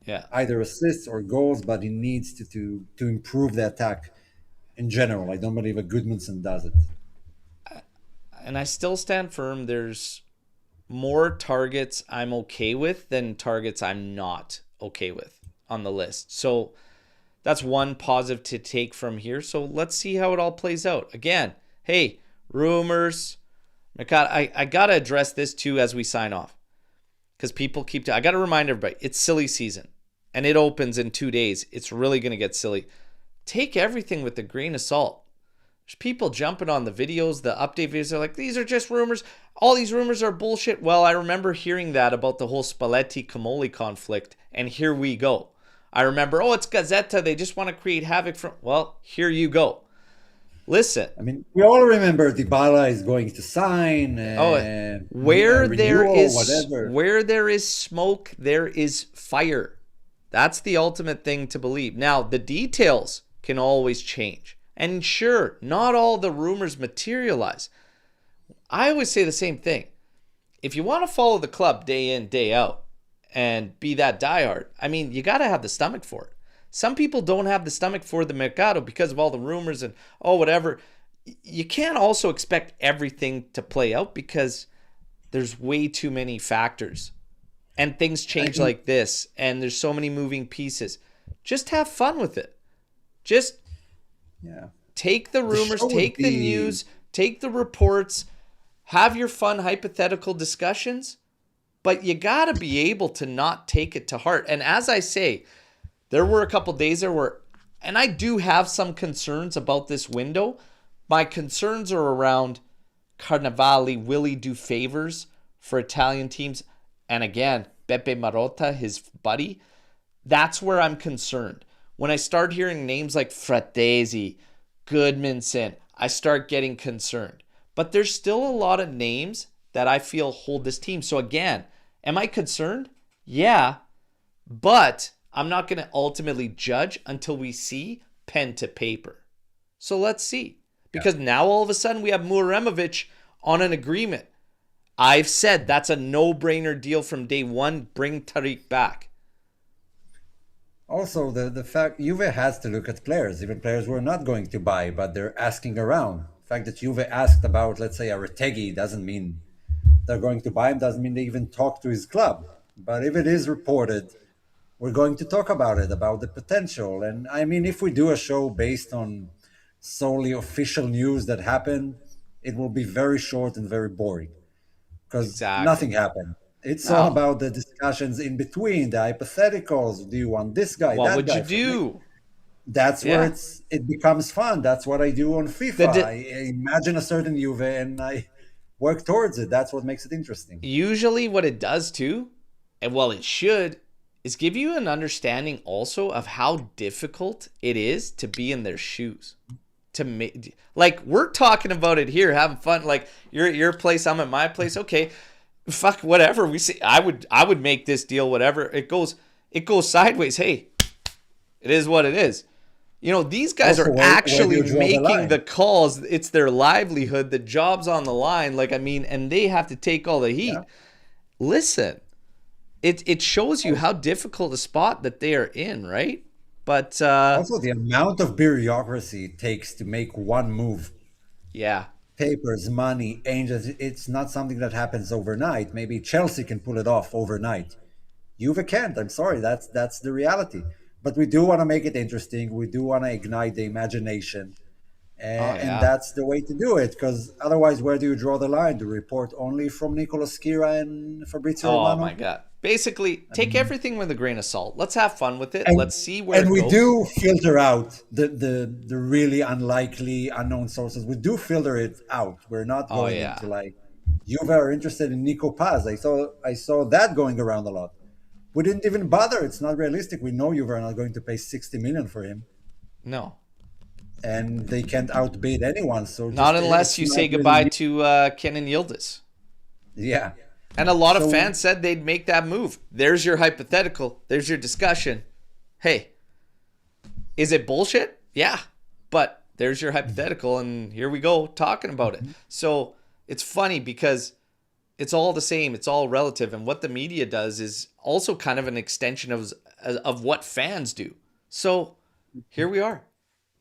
Yeah. Either assists or goals, but he needs to improve the attack in general. I don't believe a Goodmanson does it. And I still stand firm. There's more targets I'm okay with than targets I'm not okay with on the list. So that's one positive to take from here. So let's see how it all plays out. Again, hey, rumors. Mercato, I got to address this too as we sign off. Because people I got to remind everybody, it's silly season. And it opens in 2 days. It's really going to get silly. Take everything with a grain of salt. There's people jumping on the videos, the update videos. They're like, these are just rumors. All these rumors are bullshit. Well, I remember hearing that about the whole Spalletti-Comoli conflict, and here we go. I remember, it's Gazzetta. They just want to create havoc from... Well, here you go. Listen. I mean, we all remember Dybala is going to sign. Where there whatever. is smoke, there is fire. That's the ultimate thing to believe. Now, the details can always change. And sure, not all the rumors materialize. I always say the same thing. If you want to follow the club day in, day out, and be that diehard, I mean, you got to have the stomach for it. Some people don't have the stomach for the Mercato because of all the rumors and, whatever. You can't also expect everything to play out because there's way too many factors. And things change like this, and there's so many moving pieces. Just have fun with it. Just take the rumors, take the news, take the reports, have your fun hypothetical discussions, but you got to be able to not take it to heart. And as I say, there were a couple days there where, and I do have some concerns about this window. My concerns are around Carnevali. Will he do favors for Italian teams? And again, Beppe Marotta, his buddy, that's where I'm concerned. When I start hearing names like Fratesi, Goodmanson, I start getting concerned. But there's still a lot of names that I feel hold this team. So again, am I concerned? Yeah, but I'm not going to ultimately judge until we see pen to paper. So let's see. Because now all of a sudden we have Muharemović on an agreement. I've said that's a no-brainer deal from day one. Bring Tarik back. Also, the fact Juve has to look at players, even players we're not going to buy, but they're asking around. The fact that Juve asked about, let's say, a Retegui doesn't mean they're going to buy him, doesn't mean they even talk to his club. But if it is reported, we're going to talk about it, about the potential. And I mean, if we do a show based on solely official news that happened, it will be very short and very boring. Because nothing happened. It's all about the discussions in between, the hypotheticals. Do you want this guy? What that would guy you do? That's where it becomes fun. That's what I do on FIFA. I imagine a certain Juve and I work towards it. That's what makes it interesting. Usually what it does too, and it should, is give you an understanding also of how difficult it is to be in their shoes. To make, like, we're talking about it here, having fun. Like, you're at your place, I'm at my place. Okay, fuck whatever we see. I would make this deal, whatever it goes sideways. Hey, it is what it is. These guys are actually making the calls. It's their livelihood. The job's on the line. And they have to take all the heat. Yeah. Listen, it shows you how difficult a spot that they are in, right? But also the amount of bureaucracy it takes to make one move. Yeah. Papers, money, angels. It's not something that happens overnight. Maybe Chelsea can pull it off overnight. Juve can't. I'm sorry. That's the reality. But we do want to make it interesting. We do want to ignite the imagination. Oh And yeah. that's the way to do it, because otherwise, where do you draw the line? Do you report only from Nicola Schira and Fabrizio Oh my Romano? God. Basically, take everything with a grain of salt. Let's have fun with it. And Let's see where and it we goes. do filter out the really unlikely unknown sources. We do filter it out. We're not Oh going yeah. into like Juve are interested in Nico Paz. I saw that going around a lot. We didn't even bother. It's not realistic. We know Juve are not going to pay 60 million for him, No. and they can't outbid anyone. So Not just unless it's you not say goodbye really. to Kenan Yildiz. Yeah. And a lot of So fans said they'd make that move. There's your hypothetical. There's your discussion. Hey, is it bullshit? Yeah. But there's your hypothetical, and here we go talking about it. So it's funny because it's all the same. It's all relative. And what the media does is also kind of an extension of what fans do. So here we are.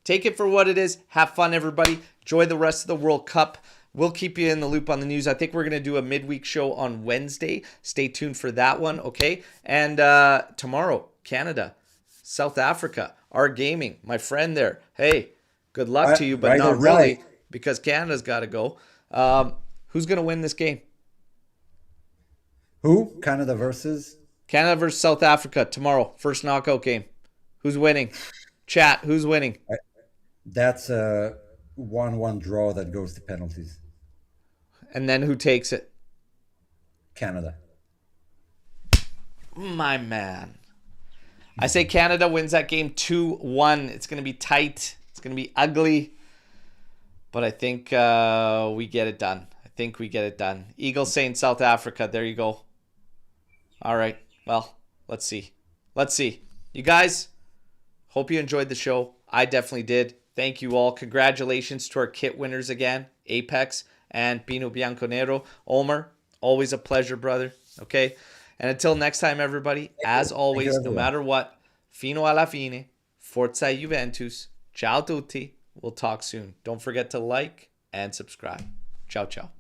Take it for what it is. Have fun, everybody. Enjoy the rest of the World Cup. We'll keep you in the loop on the news. I think we're going to do a midweek show on Wednesday. Stay tuned for that one, okay? And tomorrow, Canada, South Africa, our gaming, my friend there. Hey, good luck to you, but right or not die. really because Canada's got to go. Who's going to win this game? Who? Canada versus? Canada versus South Africa tomorrow. First knockout game. Who's winning? Chat, who's winning? That's a 1-1 draw that goes to penalties. And then who takes it? Canada. My man. I say Canada wins that game 2-1. It's going to be tight. It's going to be ugly. But I think we get it done. I think we get it done. Eagles saying South Africa. There you go. All right. Well, let's see. Let's see. You guys, hope you enjoyed the show. I definitely did. Thank you all. Congratulations to our kit winners again, Apex and Pino Bianconero. Omer, always a pleasure, brother. Okay? And until next time, everybody, as Thank you, always, no everyone. matter what, fino alla fine, forza Juventus. Ciao tutti. We'll talk soon. Don't forget to like and subscribe. Ciao, ciao.